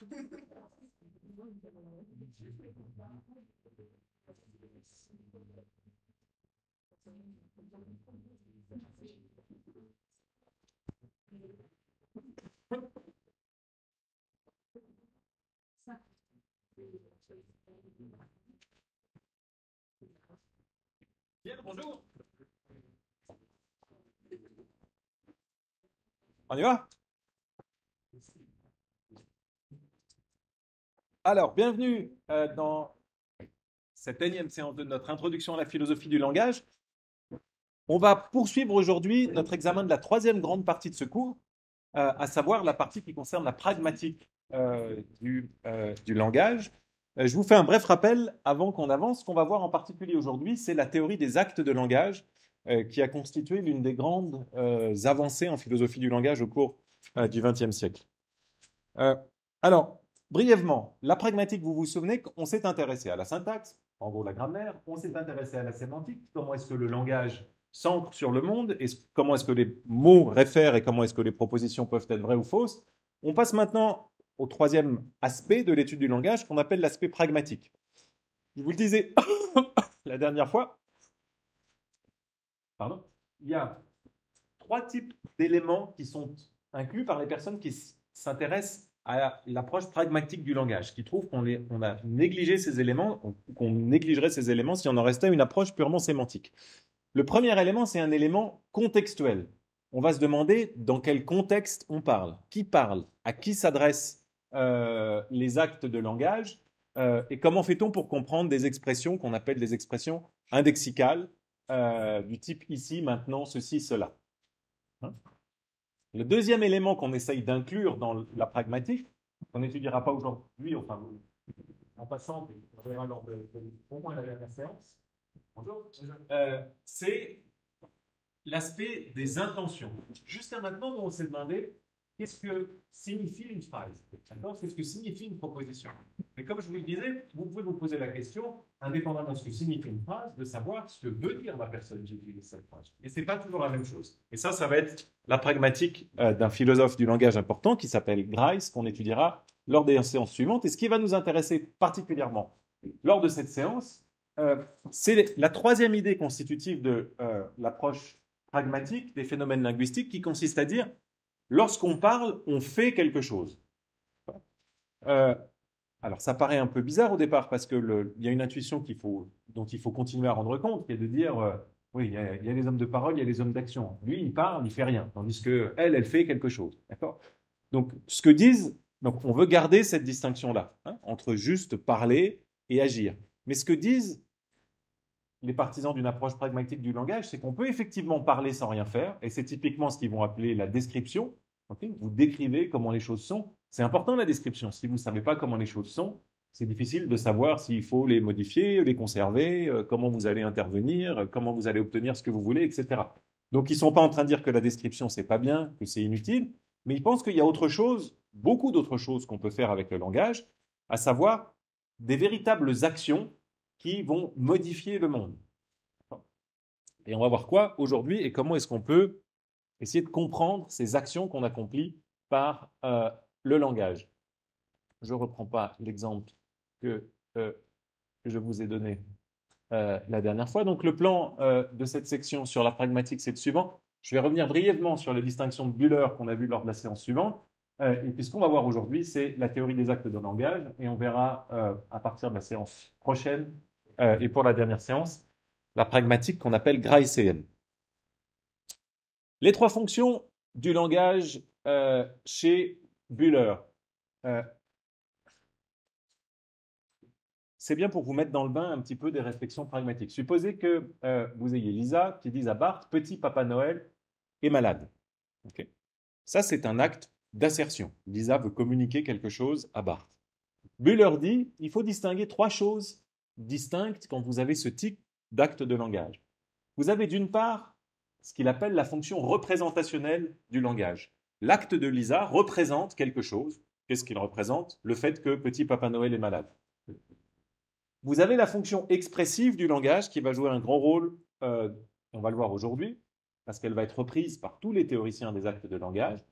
Bien, bonjour. On y va? Alors, bienvenue dans cette énième séance de notre introduction à la philosophie du langage. On va poursuivre aujourd'hui notre examen de la troisième grande partie de ce cours, à savoir la partie qui concerne la pragmatique du langage. Je vous fais un bref rappel avant qu'on avance. Ce qu'on va voir en particulier aujourd'hui, c'est la théorie des actes de langage, qui a constitué l'une des grandes avancées en philosophie du langage au cours du XXe siècle. Euh, alors, brièvement, la pragmatique, vous vous souvenez qu'on s'est intéressé à la syntaxe, en gros la grammaire, on s'est intéressé à la sémantique, comment est-ce que le langage s'ancre sur le monde, et comment est-ce que les mots réfèrent et comment est-ce que les propositions peuvent être vraies ou fausses. On passe maintenant au troisième aspect de l'étude du langage qu'on appelle l'aspect pragmatique. Je vous le disais la dernière fois, pardon, il y a trois types d'éléments qui sont inclus par les personnes qui s'intéressent à l'approche pragmatique du langage, qui trouvent qu'on a négligé ces éléments, qu'on négligerait ces éléments si on en restait à une approche purement sémantique. Le premier élément, c'est un élément contextuel. On va se demander dans quel contexte on parle, à qui s'adressent les actes de langage, et comment fait-on pour comprendre des expressions qu'on appelle des expressions indexicales, du type ici, maintenant, ceci, cela. Hein. Le deuxième élément qu'on essaye d'inclure dans la pragmatique, qu'on n'étudiera pas aujourd'hui, enfin, en passant, on verra lors au moins la dernière séance, bonjour, c'est l'aspect des intentions. Jusqu'à maintenant, on s'est demandé qu'est-ce que signifie une phrase, qu'est-ce que signifie une proposition. Mais comme je vous le disais, vous pouvez vous poser la question, indépendamment de ce que signifie une phrase, de savoir ce que veut dire la personne qui utilise cette phrase. Et ce n'est pas toujours la même chose. Et ça va être la pragmatique d'un philosophe du langage important qui s'appelle Grice, qu'on étudiera lors des séances suivantes. Et ce qui va nous intéresser particulièrement lors de cette séance, c'est la troisième idée constitutive de l'approche pragmatique des phénomènes linguistiques qui consiste à dire, lorsqu'on parle, on fait quelque chose. Euh, alors, ça paraît un peu bizarre au départ parce qu'il y a une intuition dont il faut continuer à rendre compte, qui est de dire, oui, il y a les hommes de parole, il y a les hommes d'action. Lui, il parle, il fait rien, tandis que elle fait quelque chose. D'accord? Donc, donc, on veut garder cette distinction-là, hein, entre juste parler et agir. Mais ce que disent les partisans d'une approche pragmatique du langage, c'est qu'on peut effectivement parler sans rien faire, et c'est typiquement ce qu'ils vont appeler la description. Okay, vous décrivez comment les choses sont. C'est important la description. Si vous ne savez pas comment les choses sont, c'est difficile de savoir s'il faut les modifier, les conserver, comment vous allez intervenir, comment vous allez obtenir ce que vous voulez, etc. Donc ils ne sont pas en train de dire que la description, c'est pas bien, que c'est inutile, mais ils pensent qu'il y a autre chose, beaucoup d'autres choses qu'on peut faire avec le langage, à savoir des véritables actions qui vont modifier le monde. Et on va voir quoi aujourd'hui et comment est-ce qu'on peut essayer de comprendre ces actions qu'on accomplit par le langage. Je ne reprends pas l'exemple que je vous ai donné la dernière fois. Donc le plan de cette section sur la pragmatique, c'est le suivant. Je vais revenir brièvement sur les distinctions de Bühler qu'on a vues lors de la séance suivante. Et puis ce qu'on va voir aujourd'hui, c'est la théorie des actes de langage. Et on verra à partir de la séance prochaine et pour la dernière séance, la pragmatique qu'on appelle graécéenne. Les trois fonctions du langage chez Bühler. C'est bien pour vous mettre dans le bain un petit peu des réflexions pragmatiques. Supposez que vous ayez Lisa qui dise à Bart, petit Papa Noël est malade. Okay. Ça, c'est un acte d'assertion. Lisa veut communiquer quelque chose à Bart. Bühler dit, il faut distinguer trois choses distinctes quand vous avez ce type d'acte de langage. Vous avez d'une part ce qu'il appelle la fonction représentationnelle du langage. L'acte de Lisa représente quelque chose. Qu'est-ce qu'il représente? Le fait que petit Papa Noël est malade. Vous avez la fonction expressive du langage qui va jouer un grand rôle, on va le voir aujourd'hui, parce qu'elle va être reprise par tous les théoriciens des actes de langage,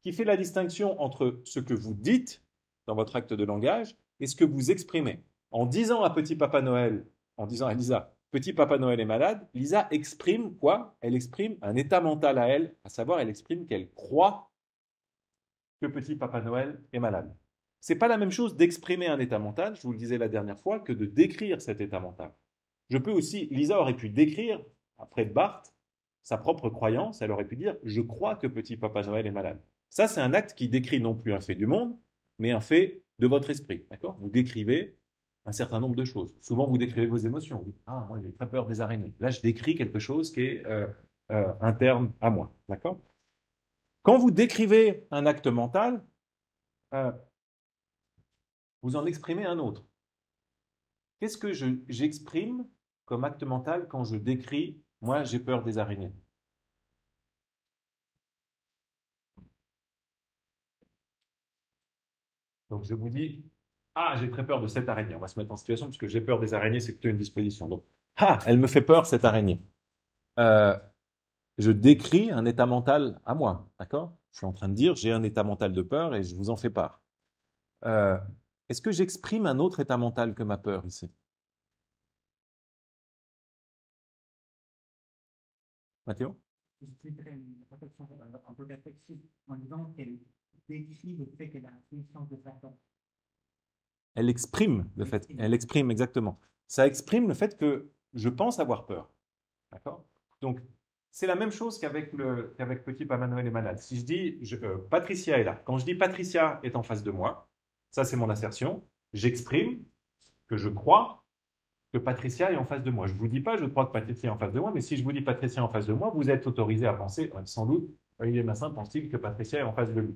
qui fait la distinction entre ce que vous dites dans votre acte de langage est ce que vous exprimez. En disant à Petit Papa Noël, en disant à Lisa, Petit Papa Noël est malade, Lisa exprime quoi? Elle exprime un état mental à elle, à savoir, elle exprime qu'elle croit que Petit Papa Noël est malade. C'est pas la même chose d'exprimer un état mental, je vous le disais la dernière fois, que de décrire cet état mental. Je peux aussi, Lisa aurait pu décrire, après de Barthes, sa propre croyance, elle aurait pu dire « Je crois que Petit Papa Noël est malade ». Ça, c'est un acte qui décrit non plus un fait du monde, mais un fait de votre esprit. D'accord? Vous décrivez un certain nombre de choses. Souvent, vous décrivez vos émotions. Vous dites, ah, moi, j'ai très peur des araignées. Là, je décris quelque chose qui est interne à moi. D'accord? Quand vous décrivez un acte mental, euh, vous en exprimez un autre. Qu'est-ce que j'exprime comme acte mental quand je décris, moi, j'ai peur des araignées? Donc, je vous dis, ah, j'ai très peur de cette araignée. On va se mettre en situation parce que j'ai peur des araignées, c'est plutôt une disposition. Donc, ah, elle me fait peur, cette araignée. Euh, je décris un état mental à moi, d'accord? Je suis en train de dire, j'ai un état mental de peur et je vous en fais part. Euh, Est-ce que j'exprime un autre état mental que ma peur ici? Mathéo? J'expliquerais une réflexion un peu réflexive en disant qu'elle décrit le fait qu'elle a conscience de sa peur. Elle exprime le fait, elle exprime exactement. Ça exprime le fait que je pense avoir peur. D'accord? Donc, c'est la même chose qu'avec Petit Papa Noël est malade. Si je dis Patricia est là, quand je dis Patricia est en face de moi, ça c'est mon assertion, j'exprime que je crois que Patricia est en face de moi. Je ne vous dis pas je crois que Patricia est en face de moi, mais si je vous dis Patricia est en face de moi, vous êtes autorisé à penser, sans doute, Olivier Massin pense-t-il que Patricia est en face de lui.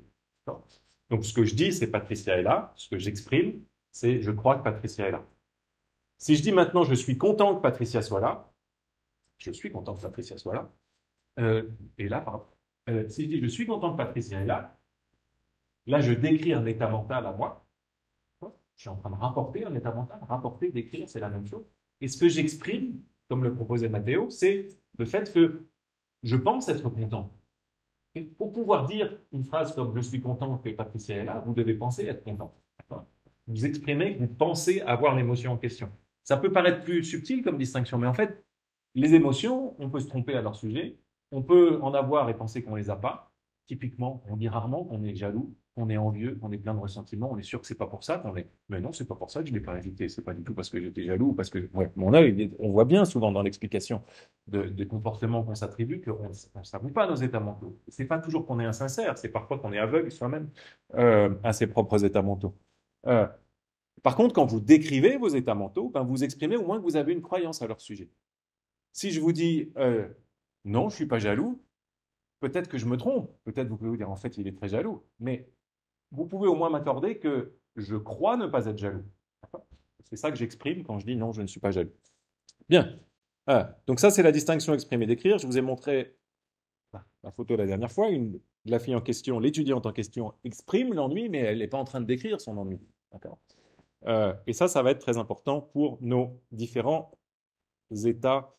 Donc, ce que je dis, c'est Patricia est là. Ce que j'exprime, c'est je crois que Patricia est là. Si je dis maintenant je suis content que Patricia soit là, je suis content que Patricia soit là. Et là, pardon. Si je dis je suis content que Patricia est là, là je décris un état mental à moi. Je suis en train de rapporter un état mental. Rapporter, décrire, c'est la même chose. Et ce que j'exprime, comme le proposait Mathéo, c'est le fait que je pense être content. Et pour pouvoir dire une phrase comme je suis content que Patricia est là, vous devez penser être content. Vous exprimez, vous pensez avoir l'émotion en question. Ça peut paraître plus subtil comme distinction, mais en fait, les émotions, on peut se tromper à leur sujet, on peut en avoir et penser qu'on ne les a pas. Typiquement, on dit rarement qu'on est jaloux, qu'on est envieux, qu'on est plein de ressentiments, on est sûr que c'est pas pour ça qu'on est. Mais non, c'est pas pour ça que je l'ai pas invité. C'est pas du tout parce que j'étais jaloux, parce que ouais, mon œil, on voit bien souvent dans l'explication des comportements qu'on s'attribue qu'on ne s'avoue pas nos états mentaux. C'est pas toujours qu'on est insincère, c'est parfois qu'on est aveugle soi-même à ses propres états mentaux. Euh, Par contre, quand vous décrivez vos états mentaux, ben vous exprimez au moins que vous avez une croyance à leur sujet. Si je vous dis non, je ne suis pas jaloux, peut-être que je me trompe. Peut-être vous pouvez vous dire en fait, il est très jaloux. Mais vous pouvez au moins m'accorder que je crois ne pas être jaloux. C'est ça que j'exprime quand je dis non, je ne suis pas jaloux. Bien. Donc ça, c'est la distinction exprimée d'écrire. Je vous ai montré la photo la dernière fois. La fille en question, l'étudiante en question, exprime l'ennui, mais elle n'est pas en train de décrire son ennui. D'accord. Et ça va être très important pour nos différents états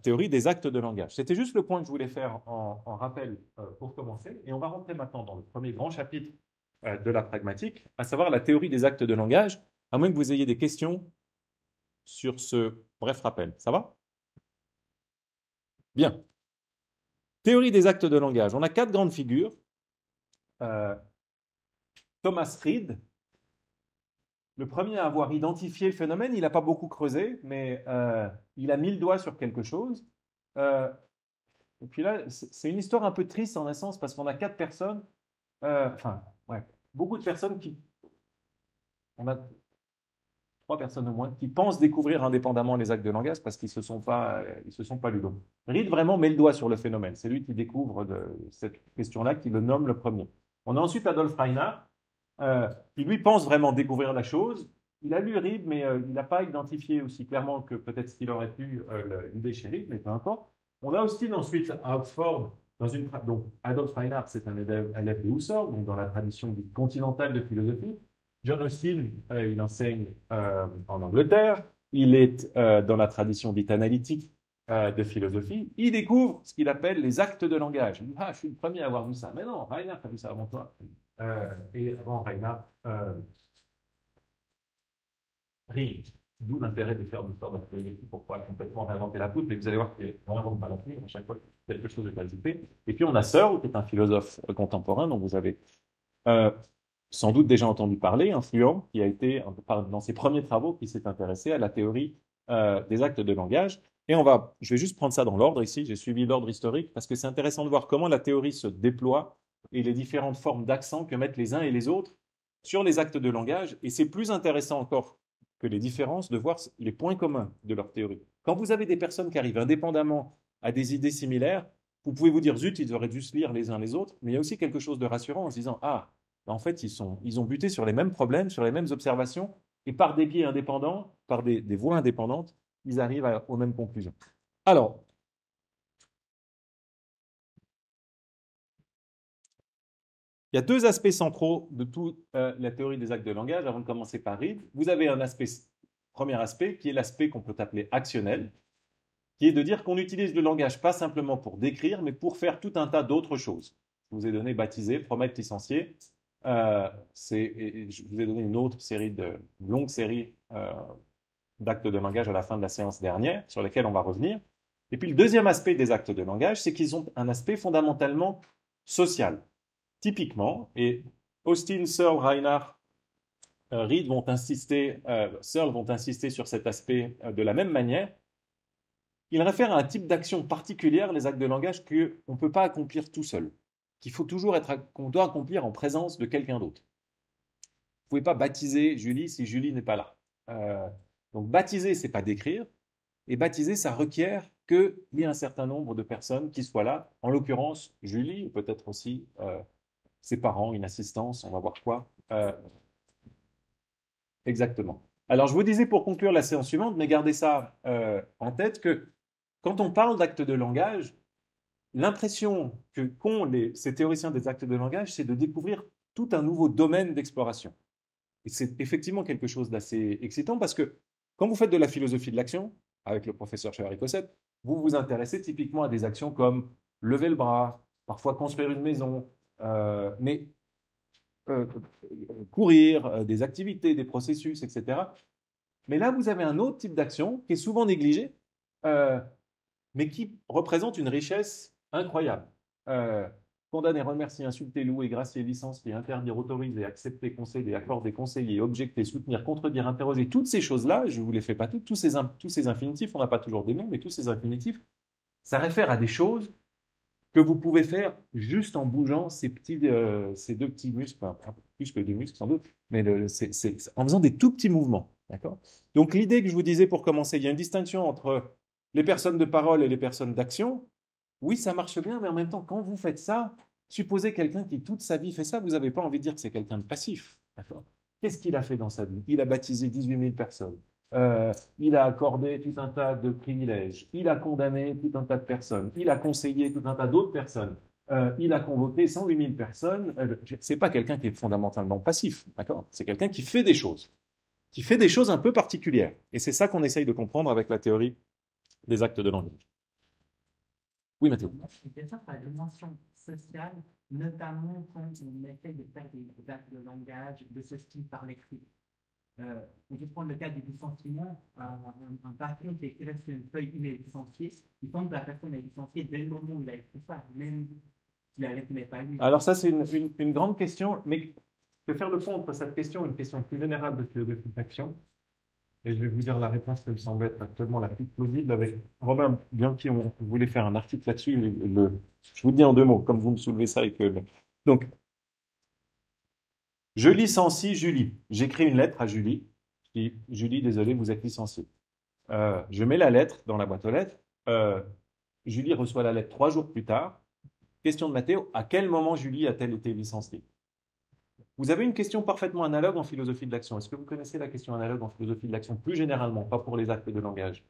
théorie des actes de langage. C'était juste le point que je voulais faire en rappel pour commencer. Et on va rentrer maintenant dans le premier grand chapitre de la pragmatique, à savoir la théorie des actes de langage, à moins que vous ayez des questions sur ce bref rappel. Ça va? Bien. Théorie des actes de langage. On a 4 grandes figures. Thomas Reid, le premier à avoir identifié le phénomène, il n'a pas beaucoup creusé, mais il a mis le doigt sur quelque chose. Et puis là, c'est une histoire un peu triste en essence parce qu'on a 4 personnes, beaucoup de personnes on a 3 personnes au moins, qui pensent découvrir indépendamment les actes de langage parce qu'ils ne se sont pas lus. Donc, Reid vraiment met le doigt sur le phénomène. C'est lui qui découvre cette question-là, qui le nomme le premier. On a ensuite Adolf Reinhardt, qui lui pense vraiment découvrir la chose. Il a lu Reid, mais il n'a pas identifié aussi clairement que peut-être ce qu'il aurait pu l'idée chez Reid, mais peu importe. On a Austin ensuite à Oxford, donc Adolf Reinhardt, c'est un élève de Husserl, donc dans la tradition continentale de philosophie. John Austin, il enseigne en Angleterre, il est dans la tradition dite analytique de philosophie. Il découvre ce qu'il appelle les actes de langage. Il dit, ah, je suis le premier à avoir vu ça. Mais non, Reinhardt a vu ça avant toi. et avant Reinhardt, Ring. D'où l'intérêt de faire de l'histoire de la philosophie pour pouvoir complètement réinventer la poudre, mais vous allez voir qu'il y a vraiment pas la poudre, à chaque fois quelque chose est ajouté. Et puis on a Searle, qui est un philosophe contemporain dont vous avez euh, sans doute déjà entendu parler, influent, qui a été, dans ses premiers travaux, qui s'est intéressé à la théorie des actes de langage. Et je vais juste prendre ça dans l'ordre ici, j'ai suivi l'ordre historique, parce que c'est intéressant de voir comment la théorie se déploie et les différentes formes d'accent que mettent les uns et les autres sur les actes de langage. Et c'est plus intéressant encore que les différences de voir les points communs de leur théorie. Quand vous avez des personnes qui arrivent indépendamment à des idées similaires, vous pouvez vous dire, zut, ils auraient dû se lire les uns les autres, mais il y a aussi quelque chose de rassurant en se disant, ah, en fait, ils ont buté sur les mêmes problèmes, sur les mêmes observations, et par des biais indépendants, par des voies indépendantes, ils arrivent aux mêmes conclusions. Alors, il y a deux aspects centraux de toute la théorie des actes de langage, avant de commencer par Reid. Vous avez premier aspect, qui est l'aspect qu'on peut appeler actionnel, qui est de dire qu'on utilise le langage pas simplement pour décrire, mais pour faire tout un tas d'autres choses. Je vous ai donné baptiser, promettre, licencier. Je vous ai donné une longue série d'actes de langage à la fin de la séance dernière, sur lesquels on va revenir. Et puis le deuxième aspect des actes de langage, c'est qu'ils ont un aspect fondamentalement social. Typiquement, et Austin, Searle, Reinhardt, Reid Searle vont insister sur cet aspect de la même manière. Il réfère à un type d'action particulière, les actes de langage, qu'on ne peut pas accomplir tout seul, qu'on doit accomplir en présence de quelqu'un d'autre. Vous ne pouvez pas baptiser Julie si Julie n'est pas là. Donc baptiser, c'est pas décrire, et baptiser, ça requiert qu'il y ait un certain nombre de personnes qui soient là, en l'occurrence Julie, ou peut-être aussi ses parents, une assistance, on va voir quoi. Exactement. Alors je vous disais pour conclure la séance suivante, mais gardez ça en tête, que quand on parle d'actes de langage, l'impression qu'ont ces théoriciens des actes de langage, c'est de découvrir tout un nouveau domaine d'exploration. Et c'est effectivement quelque chose d'assez excitant parce que quand vous faites de la philosophie de l'action, avec le professeur Chavary-Cossette, vous vous intéressez typiquement à des actions comme lever le bras, parfois construire une maison, mais euh, courir, des activités, des processus, etc. Mais là, vous avez un autre type d'action qui est souvent négligé, euh, mais qui représente une richesse incroyable. Euh, Condamner, remercier, insulter, louer, gracier, licencier, interdire, autoriser, accepter, conseiller, accorder, conseiller, objecter, soutenir, contredire, interroger, toutes ces choses-là, je ne vous les fais pas toutes, tous ces infinitifs, on n'a pas toujours des noms, mais tous ces infinitifs, ça réfère à des choses que vous pouvez faire juste en bougeant ces deux petits muscles, enfin, un peu plus que deux muscles sans doute, mais en faisant des tout petits mouvements. D'accord? Donc l'idée que je vous disais pour commencer, il y a une distinction entre les personnes de parole et les personnes d'action. Oui, ça marche bien, mais en même temps, quand vous faites ça, supposez quelqu'un qui toute sa vie fait ça, vous n'avez pas envie de dire que c'est quelqu'un de passif. D'accord? Qu'est-ce qu'il a fait dans sa vie? Il a baptisé 18 000 personnes. Il a accordé tout un tas de privilèges. Il a condamné tout un tas de personnes. Il a conseillé tout un tas d'autres personnes. Il a convoqué 108 000 personnes. C'est pas quelqu'un qui est fondamentalement passif. D'accord? C'est quelqu'un qui fait des choses. Qui fait des choses un peu particulières. Et c'est ça qu'on essaye de comprendre avec la théorie des actes de langage. Oui, Mathieu. Et bien sûr, la dimension sociale, notamment quand on essaie de faire des actes de langage de ce style par l'écrit. On peut prendre le cas du licenciement. Un patron qui écrit sur une feuille, il est licencié. Il pense que la personne est licenciée dès le moment où il a écrit ça, même si la lettre n'est pas lue. Alors ça, c'est une grande question, mais je vais faire le pont entre cette question et une question plus générale de philosophie d'action. Et je vais vous dire la réponse qui me semble être actuellement la plus plausible avec Robin Bianchi. On voulait faire un article là-dessus. Je vous le dis en deux mots, comme vous me soulevez ça. Donc, je licencie Julie. J'écris une lettre à Julie. Je dis, Julie, désolé, vous êtes licenciée. Je mets la lettre dans la boîte aux lettres. Julie reçoit la lettre 3 jours plus tard. Question de Mathéo, à quel moment Julie a-t-elle été licenciée? Vous avez une question parfaitement analogue en philosophie de l'action. Est-ce que vous connaissez la question analogue en philosophie de l'action plus généralement, pas pour les actes de langage?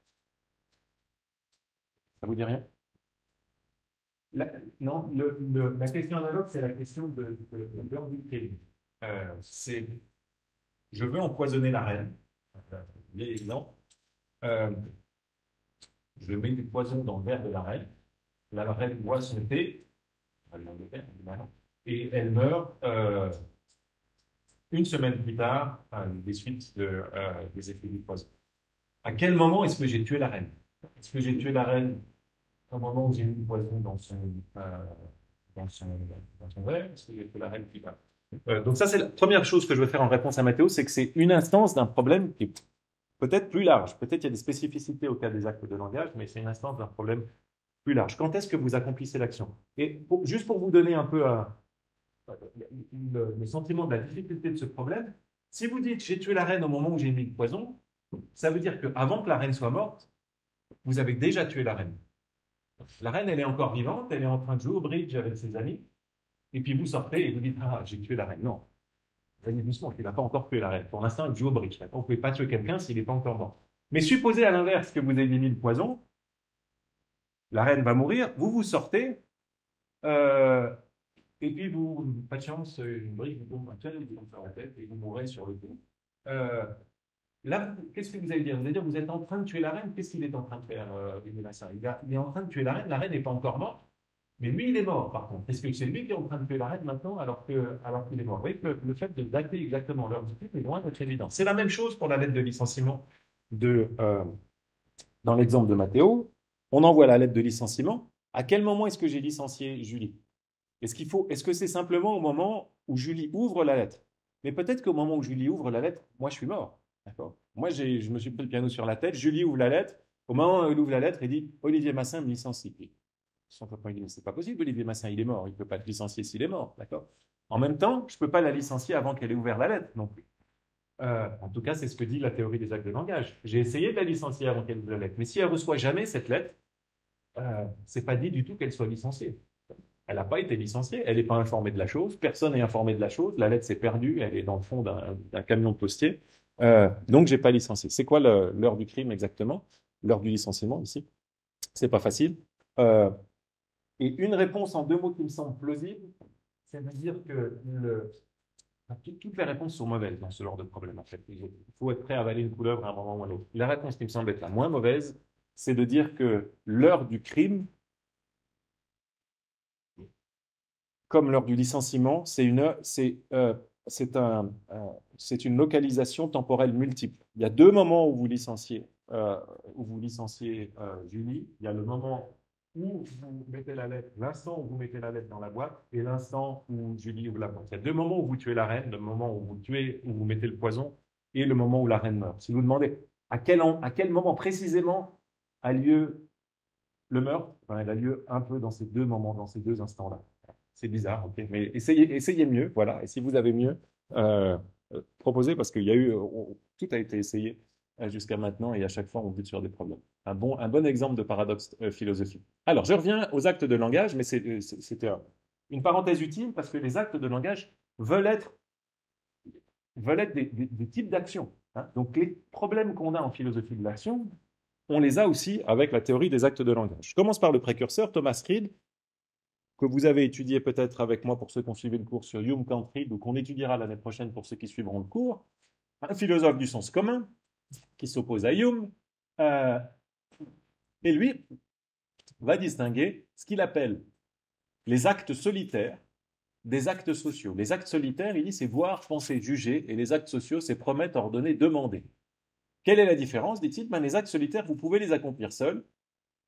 Ça vous dit rien? Non, la question analogue, c'est la question de l'heure du crédit. C'est, je veux empoisonner la reine. Vieil exemple. Euh, je mets du poison dans le verre de la reine. La reine boit son thé. Elle demande le verre, évidemment. et elle meurt une semaine plus tard des suites des effets du poison. À quel moment est-ce que j'ai tué la reine? Est-ce que j'ai tué la reine au moment où j'ai mis le poison dans son, dans son verre? Est-ce que j'ai tué la reine plus tard? Donc ça, c'est la première chose que je veux faire en réponse à Mathéo, c'est que c'est une instance d'un problème qui est peut-être plus large. Peut-être il y a des spécificités au cas des actes de langage, mais c'est une instance d'un problème plus large. Quand est-ce que vous accomplissez l'action? Et juste pour vous donner un peu le sentiment de la difficulté de ce problème, si vous dites j'ai tué la reine au moment où j'ai mis le poison, ça veut dire qu'avant que la reine soit morte, vous avez déjà tué la reine. La reine, elle est encore vivante, elle est en train de jouer au bridge avec ses amis, et puis vous sortez et vous dites ah, j'ai tué la reine. Non, vous allez doucement, il n'a pas encore tué la reine. Pour l'instant, il joue au bridge. Vous ne pouvez pas tuer quelqu'un s'il n'est pas encore mort. Mais supposez à l'inverse que vous ayez mis le poison, la reine va mourir, vous vous sortez, euh, et puis vous, pas de chance, une brique vous tombe sur la tête et vous mourrez sur le coup. Euh, Là, qu'est-ce que vous allez dire? Vous allez dire, vous êtes en train de tuer la reine. Qu'est-ce qu'il est en train de faire, il est en train de tuer la reine n'est pas encore morte, mais lui, il est mort, par contre. Est-ce que c'est lui qui est en train de tuer la reine maintenant alors qu'il est mort? Vous voyez que le fait de dater exactement l'heure du crime est loin d'être évident. C'est la même chose pour la lettre de licenciement dans l'exemple de Mathéo. On envoie la lettre de licenciement. À quel moment est-ce que j'ai licencié Julie? Est-ce que c'est simplement au moment où Julie ouvre la lettre? Mais peut-être qu'au moment où Julie ouvre la lettre, moi je suis mort. D'accord? Moi, je me suis pris le piano sur la tête. Julie ouvre la lettre. Au moment où elle ouvre la lettre, elle dit Olivier Massin me licencie. Son copain dit c'est pas possible, Olivier Massin, il est mort. Il ne peut pas te licencier s'il est mort. D'accord? En même temps, je ne peux pas la licencier avant qu'elle ait ouvert la lettre non plus. En tout cas, c'est ce que dit la théorie des actes de langage. J'ai essayé de la licencier avant qu'elle ouvre la lettre. Mais si elle ne reçoit jamais cette lettre, c'est pas dit du tout qu'elle soit licenciée. Elle n'a pas été licenciée, elle n'est pas informée de la chose, personne n'est informé de la chose, la lettre s'est perdue, elle est dans le fond d'un camion de postier. Donc, je n'ai pas licencié. C'est quoi l'heure du crime exactement? L'heure du licenciement ici? C'est pas facile. Euh, et une réponse en deux mots qui me semble plausible, c'est de dire que toutes les réponses sont mauvaises dans ce genre de problème. En fait. Il faut être prêt à avaler une couleuvre à un moment ou à l'autre. La réponse qui me semble être la moins mauvaise, c'est de dire que l'heure du crime, comme lors du licenciement, c'est une localisation temporelle multiple. Il y a deux moments où vous licenciez Julie. Il y a le moment où vous mettez la lettre, l'instant où vous mettez la lettre dans la boîte et l'instant où Julie ouvre la boîte. Il y a deux moments où vous tuez la reine, le moment où vous tuez, où vous mettez le poison et le moment où la reine meurt. Si vous demandez à quel moment précisément a lieu le meurtre, ben, il a lieu un peu dans ces deux moments, dans ces deux instants-là. C'est bizarre, ok, mais essayez mieux, voilà. Et si vous avez mieux, proposez, parce qu'il y a eu, tout a été essayé jusqu'à maintenant, et à chaque fois, on bute sur des problèmes. Un bon exemple de paradoxe philosophique. Alors, je reviens aux actes de langage, mais c'était une parenthèse utile, parce que les actes de langage veulent être des types d'actions. Hein. Donc, les problèmes qu'on a en philosophie de l'action, on les a aussi avec la théorie des actes de langage. Je commence par le précurseur, Thomas Reid, que vous avez étudié peut-être avec moi pour ceux qui ont suivi le cours sur Hume, Kant, Reid, ou qu'on étudiera l'année prochaine pour ceux qui suivront le cours. Un philosophe du sens commun qui s'oppose à Hume. Euh, et lui va distinguer ce qu'il appelle les actes solitaires des actes sociaux. Les actes solitaires, il dit, c'est voir, penser, juger, et les actes sociaux, c'est promettre, ordonner, demander. Quelle est la différence, dit-il? Ben, les actes solitaires, vous pouvez les accomplir seuls,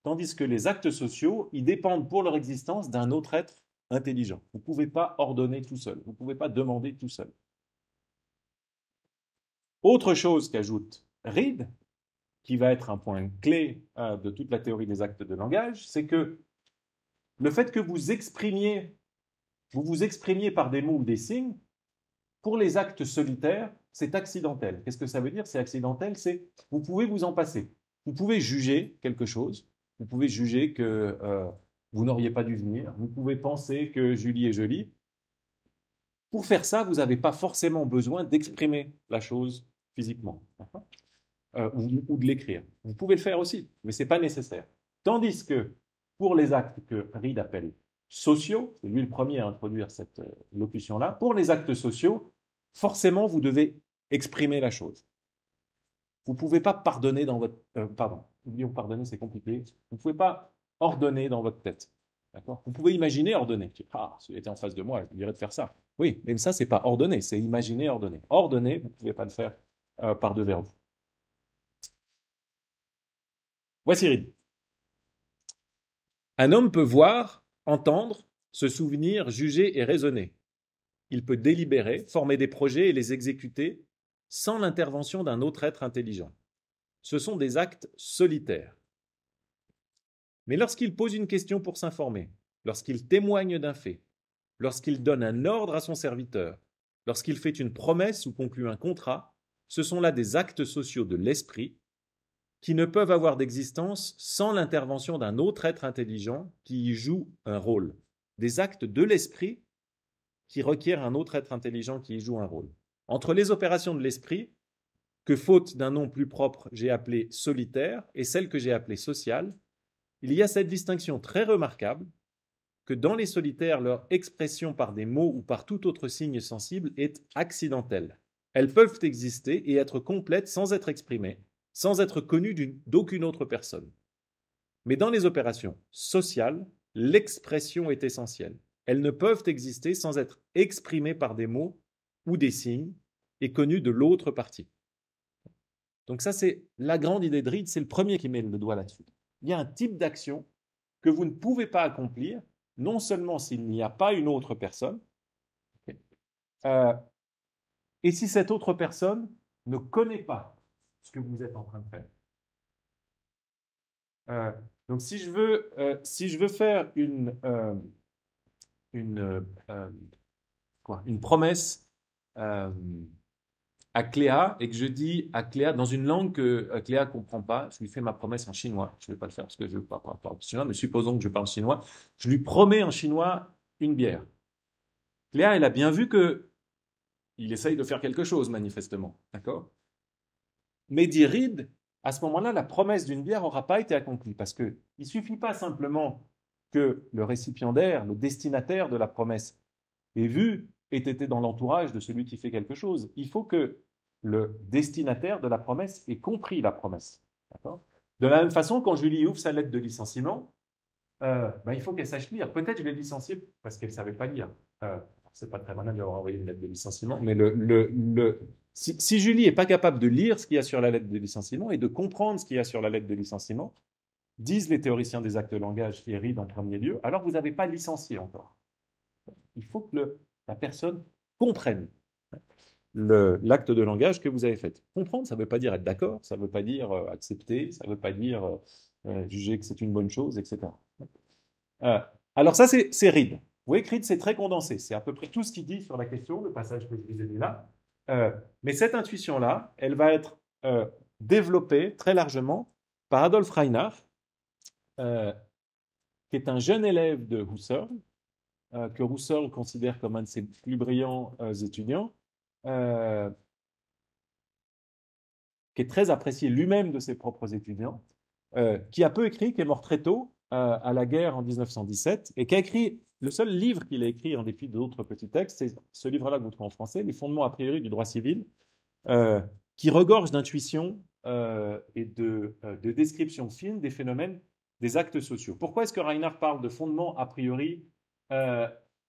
tandis que les actes sociaux, ils dépendent pour leur existence d'un autre être intelligent. Vous ne pouvez pas ordonner tout seul, vous ne pouvez pas demander tout seul. Autre chose qu'ajoute Reid, qui va être un point clé de toute la théorie des actes de langage, c'est que le fait que vous vous exprimiez par des mots ou des signes, pour les actes solitaires, c'est accidentel. Qu'est-ce que ça veut dire? C'est accidentel, c'est vous pouvez vous en passer. Vous pouvez juger quelque chose, vous pouvez juger que vous n'auriez pas dû venir, vous pouvez penser que Julie est jolie. Pour faire ça, vous n'avez pas forcément besoin d'exprimer la chose physiquement ou de l'écrire. Vous pouvez le faire aussi, mais ce n'est pas nécessaire. Tandis que pour les actes que Reid appelle sociaux, c'est lui le premier à introduire cette locution-là, pour les actes sociaux, forcément, vous devez exprimer la chose. Vous ne pouvez pas pardonner dans votre... pardonner, c'est compliqué. Vous ne pouvez pas ordonner dans votre tête. D'accord? Vous pouvez imaginer ordonner. Ah, s'il était en face de moi, je lui dirais de faire ça. Oui, mais ça, c'est pas ordonner, c'est imaginer ordonner. Ordonner, vous ne pouvez pas le faire par-devers vous. Voici Reed. Un homme peut voir, entendre, se souvenir, juger et raisonner. Il peut délibérer, former des projets et les exécuter sans l'intervention d'un autre être intelligent. Ce sont des actes solitaires. Mais lorsqu'il pose une question pour s'informer, lorsqu'il témoigne d'un fait, lorsqu'il donne un ordre à son serviteur, lorsqu'il fait une promesse ou conclut un contrat, ce sont là des actes sociaux de l'esprit qui ne peuvent avoir d'existence sans l'intervention d'un autre être intelligent qui y joue un rôle. Des actes de l'esprit qui requièrent un autre être intelligent qui y joue un rôle. Entre les opérations de l'esprit, que faute d'un nom plus propre, j'ai appelé solitaire, et celle que j'ai appelée sociale, il y a cette distinction très remarquable que dans les solitaires, leur expression par des mots ou par tout autre signe sensible est accidentelle. Elles peuvent exister et être complètes sans être exprimées, sans être connues d'aucune autre personne. Mais dans les opérations sociales, l'expression est essentielle. Elles ne peuvent exister sans être exprimées par des mots ou des signes et connues de l'autre partie. Donc ça, c'est la grande idée de Reed, c'est le premier qui met le doigt là-dessus. Il y a un type d'action que vous ne pouvez pas accomplir, non seulement s'il n'y a pas une autre personne, et si cette autre personne ne connaît pas ce que vous êtes en train de faire. Donc si je veux faire une promesse à Cléa et que je dis à Cléa dans une langue que Cléa ne comprend pas, je lui fais ma promesse en chinois. Je ne vais pas le faire parce que je ne parle pas chinois, mais supposons que je parle chinois. Je lui promets en chinois une bière. Cléa, elle a bien vu que il essaye de faire quelque chose, manifestement. D'accord? Mais dit Reed, à ce moment-là, la promesse d'une bière n'aura pas été accomplie parce qu'il ne suffit pas simplement que le récipiendaire, le destinataire de la promesse ait vu ait été dans l'entourage de celui qui fait quelque chose. Il faut que le destinataire de la promesse ait compris la promesse. De la même façon, quand Julie ouvre sa lettre de licenciement, il faut qu'elle sache lire. Peut-être je l'ai licenciée parce qu'elle ne savait pas lire. C'est pas très malin de lui avoir envoyé une lettre de licenciement, mais si Julie n'est pas capable de lire ce qu'il y a sur la lettre de licenciement et de comprendre ce qu'il y a sur la lettre de licenciement, disent les théoriciens des actes de langage et Reed en premier lieu, alors vous n'avez pas licencié encore. Il faut que la personne comprenne l'acte de langage que vous avez fait. Comprendre, ça ne veut pas dire être d'accord, ça ne veut pas dire accepter, ça ne veut pas dire juger que c'est une bonne chose, etc. Alors ça, c'est Reed. Vous voyez que Reed, c'est très condensé. C'est à peu près tout ce qu'il dit sur la question, le passage que je vous ai mis là. Mais cette intuition-là, elle va être développée très largement par Adolf Reinhardt, qui est un jeune élève de Husserl, que Husserl considère comme un de ses plus brillants étudiants, qui est très apprécié lui-même de ses propres étudiants, qui a peu écrit, qui est mort très tôt, à la guerre en 1917, et qui a écrit, le seul livre qu'il a écrit en dépit d'autres petits textes, c'est ce livre-là que vous trouvez en français, Les fondements a priori du droit civil, qui regorge d'intuitions et de descriptions fines des phénomènes des actes sociaux. Pourquoi est-ce que Reinhardt parle de fondements a priori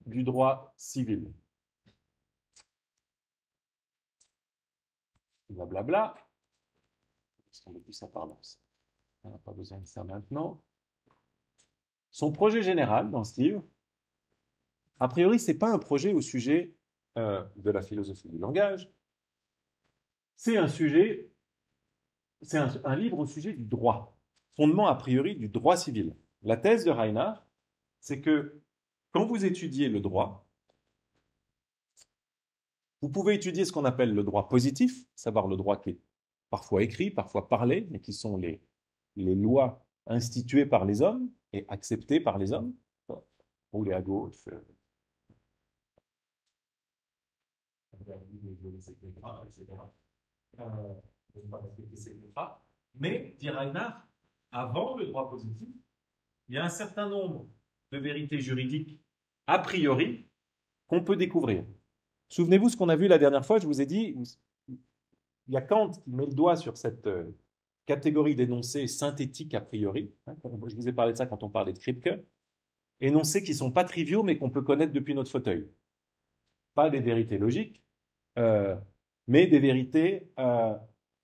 du droit civil? Blablabla. Parce qu'on veut plus ça par on n'a pas besoin de ça maintenant. Son projet général dans ce livre, a priori, ce n'est pas un projet au sujet de la philosophie du langage, c'est un sujet, c'est un livre au sujet du droit, fondement a priori du droit civil. La thèse de Reinhardt, c'est que quand vous étudiez le droit, vous pouvez étudier ce qu'on appelle le droit positif, savoir le droit qui est parfois écrit, parfois parlé, mais qui sont les lois instituées par les hommes et acceptées par les hommes, rouler à gauche, mais, dit Reinhardt, avant le droit positif, il y a un certain nombre de vérités juridiques a priori qu'on peut découvrir. Souvenez-vous ce qu'on a vu la dernière fois, je vous ai dit, il y a Kant qui met le doigt sur cette catégorie d'énoncés synthétiques a priori. Je vous ai parlé de ça quand on parlait de Kripke. énoncés qui ne sont pas triviaux, mais qu'on peut connaître depuis notre fauteuil. Pas des vérités logiques, mais des vérités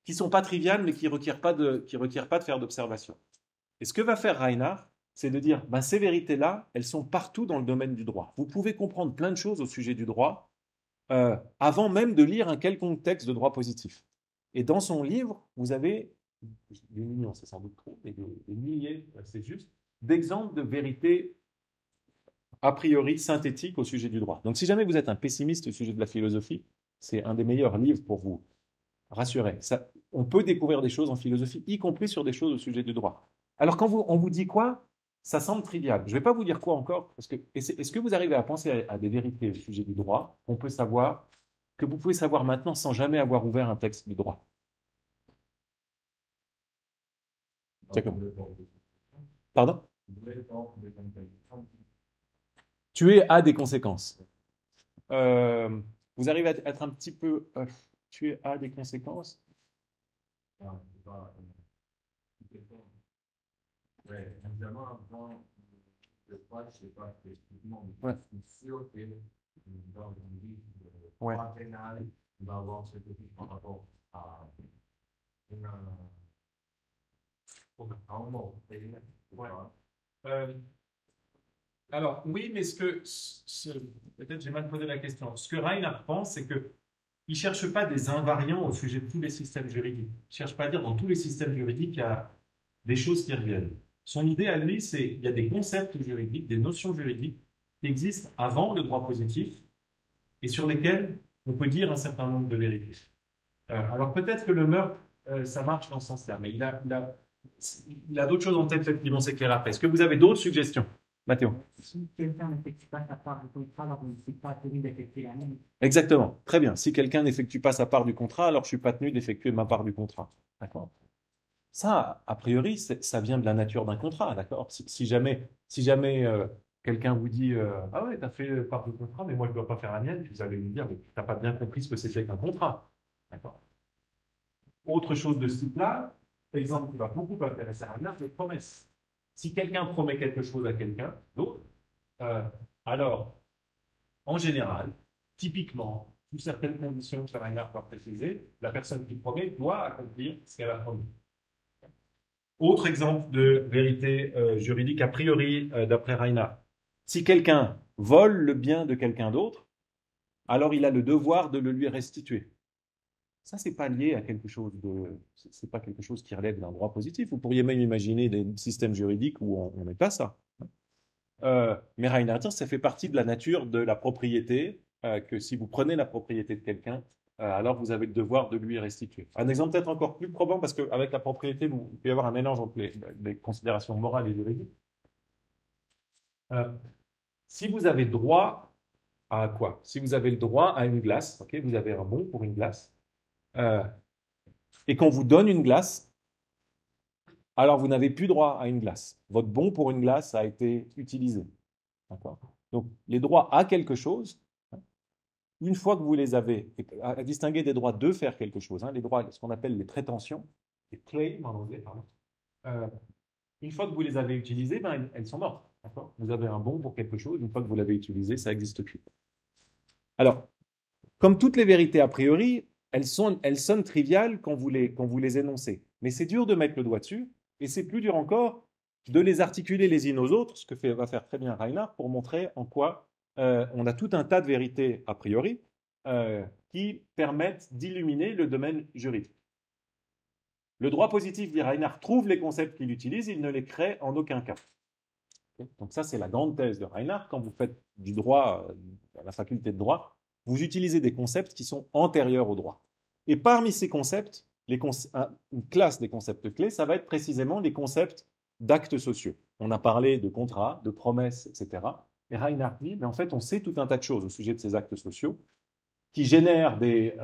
qui ne sont pas triviales, mais qui ne requièrent pas de faire d'observation. Et ce que va faire Reinhardt, c'est de dire, ben, ces vérités-là, elles sont partout dans le domaine du droit. Vous pouvez comprendre plein de choses au sujet du droit avant même de lire un quelconque texte de droit positif. Et dans son livre, vous avez des millions, c'est sans doute trop, mais des milliers, c'est juste, d'exemples de vérités a priori synthétiques au sujet du droit. Donc si jamais vous êtes un pessimiste au sujet de la philosophie, c'est un des meilleurs livres pour vous rassurer. Ça, on peut découvrir des choses en philosophie, y compris sur des choses au sujet du droit. Alors quand on vous dit quoi, ça semble trivial. Je ne vais pas vous dire quoi encore, parce que est-ce que vous arrivez à penser à des vérités au sujet du droit qu'on peut savoir, que vous pouvez savoir maintenant sans jamais avoir ouvert un texte du droit? C'est comme... Pardon? Tuer a des conséquences. Vous arrivez à être un petit peu... tuer a des conséquences? Ouais, évidemment, avant, je crois, je sais pas spécifiquement, mais Ouais. je suis sûr que dans une vie de Ouais. droit pénal, il va y avoir ce truc par rapport à un mot. Ouais. Alors, oui, mais peut-être j'ai mal posé la question. Ce que Reinhardt pense, c'est qu'il ne cherche pas des invariants au sujet de tous les systèmes juridiques. Il ne cherche pas à dire dans tous les systèmes juridiques, il y a des choses qui reviennent. Son idée à lui, c'est qu'il y a des concepts juridiques, des notions juridiques qui existent avant le droit positif et sur lesquels on peut dire un certain nombre de vérités. Alors peut-être que le meurtre, ça marche dans ce sens-là, mais il a d'autres choses en tête qui vont s'éclairer après. Est-ce que vous avez d'autres suggestions, Mathéo? Si quelqu'un n'effectue pas sa part du contrat, alors je ne suis pas tenu d'effectuer la même. Exactement, très bien. Si quelqu'un n'effectue pas sa part du contrat, alors je ne suis pas tenu d'effectuer ma part du contrat. D'accord. Ça, a priori, ça vient de la nature d'un contrat, d'accord? Si jamais quelqu'un vous dit ah ouais, tu as fait part du contrat, mais moi je ne dois pas faire la mienne, vous allez lui dire mais tu n'as pas bien compris ce que c'était qu'un contrat. D'accord. Autre chose de ce type-là, exemple qui va beaucoup intéresser à les promesses. Si quelqu'un promet quelque chose à quelqu'un d'autre, alors, en général, typiquement, sous certaines conditions que Reinhardt va préciser, la personne qui promet doit accomplir ce qu'elle a promis. Autre exemple de vérité juridique a priori d'après Reinhardt. Si quelqu'un vole le bien de quelqu'un d'autre, alors il a le devoir de le lui restituer. Ça, c'est pas lié à quelque chose de, c'est pas quelque chose qui relève d'un droit positif. Vous pourriez même imaginer des systèmes juridiques où on n'est pas ça. Mais Reinhardt dit, ça fait partie de la nature de la propriété, que si vous prenez la propriété de quelqu'un, alors vous avez le devoir de lui restituer. Un exemple peut-être encore plus probant, parce qu'avec la propriété, il peut y avoir un mélange entre les considérations morales et juridiques. Si vous avez droit à quoi? Si vous avez le droit à une glace, ok, vous avez un bon pour une glace, et qu'on vous donne une glace, alors vous n'avez plus droit à une glace. Votre bon pour une glace a été utilisé. D'accord. Donc, les droits à quelque chose, une fois que vous les avez, à distinguer des droits de faire quelque chose, les droits, ce qu'on appelle les prétentions, les claims en anglais, pardon, une fois que vous les avez utilisées, ben, elles sont mortes. Vous avez un bon pour quelque chose, une fois que vous l'avez utilisé, ça n'existe plus. Alors, comme toutes les vérités a priori, elles sonnent triviales quand vous les énoncez. Mais c'est dur de mettre le doigt dessus, et c'est plus dur encore de les articuler les unes aux autres, ce que va faire très bien Reinhardt pour montrer en quoi on a tout un tas de vérités a priori qui permettent d'illuminer le domaine juridique. Le droit positif, dit Reinhardt, trouve les concepts qu'il utilise, il ne les crée en aucun cas. Donc ça, c'est la grande thèse de Reinhardt. Quand vous faites du droit, à la faculté de droit, vous utilisez des concepts qui sont antérieurs au droit. Et parmi ces concepts, une classe des concepts clés, ça va être précisément les concepts d'actes sociaux. On a parlé de contrats, de promesses, etc. Et Reinhardt dit, mais en fait, on sait tout un tas de choses au sujet de ces actes sociaux qui génèrent des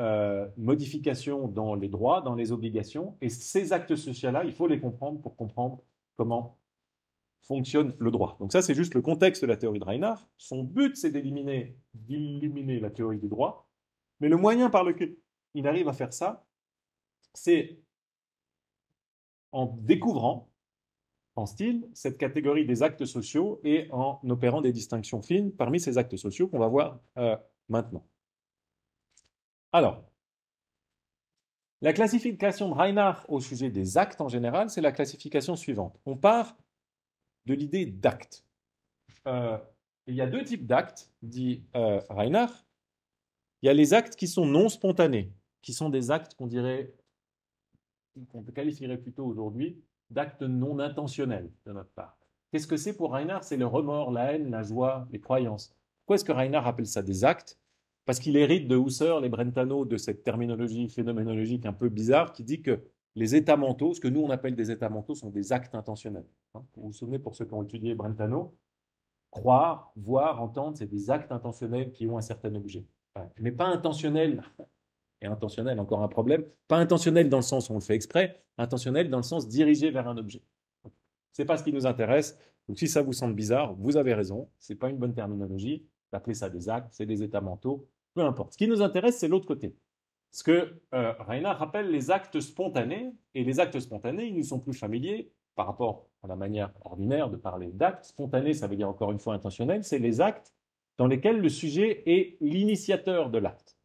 modifications dans les droits, dans les obligations. Et ces actes sociaux-là, il faut les comprendre pour comprendre comment fonctionne le droit. Donc ça, c'est juste le contexte de la théorie de Reinhardt. Son but, c'est d'illuminer la théorie du droit. Mais le moyen par lequel il arrive à faire ça, c'est en découvrant en style cette catégorie des actes sociaux et en opérant des distinctions fines parmi ces actes sociaux qu'on va voir maintenant. Alors, la classification de Reinhardt au sujet des actes en général, c'est la classification suivante. On part de l'idée d'acte. Il y a deux types d'actes, dit Reinhardt. Il y a les actes qui sont non spontanés, qui sont des actes qu'on qualifierait plutôt aujourd'hui d'actes non intentionnels de notre part. Qu'est-ce que c'est pour Reinhardt? C'est le remords, la haine, la joie, les croyances. Pourquoi est-ce que Reinhardt appelle ça des actes? Parce qu'il hérite de Husserl et Brentano de cette terminologie phénoménologique un peu bizarre qui dit que les états mentaux, ce que nous on appelle des états mentaux, sont des actes intentionnels. Vous vous souvenez, pour ceux qui ont étudié Brentano, croire, voir, entendre, c'est des actes intentionnels qui ont un certain objet. Mais pas intentionnels, et intentionnel, encore un problème, pas intentionnel dans le sens où on le fait exprès, intentionnel dans le sens dirigé vers un objet. Ce n'est pas ce qui nous intéresse. Donc si ça vous semble bizarre, vous avez raison, ce n'est pas une bonne terminologie, d'appeler ça des actes, c'est des états mentaux, peu importe. Ce qui nous intéresse, c'est l'autre côté. Ce que Reinhardt rappelle les actes spontanés, et les actes spontanés, ils nous sont plus familiers par rapport à la manière ordinaire de parler d'actes. Spontané, ça veut dire encore une fois intentionnel, c'est les actes dans lesquels le sujet est l'initiateur de l'acte.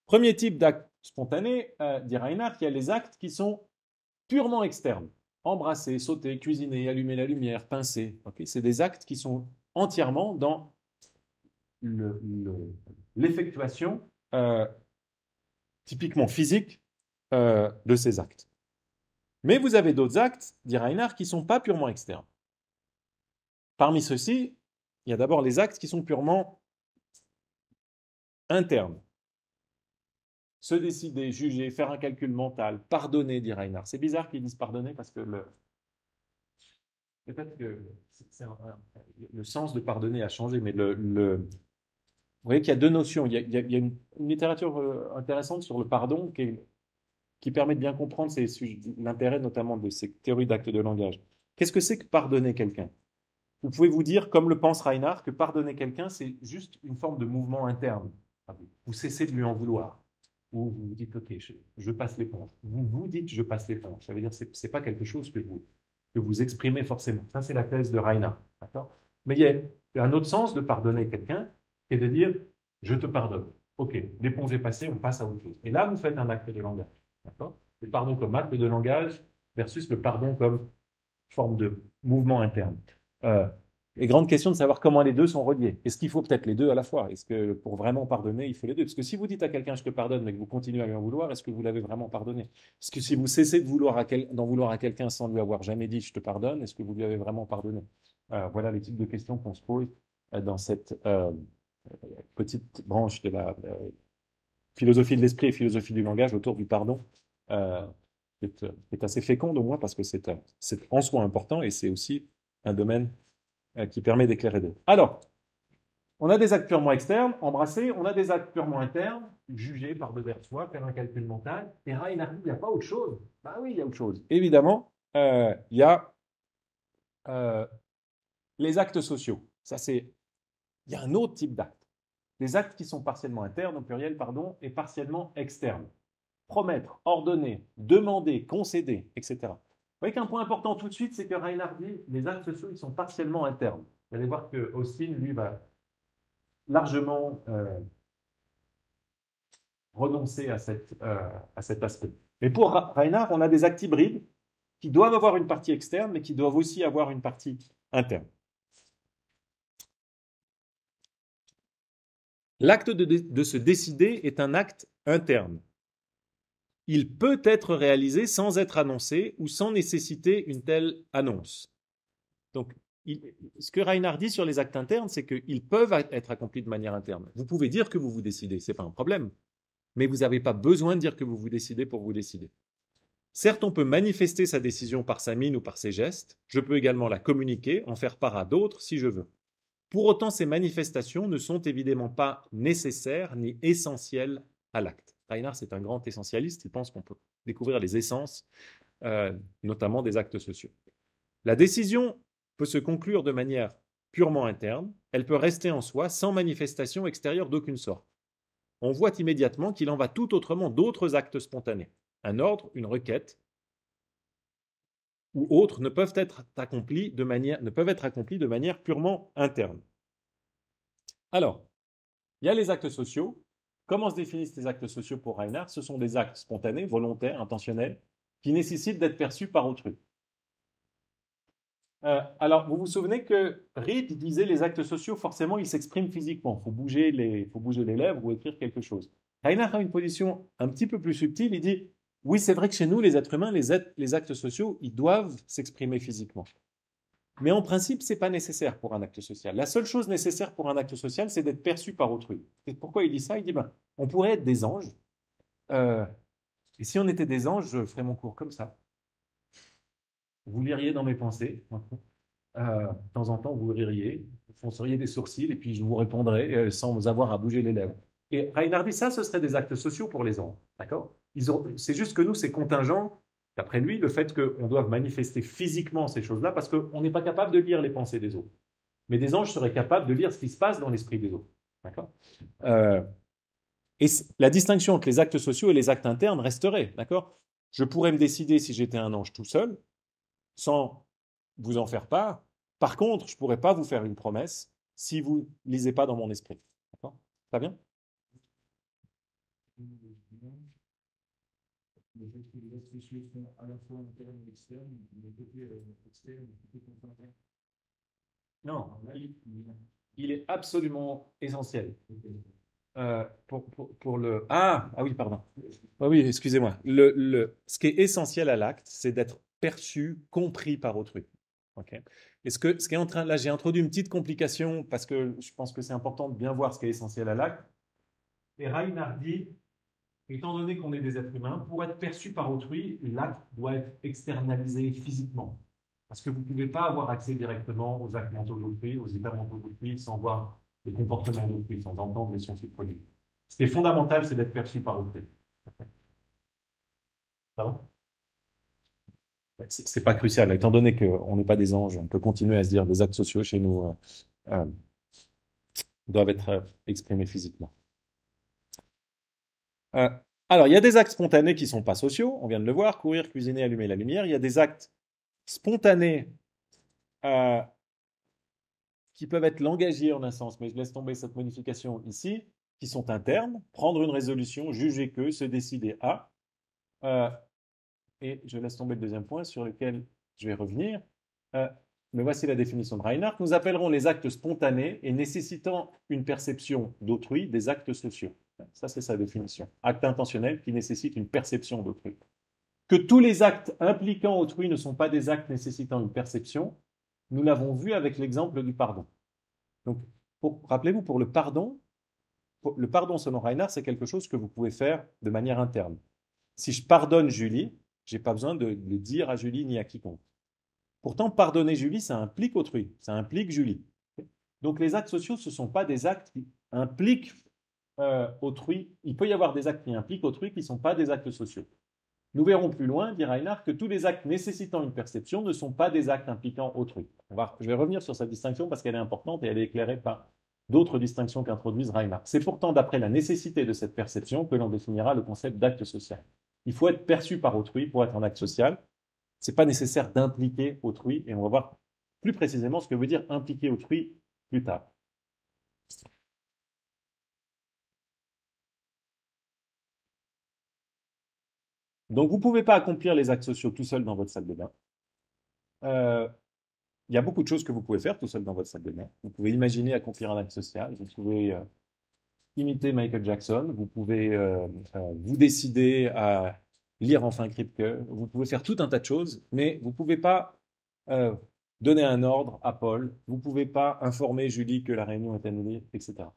Premier type d'acte spontané, dit Reinhardt, il y a les actes qui sont purement externes. Embrasser, sauter, cuisiner, allumer la lumière, pincer. Okay, c'est des actes qui sont entièrement dans l'effectuation typiquement physique de ces actes. Mais vous avez d'autres actes, dit Reinhardt, qui ne sont pas purement externes. Parmi ceux-ci, il y a d'abord les actes qui sont purement internes. Se décider, juger, faire un calcul mental, pardonner, dit Reinhardt. C'est bizarre qu'ils disent pardonner parce que peut-être que le sens de pardonner a changé, mais vous voyez qu'il y a deux notions. Il y a une littérature intéressante sur le pardon qui permet de bien comprendre l'intérêt notamment de ces théories d'actes de langage. Qu'est-ce que c'est que pardonner quelqu'un? Vous pouvez vous dire, comme le pense Reinhardt, que pardonner quelqu'un, c'est juste une forme de mouvement interne. Vous cessez de lui en vouloir. Ou vous dites, OK, je passe l'éponge. Vous vous dites, je passe l'éponge. Ça veut dire que ce n'est pas quelque chose que vous exprimez forcément. Ça, c'est la thèse de Reinhardt. Mais il y a un autre sens de pardonner quelqu'un, qui est de dire, je te pardonne. OK, l'éponge est passée, on passe à autre chose. Et là, vous faites un acte de langage. Le pardon comme acte de langage versus le pardon comme forme de mouvement interne. Et grande question de savoir comment les deux sont reliés. Est-ce qu'il faut peut-être les deux à la fois? Est-ce que pour vraiment pardonner, il faut les deux? Parce que si vous dites à quelqu'un je te pardonne, mais que vous continuez à lui en vouloir, est-ce que vous l'avez vraiment pardonné? Parce que si vous cessez d'en vouloir à quelqu'un sans lui avoir jamais dit je te pardonne, est-ce que vous lui avez vraiment pardonné? Voilà les types de questions qu'on se pose dans cette petite branche de la philosophie de l'esprit et philosophie du langage autour du pardon, qui est assez féconde au moins parce que c'est en soi important et c'est aussi un domaine qui permet d'éclairer d'autres. Alors, on a des actes purement externes, embrasser, on a des actes purement internes, juger par devers soi, faire un calcul mental. Et Reinhardt, il n'y a pas autre chose. Ben oui, il y a autre chose. Évidemment, il y a les actes sociaux. Il y a un autre type d'actes. Les actes qui sont partiellement internes, au pluriel, pardon, et partiellement externes. Promettre, ordonner, demander, concéder, etc. Vous voyez qu'un point important tout de suite, c'est que Reinhardt dit les actes sociaux, ils sont partiellement internes. Vous allez voir que Austin, lui, va largement renoncer à cet aspect. Mais pour Reinhardt, on a des actes hybrides qui doivent avoir une partie externe, mais qui doivent aussi avoir une partie interne. L'acte de se décider est un acte interne. Il peut être réalisé sans être annoncé ou sans nécessiter une telle annonce. Donc, ce que Reinhardt dit sur les actes internes, c'est qu'ils peuvent être accomplis de manière interne. Vous pouvez dire que vous vous décidez, ce n'est pas un problème. Mais vous n'avez pas besoin de dire que vous vous décidez pour vous décider. Certes, on peut manifester sa décision par sa mine ou par ses gestes. Je peux également la communiquer, en faire part à d'autres si je veux. Pour autant, ces manifestations ne sont évidemment pas nécessaires ni essentielles à l'acte. Reinhardt, c'est un grand essentialiste. Il pense qu'on peut découvrir les essences, notamment des actes sociaux. La décision peut se conclure de manière purement interne. Elle peut rester en soi sans manifestation extérieure d'aucune sorte. On voit immédiatement qu'il en va tout autrement d'autres actes spontanés. Un ordre, une requête, ou autres ne peuvent être accomplis de manière purement interne. Alors, il y a les actes sociaux. Comment se définissent les actes sociaux pour Reinhardt? Ce sont des actes spontanés, volontaires, intentionnels, qui nécessitent d'être perçus par autrui. Alors, vous vous souvenez que Reed disait les actes sociaux, forcément, ils s'expriment physiquement. Il faut bouger les lèvres ou écrire quelque chose. Reinhardt a une position un petit peu plus subtile. Il dit, oui, c'est vrai que chez nous, les êtres humains, les actes sociaux, ils doivent s'exprimer physiquement. Mais en principe, ce n'est pas nécessaire pour un acte social. La seule chose nécessaire pour un acte social, c'est d'être perçu par autrui. Et pourquoi il dit ça? Il dit, ben, on pourrait être des anges. Et si on était des anges, je ferais mon cours comme ça. Vous liriez dans mes pensées. De temps en temps, vous ririez, vous fronceriez des sourcils, et puis je vous répondrai sans avoir à bouger les lèvres. Et Reinhardt dit ça, ce serait des actes sociaux pour les anges. D'accord? C'est juste que nous, c'est contingent, d'après lui, le fait qu'on doive manifester physiquement ces choses-là, parce qu'on n'est pas capable de lire les pensées des autres. Mais des anges seraient capables de lire ce qui se passe dans l'esprit des autres. D'accord? Et la distinction entre les actes sociaux et les actes internes resterait. D'accord? Je pourrais me décider si j'étais un ange tout seul, sans vous en faire part. Par contre, je ne pourrais pas vous faire une promesse si vous ne lisez pas dans mon esprit. D'accord? Ça bien? Les actes sociaux sont à la fois internes et externes, mais côté externe, côté contemporain. Non, il est absolument essentiel. Pour le... Ah oui, pardon. Ah oui, excusez-moi. Ce qui est essentiel à l'acte, c'est d'être perçu, compris par autrui. Okay. Et ce qui est en train... Là, j'ai introduit une petite complication parce que je pense que c'est important de bien voir ce qui est essentiel à l'acte. Et Reinhardt dit, étant donné qu'on est des êtres humains, pour être perçu par autrui, l'acte doit être externalisé physiquement. Parce que vous ne pouvez pas avoir accès directement aux actes mentaux d'autrui, aux hyper mentaux d'autrui, sans voir les comportements d'autrui, sans entendre les sons qui produisent. Ce qui est fondamental, c'est d'être perçu par autrui. Pardon? C'est pas crucial, étant donné qu'on n'est pas des anges, on peut continuer à se dire des actes sociaux chez nous doivent être exprimés physiquement. Alors, il y a des actes spontanés qui ne sont pas sociaux, on vient de le voir, courir, cuisiner, allumer la lumière. Il y a des actes spontanés qui peuvent être langagiers en un sens, mais je laisse tomber cette modification ici, qui sont internes, prendre une résolution, juger que, se décider à. Et je laisse tomber le deuxième point sur lequel je vais revenir. Mais voici la définition de Reinhardt. Nous appellerons les actes spontanés et nécessitant une perception d'autrui des actes sociaux. Ça, c'est sa définition. Acte intentionnel qui nécessite une perception d'autrui. Que tous les actes impliquant autrui ne sont pas des actes nécessitant une perception, nous l'avons vu avec l'exemple du pardon. Donc, rappelez-vous, pour le pardon selon Reinhardt, c'est quelque chose que vous pouvez faire de manière interne. Si je pardonne Julie, je n'ai pas besoin de le dire à Julie ni à quiconque. Pourtant, pardonner Julie, ça implique autrui, ça implique Julie. Donc les actes sociaux, ce ne sont pas des actes qui impliquent autrui. Il peut y avoir des actes qui impliquent autrui qui ne sont pas des actes sociaux. Nous verrons plus loin, dit Reinhardt, que tous les actes nécessitant une perception ne sont pas des actes impliquant autrui. Je vais revenir sur cette distinction parce qu'elle est importante et elle est éclairée par d'autres distinctions qu'introduisent Reinhardt. C'est pourtant d'après la nécessité de cette perception que l'on définira le concept d'acte social. Il faut être perçu par autrui pour être un acte social. Ce n'est pas nécessaire d'impliquer autrui, et on va voir plus précisément ce que veut dire impliquer autrui plus tard. Donc, vous ne pouvez pas accomplir les actes sociaux tout seul dans votre salle de bain. Il y a beaucoup de choses que vous pouvez faire tout seul dans votre salle de bain. Vous pouvez imaginer accomplir un acte social, vous pouvez imiter Michael Jackson, vous pouvez vous décider à lire enfin Kripke, vous pouvez faire tout un tas de choses, mais vous ne pouvez pas donner un ordre à Paul, vous ne pouvez pas informer Julie que la réunion est annulée, etc.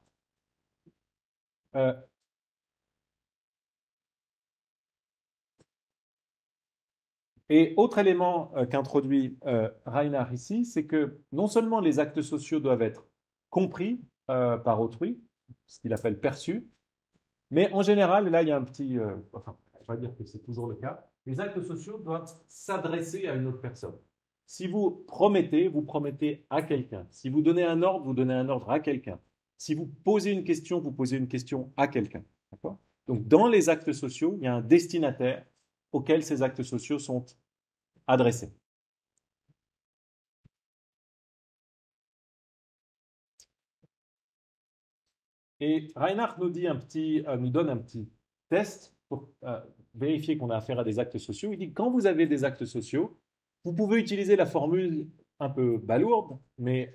Et autre élément qu'introduit Reinhardt ici, c'est que non seulement les actes sociaux doivent être compris par autrui, ce qu'il appelle perçus, mais en général, là il y a un petit, enfin, je ne vais pas dire que c'est toujours le cas, les actes sociaux doivent s'adresser à une autre personne. Si vous promettez à quelqu'un. Si vous donnez un ordre, vous donnez un ordre à quelqu'un. Si vous posez une question, vous posez une question à quelqu'un. D'accord ? Donc, dans les actes sociaux, il y a un destinataire auquel ces actes sociaux sont adressés. Et Reinhardt nous donne un petit test pour vérifier qu'on a affaire à des actes sociaux. Il dit, quand vous avez des actes sociaux, vous pouvez utiliser la formule un peu balourde, mais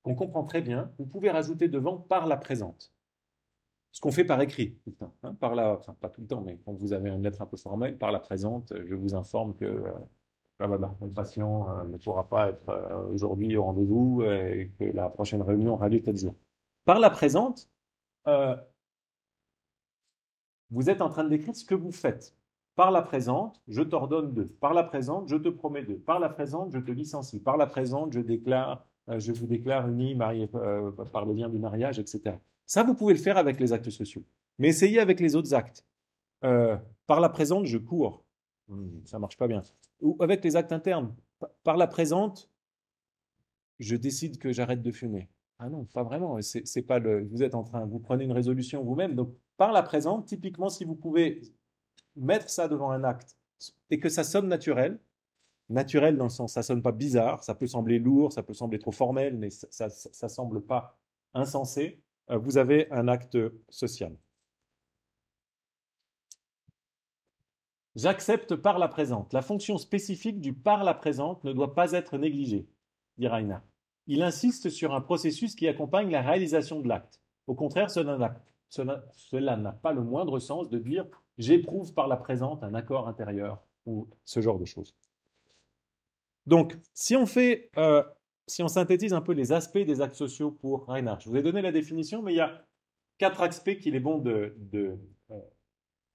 qu'on comprend très bien. Vous pouvez rajouter devant par la présente. Ce qu'on fait par écrit tout le temps. Hein, enfin, pas tout le temps, mais quand vous avez une lettre un peu formelle, par la présente, je vous informe que le patient ne pourra pas être aujourd'hui au rendez-vous et que la prochaine réunion aura lieu tel jour. Par la présente, vous êtes en train de décrire ce que vous faites. Par la présente, je t'ordonne de. Par la présente, je te promets de. Par la présente, je te licencie. Par la présente, je vous déclare unis, mariés par le lien du mariage, etc. Ça, vous pouvez le faire avec les actes sociaux. Mais essayez avec les autres actes. Par la présente, je cours. Ça marche pas bien. Ou avec les actes internes. Par la présente, je décide que j'arrête de fumer. Ah non, pas vraiment. C'est pas vous prenez une résolution vous-même. Donc, par la présente, typiquement, si vous pouvez mettre ça devant un acte et que ça sonne naturel dans le sens, ça sonne pas bizarre, ça peut sembler lourd, ça peut sembler trop formel, mais ça semble pas insensé, vous avez un acte social. J'accepte par la présente. La fonction spécifique du par la présente ne doit pas être négligée, dit Reinhardt. Il insiste sur un processus qui accompagne la réalisation de l'acte. Au contraire, cela n'a pas le moindre sens de dire j'éprouve par la présente un accord intérieur ou ce genre de choses. Donc, si on synthétise un peu les aspects des actes sociaux pour Reinhardt, je vous ai donné la définition, mais il y a 4 aspects qu'il est bon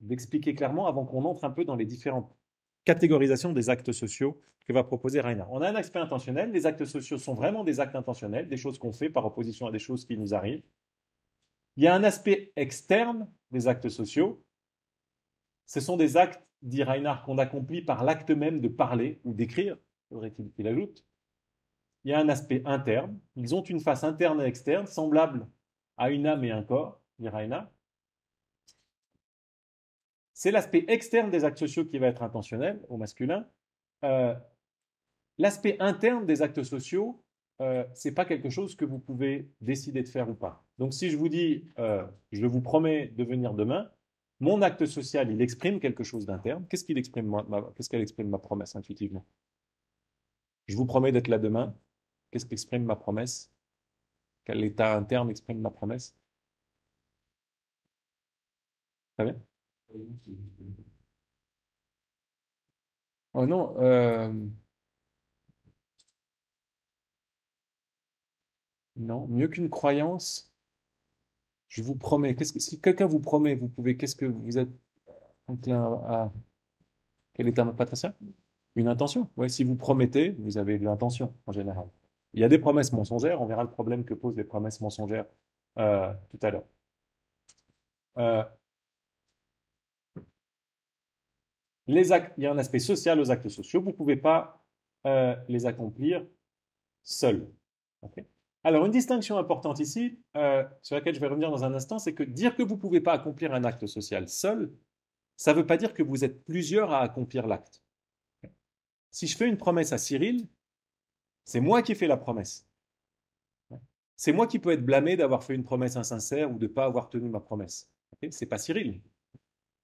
d'expliquer clairement avant qu'on entre un peu dans les différentes catégorisations des actes sociaux que va proposer Reinhardt. On a un aspect intentionnel. Les actes sociaux sont vraiment des actes intentionnels, des choses qu'on fait par opposition à des choses qui nous arrivent. Il y a un aspect externe des actes sociaux. Ce sont des actes, dit Reinhardt, qu'on accomplit par l'acte même de parler ou d'écrire, faudrait-il qu'il ajoute. Il y a un aspect interne. Ils ont une face interne et externe, semblable à une âme et un corps, dit Reinhardt. C'est l'aspect externe des actes sociaux qui va être intentionnel, au masculin. L'aspect interne des actes sociaux, ce n'est pas quelque chose que vous pouvez décider de faire ou pas. Donc si je vous dis, je vous promets de venir demain, mon acte social, il exprime quelque chose d'interne. Qu'est-ce qu'elle exprime ma promesse intuitivement? Je vous promets d'être là demain. Qu'est-ce qu'exprime ma promesse? Quel état interne exprime ma promesse? Très bien. Oh non, non, mieux qu'une croyance, je vous promets. Si quelqu'un vous promet, qu'est-ce que vous êtes enclin à. Quel état patricien? Une intention. Ouais, si vous promettez, vous avez de l'intention en général. Il y a des promesses mensongères, on verra le problème que posent les promesses mensongères tout à l'heure. Il y a un aspect social aux actes sociaux, vous ne pouvez pas les accomplir seuls. Okay. Alors, une distinction importante ici, sur laquelle je vais revenir dans un instant, c'est que dire que vous ne pouvez pas accomplir un acte social seul, ça ne veut pas dire que vous êtes plusieurs à accomplir l'acte. Si je fais une promesse à Cyril, c'est moi qui fais la promesse. C'est moi qui peux être blâmé d'avoir fait une promesse insincère ou de ne pas avoir tenu ma promesse. Okay. Ce n'est pas Cyril.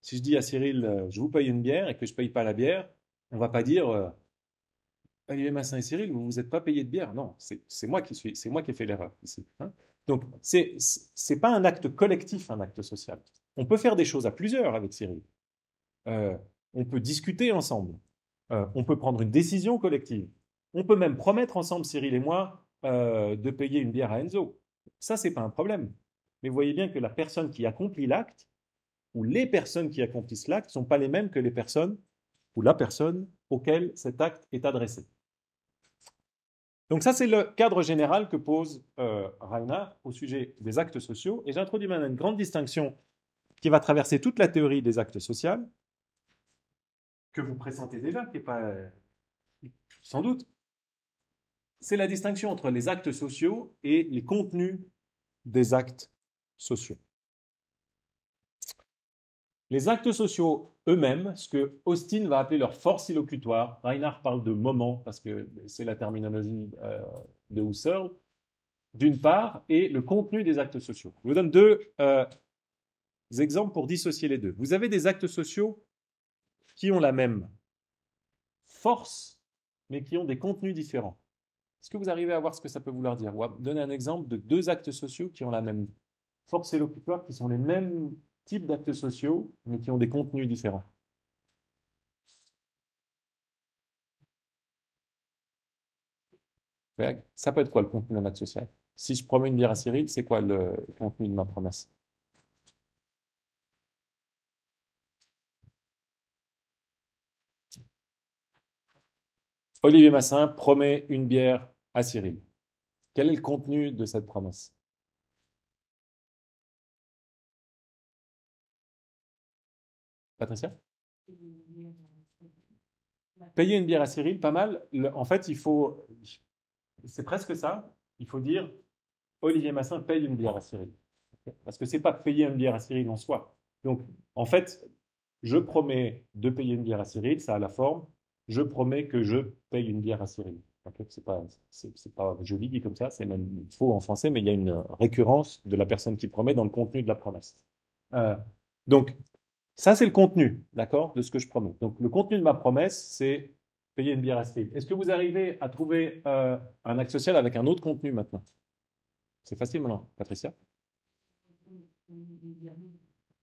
Si je dis à Cyril, je vous paye une bière et que je ne paye pas la bière, on ne va pas dire, Olivier Massin et Cyril, vous ne vous êtes pas payé de bière. Non, c'est moi qui ai fait l'erreur ici. Hein. Donc, c'est pas un acte collectif, un acte social. On peut faire des choses à plusieurs avec Cyril. On peut discuter ensemble. On peut prendre une décision collective. On peut même promettre ensemble, Cyril et moi, de payer une bière à Enzo. Ça, c'est pas un problème. Mais vous voyez bien que la personne qui accomplit l'acte, ou les personnes qui accomplissent l'acte, ne sont pas les mêmes que les personnes ou la personne auquel cet acte est adressé. Donc ça, c'est le cadre général que pose Reinhardt au sujet des actes sociaux. Et j'introduis maintenant une grande distinction qui va traverser toute la théorie des actes sociaux, que vous pressentez déjà, qui n'est pas sans doute. C'est la distinction entre les actes sociaux et les contenus des actes sociaux. Les actes sociaux eux-mêmes, ce que Austin va appeler leur force illocutoire, Reinhardt parle de moment parce que c'est la terminologie de Husserl, d'une part, et le contenu des actes sociaux. Je vous donne deux exemples pour dissocier les deux. Vous avez des actes sociaux qui ont la même force, mais qui ont des contenus différents. Est-ce que vous arrivez à voir ce que ça peut vouloir dire? Ou à donner un exemple de deux actes sociaux qui ont la même force élocutoire, qui sont les mêmes types d'actes sociaux, mais qui ont des contenus différents. Ça peut être quoi le contenu d'un acte social? Si je promets une bière à Cyril, c'est quoi le contenu de ma promesse? Olivier Massin promet une bière à Cyril. Quel est le contenu de cette promesse? Patricia? Payer une bière à Cyril, pas mal. En fait, c'est presque ça. Il faut dire, Olivier Massin paye une bière à Cyril. Parce que c'est pas payer une bière à Cyril en soi. Donc, en fait, je promets de payer une bière à Cyril, ça a la forme. Je promets que je paye une bière à Cyril. Okay, c'est pas joli dit comme ça, c'est même faux en français, mais il y a une récurrence de la personne qui promet dans le contenu de la promesse. Donc, ça, c'est le contenu, d'accord, de ce que je promets. Donc, le contenu de ma promesse, c'est payer une bière à Cyril. Est-ce que vous arrivez à trouver un acte social avec un autre contenu maintenant? C'est facile maintenant, Patricia?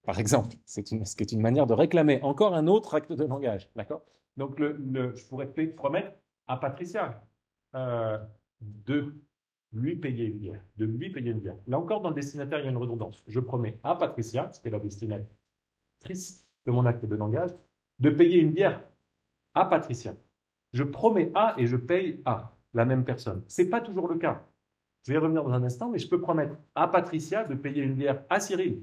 Par exemple, ce qui est une manière de réclamer encore un autre acte de langage, d'accord? Donc, je pourrais promettre à Patricia de lui payer une bière, de lui payer une bière. Là encore, dans le destinataire, il y a une redondance. Je promets à Patricia, ce qui est la destinatrice de mon acte de langage, de payer une bière à Patricia. Je promets à et je paye à la même personne. Ce n'est pas toujours le cas. Je vais y revenir dans un instant, mais je peux promettre à Patricia de payer une bière à Cyril.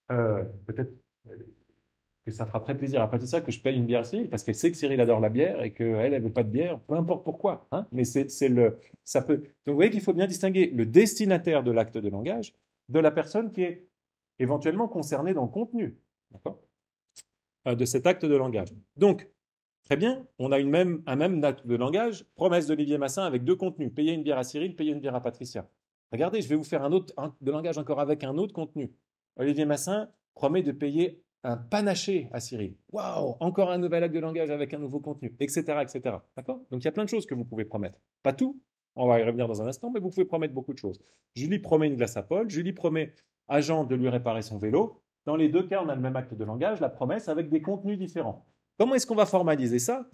Peut-être que ça fera très plaisir à Patricia que je paye une bière à Cyril, parce qu'elle sait que Cyril adore la bière et qu'elle ne veut pas de bière, peu importe pourquoi. Hein, mais ça peut. Donc vous voyez qu'il faut bien distinguer le destinataire de l'acte de langage de la personne qui est éventuellement concernée dans le contenu, d'accord, de cet acte de langage. Donc, très bien, on a un même acte de langage, promesse d'Olivier Massin avec deux contenus, payer une bière à Cyril, payer une bière à Patricia. Regardez, je vais vous faire un autre acte de langage encore avec un autre contenu. Olivier Massin promet de payer un panaché à Cyril. Waouh, encore un nouvel acte de langage avec un nouveau contenu, etc., etc. D'accord? Donc il y a plein de choses que vous pouvez promettre. Pas tout, on va y revenir dans un instant, mais vous pouvez promettre beaucoup de choses. Julie promet une glace à Paul, Julie promet à Jean de lui réparer son vélo. Dans les deux cas, on a le même acte de langage, la promesse avec des contenus différents. Comment est-ce qu'on va formaliser ça?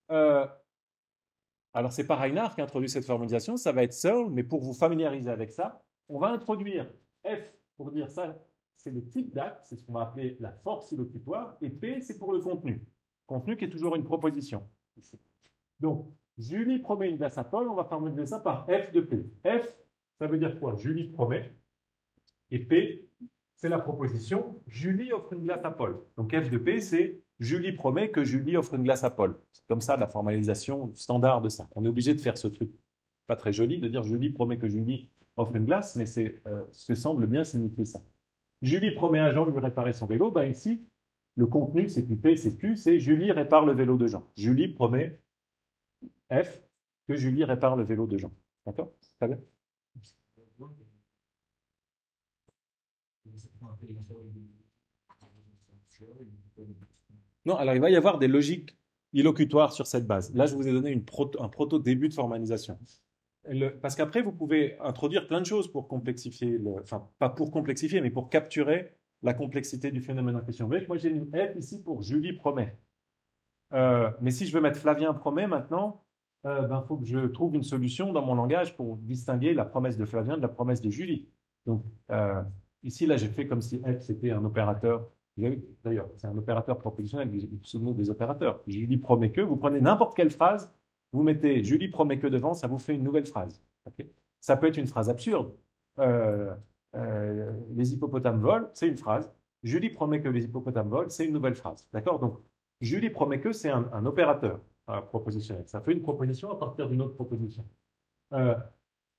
Alors, c'est pas Reinhardt qui a introduit cette formalisation, ça va être Searle, mais pour vous familiariser avec ça, on va introduire F pour dire ça, c'est le type d'acte, c'est ce qu'on va appeler la force élocutoire, et P, c'est pour le contenu. Contenu qui est toujours une proposition. Donc, Julie promet une glace à Paul, on va formaliser ça par F de P. F, ça veut dire quoi? Julie promet, et P, c'est la proposition, Julie offre une glace à Paul. Donc F de P, c'est Julie promet que Julie offre une glace à Paul. C'est comme ça la formalisation standard de ça. On est obligé de faire ce truc. Pas très joli de dire Julie promet que Julie offre une glace, mais c'est ce que semble bien signifier ça. Julie promet à Jean de lui réparer son vélo. Ben ici, le contenu, c'est P, c'est Q, c'est Julie répare le vélo de Jean. Julie promet F que Julie répare le vélo de Jean. D'accord? Très bien. Non, alors il va y avoir des logiques illocutoires sur cette base. Là, je vous ai donné un proto-début de formalisation. Parce qu'après, vous pouvez introduire plein de choses pour complexifier, enfin, pas pour complexifier, mais pour capturer la complexité du phénomène en question. Vous voyez que moi, j'ai une F ici pour Julie promet. Mais si je veux mettre Flavien promet maintenant, ben, faut que je trouve une solution dans mon langage pour distinguer la promesse de Flavien de la promesse de Julie. Donc, ici, là, j'ai fait comme si F, c'était un opérateur. D'ailleurs, c'est un opérateur propositionnel, vous vous souvenez des opérateurs. Julie promet que, vous prenez n'importe quelle phrase, vous mettez Julie promet que devant, ça vous fait une nouvelle phrase. Okay, ça peut être une phrase absurde. Les hippopotames volent, c'est une phrase. Julie promet que les hippopotames volent, c'est une nouvelle phrase. D'accord? Donc, Julie promet que c'est un opérateur propositionnel. Ça fait une proposition à partir d'une autre proposition.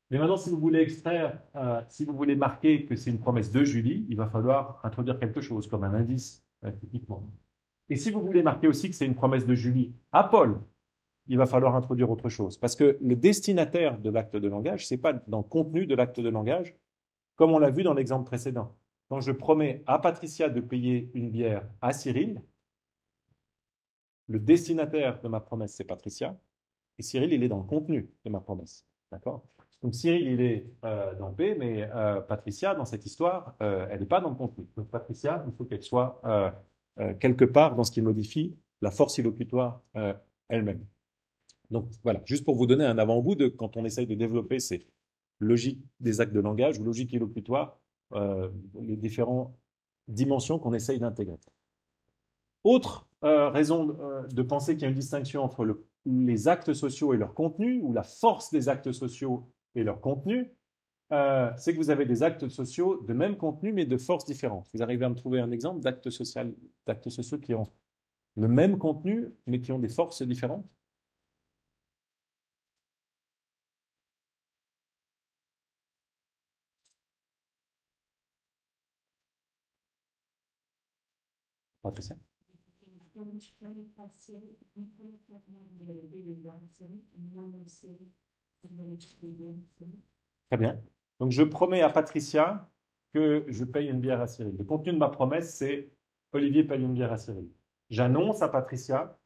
Mais maintenant, si vous voulez extraire, si vous voulez marquer que c'est une promesse de Julie, il va falloir introduire quelque chose comme un indice, typiquement. Et si vous voulez marquer aussi que c'est une promesse de Julie à Paul, il va falloir introduire autre chose. Parce que le destinataire de l'acte de langage, ce n'est pas dans le contenu de l'acte de langage, comme on l'a vu dans l'exemple précédent. Quand je promets à Patricia de payer une bière à Cyril, le destinataire de ma promesse, c'est Patricia, et Cyril, il est dans le contenu de ma promesse. D'accord? Donc Cyril, il est dans P, mais Patricia, dans cette histoire, elle n'est pas dans le contenu. Donc Patricia, il faut qu'elle soit quelque part dans ce qui modifie la force illocutoire elle-même. Donc voilà, juste pour vous donner un avant-goût de quand on essaye de développer ces logiques des actes de langage ou logiques illocutoires, les différentes dimensions qu'on essaye d'intégrer. Autre raison de penser qu'il y a une distinction entre les actes sociaux et leur contenu, ou la force des actes sociaux et leur contenu, c'est que vous avez des actes sociaux de même contenu mais de forces différentes. Vous arrivez à me trouver un exemple d'actes sociaux qui ont le même contenu mais qui ont des forces différentes? Patricia? Très bien. Donc, je promets à Patricia que je paye une bière à Cyril. Le contenu de ma promesse, c'est Olivier paye une bière à Cyril. J'annonce à Patricia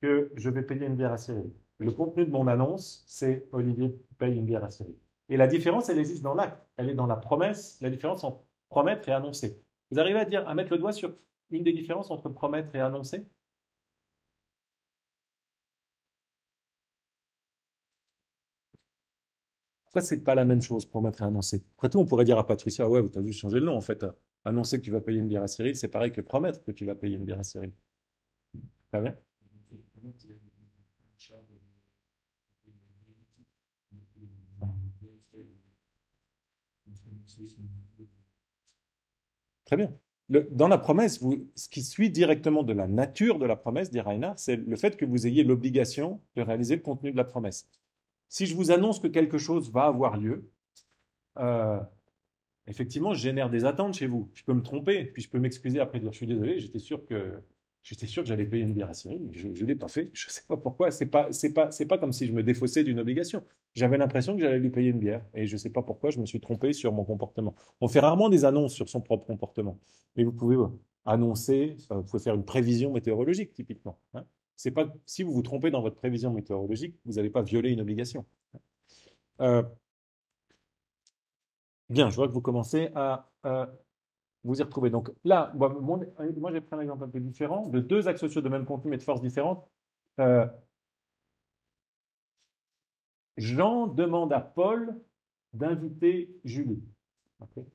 que je vais payer une bière à Cyril. Le contenu de mon annonce, c'est Olivier paye une bière à Cyril. Et la différence, elle est juste dans l'acte. Elle est dans la promesse, la différence entre promettre et annoncer. Vous arrivez à mettre le doigt sur une des différences entre promettre et annoncer? Pourquoi c'est pas la même chose, promettre et annoncer? Après tout, on pourrait dire à Patricia, ouais, tu as juste changé le nom, en fait. Annoncer que tu vas payer une bière à Cyril, c'est pareil que promettre que tu vas payer une bière à Cyril. Très bien? Très bien. Dans la promesse, ce qui suit directement de la nature de la promesse, dit Reinhardt, c'est le fait que vous ayez l'obligation de réaliser le contenu de la promesse. Si je vous annonce que quelque chose va avoir lieu, effectivement, je génère des attentes chez vous. Je peux me tromper, puis je peux m'excuser après dire je suis désolé, j'étais sûr que j'allais payer une bière à Cyril, mais je ne l'ai pas fait. Je ne sais pas pourquoi. C'est pas comme si je me défaussais d'une obligation. J'avais l'impression que j'allais lui payer une bière, et je ne sais pas pourquoi je me suis trompé sur mon comportement. On fait rarement des annonces sur son propre comportement, mais vous pouvez annoncer, vous pouvez faire une prévision météorologique typiquement. Hein. C'est pas si vous vous trompez dans votre prévision météorologique, vous n'allez pas violer une obligation. Bien, je vois que vous commencez à vous y retrouver. Donc là, moi j'ai pris un exemple un peu différent, de deux actes sociaux de même contenu mais de forces différentes. Jean demande à Paul d'inviter Julie. Okay.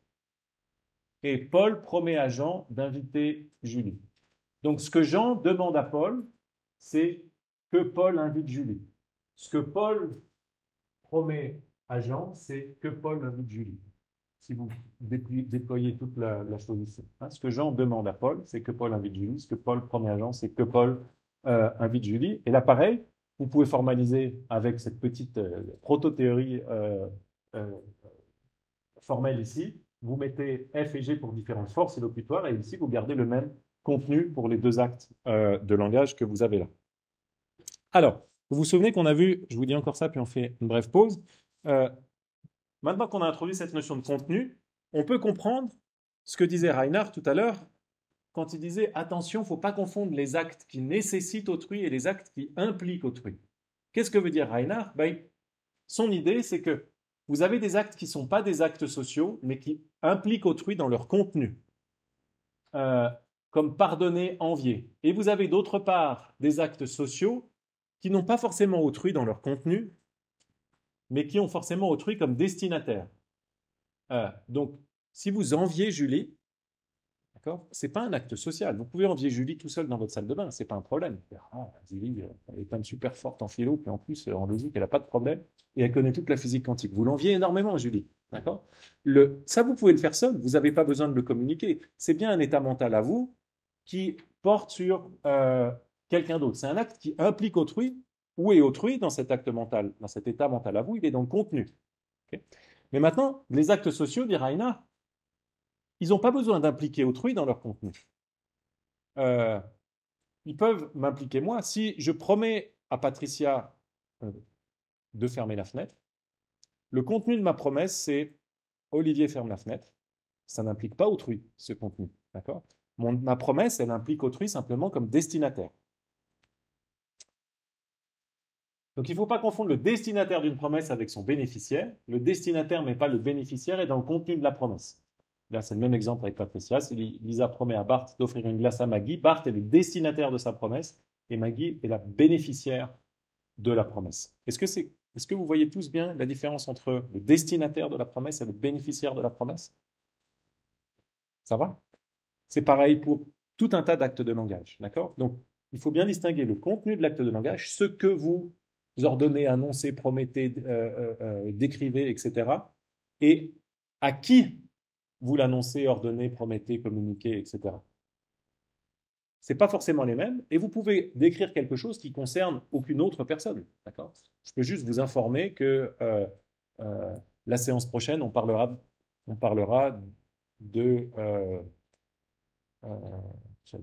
Et Paul promet à Jean d'inviter Julie. Donc ce que Jean demande à Paul, c'est que Paul invite Julie. Ce que Paul promet à Jean, c'est que Paul invite Julie. Si vous déployez toute la chose ici. Hein, ce que Jean demande à Paul, c'est que Paul invite Julie. Ce que Paul promet à Jean, c'est que Paul invite Julie. Et là, pareil, vous pouvez formaliser avec cette petite proto-théorie formelle ici. Vous mettez F et G pour différentes forces illocutoires et ici, vous gardez le même contenu pour les deux actes de langage que vous avez là. Alors, vous vous souvenez qu'on a vu, je vous dis encore ça, puis on fait une brève pause. Maintenant qu'on a introduit cette notion de contenu, on peut comprendre ce que disait Reinhardt tout à l'heure quand il disait « Attention, il ne faut pas confondre les actes qui nécessitent autrui et les actes qui impliquent autrui ». Qu'est-ce que veut dire Reinhardt? Son idée, c'est que vous avez des actes qui ne sont pas des actes sociaux, mais qui impliquent autrui dans leur contenu, comme pardonner, envier. Et vous avez d'autre part des actes sociaux qui n'ont pas forcément autrui dans leur contenu, mais qui ont forcément autrui comme destinataire. Donc, si vous enviez Julie, d'accord, ce n'est pas un acte social. Vous pouvez envier Julie tout seul dans votre salle de bain, ce n'est pas un problème. Julie, elle est quand même super forte en philo, puis en plus, en logique, elle n'a pas de problème, et elle connaît toute la physique quantique. Vous l'enviez énormément, Julie. D'accord. Ça, vous pouvez le faire seul, vous n'avez pas besoin de le communiquer. C'est bien un état mental à vous qui porte sur quelqu'un d'autre. C'est un acte qui implique autrui. Où est autrui dans cet acte mental, dans cet état mental à vous? Il est dans le contenu. Okay. Mais maintenant, les actes sociaux, dit Reinhardt, ils n'ont pas besoin d'impliquer autrui dans leur contenu. Ils peuvent m'impliquer moi. Si je promets à Patricia de fermer la fenêtre. Le contenu de ma promesse, c'est Olivier ferme la fenêtre. Ça n'implique pas autrui, ce contenu. D'accord? Ma promesse, elle implique autrui simplement comme destinataire. Donc il ne faut pas confondre le destinataire d'une promesse avec son bénéficiaire. Le destinataire, mais pas le bénéficiaire, est dans le contenu de la promesse. Là, c'est le même exemple avec Patricia. Lisa promet à Bart d'offrir une glace à Maggie. Bart est le destinataire de sa promesse et Maggie est la bénéficiaire de la promesse. Est-ce que vous voyez tous bien la différence entre le destinataire de la promesse et le bénéficiaire de la promesse? Ça va? C'est pareil pour tout un tas d'actes de langage. D'accord? Donc, il faut bien distinguer le contenu de l'acte de langage, ce que vous ordonnez, annoncez, promettez, décrivez, etc. Et à qui vous l'annoncez, ordonnez, promettez, communiquez, etc. Ce n'est pas forcément les mêmes, et vous pouvez décrire quelque chose qui concerne aucune autre personne. D'accord? Je peux juste vous informer que la séance prochaine, on parlera de...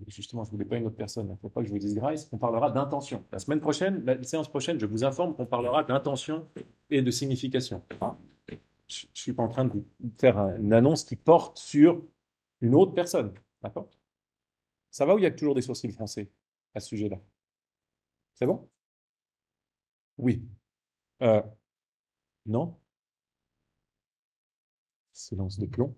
justement, je ne voulais pas une autre personne, il ne faut pas que je vous dise Grace, on parlera d'intention. La semaine prochaine, la séance prochaine, je vous informe qu'on parlera d'intention et de signification. Je ne suis pas en train de vous faire une annonce qui porte sur une autre personne. D'accord? Ça va ou il y a toujours des sourcils français à ce sujet-là? C'est bon? Oui. Euh, non? Silence de plomb.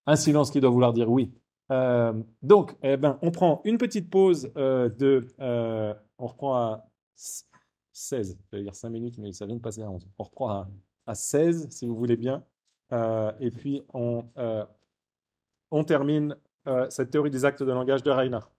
Un silence qui doit vouloir dire oui. Donc, eh ben, on prend une petite pause on reprend à 16, je vais dire 5 minutes, mais ça vient de passer à 11. On reprend à 16, si vous voulez bien. Et puis, on termine cette théorie des actes de langage de Reinhardt.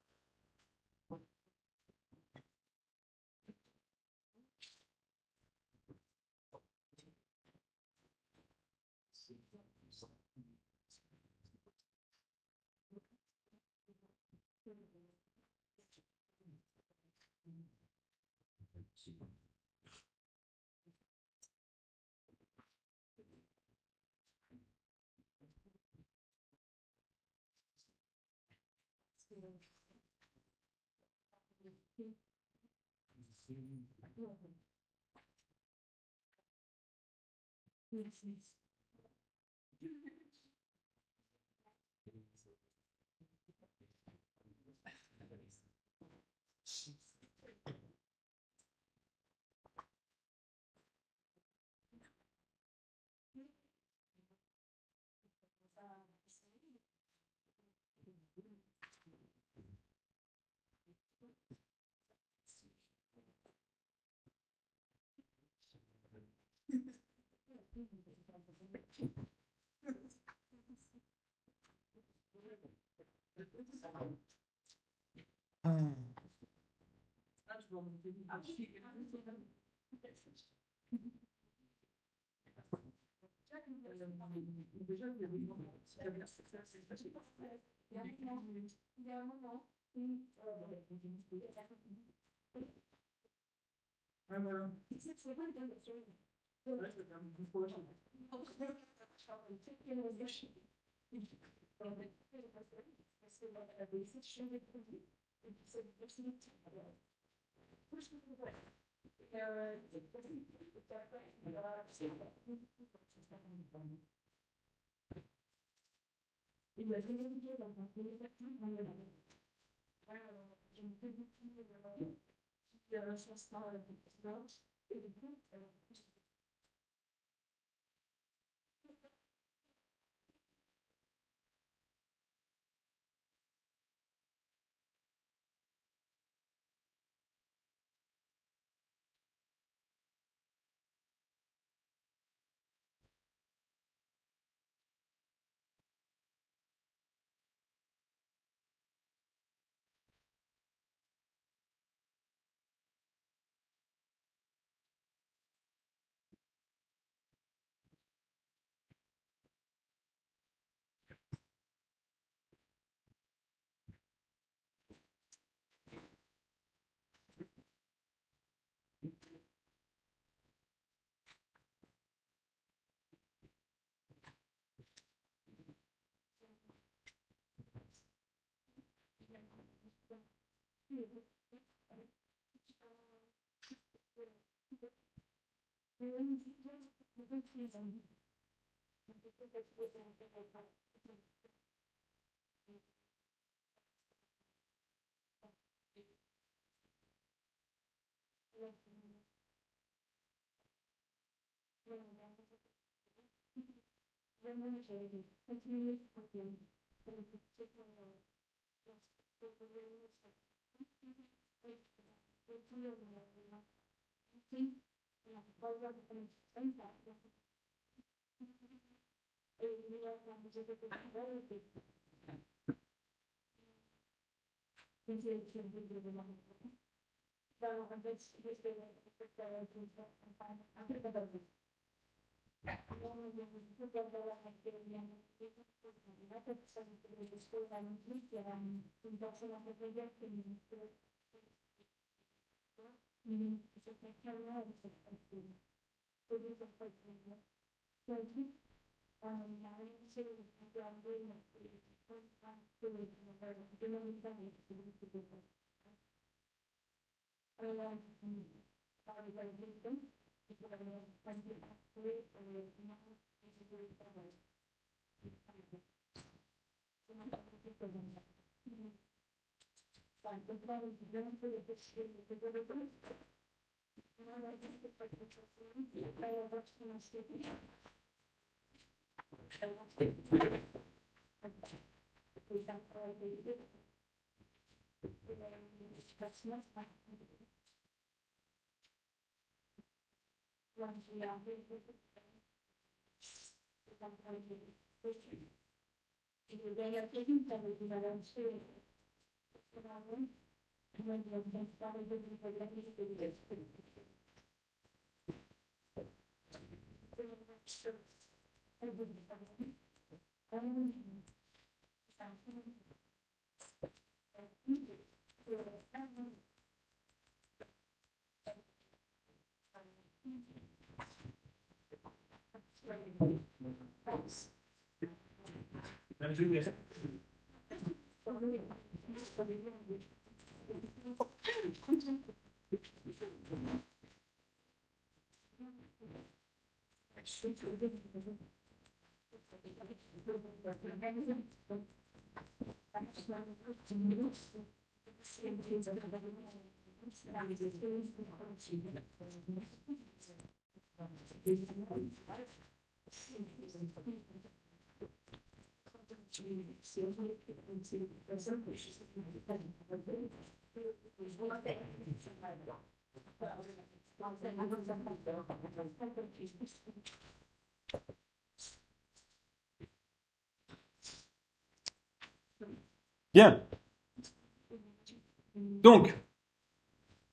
Bien. Donc,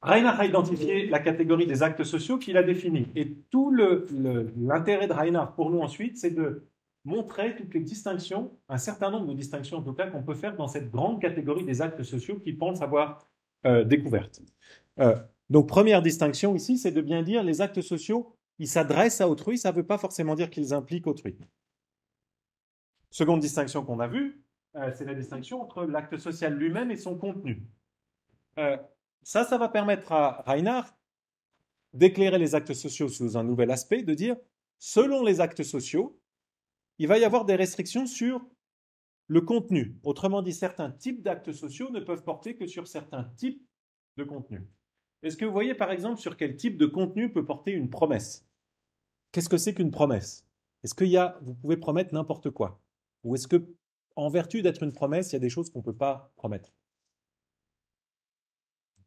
Reinhardt a identifié la catégorie des actes sociaux qu'il a définie. Et tout l'intérêt de Reinhardt pour nous ensuite, c'est de montrer toutes les distinctions, un certain nombre de distinctions en tout cas, qu'on peut faire dans cette grande catégorie des actes sociaux qu'il pense avoir découvertes. Donc, première distinction ici, c'est de bien dire les actes sociaux, ils s'adressent à autrui, ça ne veut pas forcément dire qu'ils impliquent autrui. Seconde distinction qu'on a vue, c'est la distinction entre l'acte social lui-même et son contenu. Ça va permettre à Reinhardt d'éclairer les actes sociaux sous un nouvel aspect, de dire, selon les actes sociaux, il va y avoir des restrictions sur le contenu. Autrement dit, certains types d'actes sociaux ne peuvent porter que sur certains types de contenu. Est-ce que vous voyez par exemple sur quel type de contenu peut porter une promesse? Qu'est-ce que c'est qu'une promesse? Est-ce vous pouvez promettre n'importe quoi? Ou est-ce que, en vertu d'être une promesse, il y a des choses qu'on ne peut pas promettre?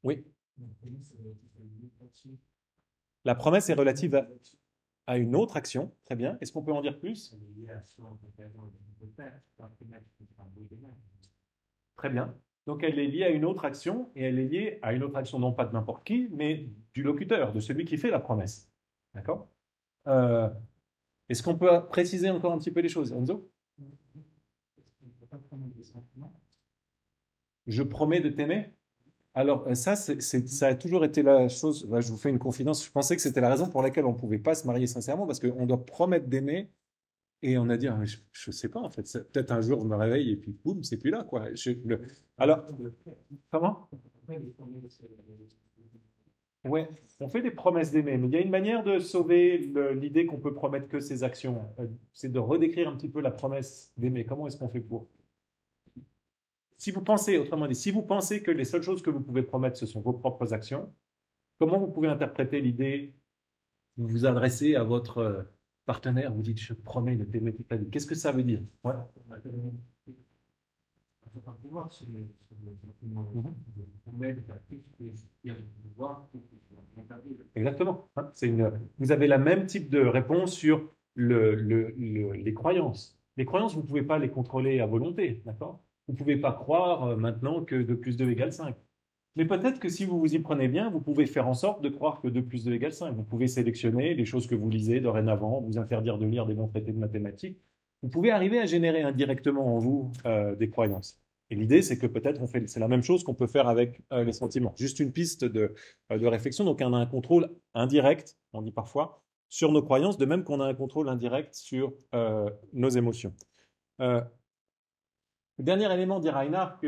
Oui. La promesse est relative à une autre action. Très bien. Est-ce qu'on peut en dire plus? Très bien. Donc elle est liée à une autre action et elle est liée à une autre action non pas de n'importe qui, mais du locuteur, de celui qui fait la promesse. D'accord? Est-ce qu'on peut préciser encore un petit peu les choses, Enzo? Je promets de t'aimer. Alors ça a toujours été la chose, là, je vous fais une confidence, je pensais que c'était la raison pour laquelle on ne pouvait pas se marier sincèrement, parce qu'on doit promettre d'aimer, et on a dit, ah, je ne sais pas en fait, peut-être un jour je me réveille et puis boum, c'est plus là, quoi. Alors, comment? Ouais, on fait des promesses d'aimer, mais il y a une manière de sauver l'idée qu'on peut promettre que ses actions. C'est de redécrire un petit peu la promesse d'aimer. Comment est-ce qu'on fait pour? Si vous pensez, autrement dit, si vous pensez que les seules choses que vous pouvez promettre, ce sont vos propres actions, comment vous pouvez interpréter l'idée, vous vous adressez à votre partenaire, vous dites, je promets de t'aimer toute ta vie. Qu'est-ce que ça veut dire? Ouais. Un certain pouvoir sur le Mhm. on aide la prise et le pouvoir pour établir. Exactement. Hein. Vous avez la même type de réponse sur les croyances. Les croyances, vous ne pouvez pas les contrôler à volonté, d'accord? Vous ne pouvez pas croire maintenant que 2 plus 2 égale 5. Mais peut-être que si vous vous y prenez bien, vous pouvez faire en sorte de croire que 2 plus 2 égale 5. Vous pouvez sélectionner les choses que vous lisez dorénavant, vous interdire de lire des bons traités de mathématiques. Vous pouvez arriver à générer indirectement en vous des croyances. Et l'idée, c'est que peut-être c'est la même chose qu'on peut faire avec les sentiments. Juste une piste de réflexion. Donc, on a un contrôle indirect, on dit parfois, sur nos croyances, de même qu'on a un contrôle indirect sur nos émotions. Le dernier élément, dit Reinhardt,